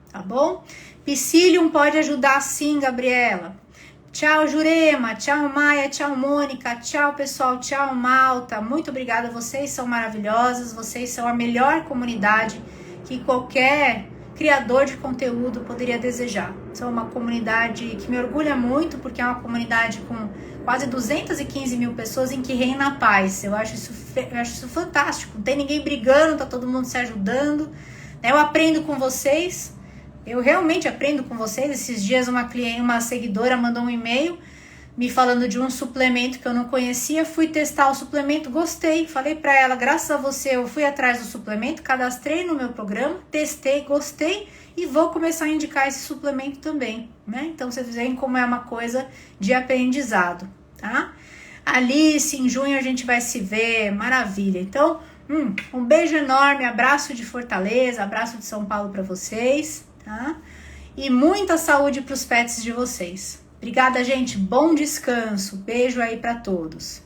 tá bom? Psyllium pode ajudar sim, Gabriela. Tchau, Jurema. Tchau, Maia. Tchau, Mônica. Tchau, pessoal. Tchau, Malta. Muito obrigada. Vocês são maravilhosas. Vocês são a melhor comunidade que qualquer criador de conteúdo poderia desejar. São uma comunidade que me orgulha muito, porque é uma comunidade com quase 215 mil pessoas em que reina a paz. Eu acho isso fantástico. Não tem ninguém brigando, tá todo mundo se ajudando. Eu aprendo com vocês. Eu realmente aprendo com vocês. Esses dias uma seguidora mandou um e-mail me falando de um suplemento que eu não conhecia. Fui testar o suplemento, gostei. Falei pra ela, graças a você, eu fui atrás do suplemento, cadastrei no meu programa, testei, gostei e vou começar a indicar esse suplemento também, né? Então vocês veem como é uma coisa de aprendizado, tá? Alice, em junho a gente vai se ver, maravilha. Então, um beijo enorme, abraço de Fortaleza, abraço de São Paulo pra vocês, tá? E muita saúde pros pets de vocês. Obrigada, gente. Bom descanso. Beijo aí pra todos.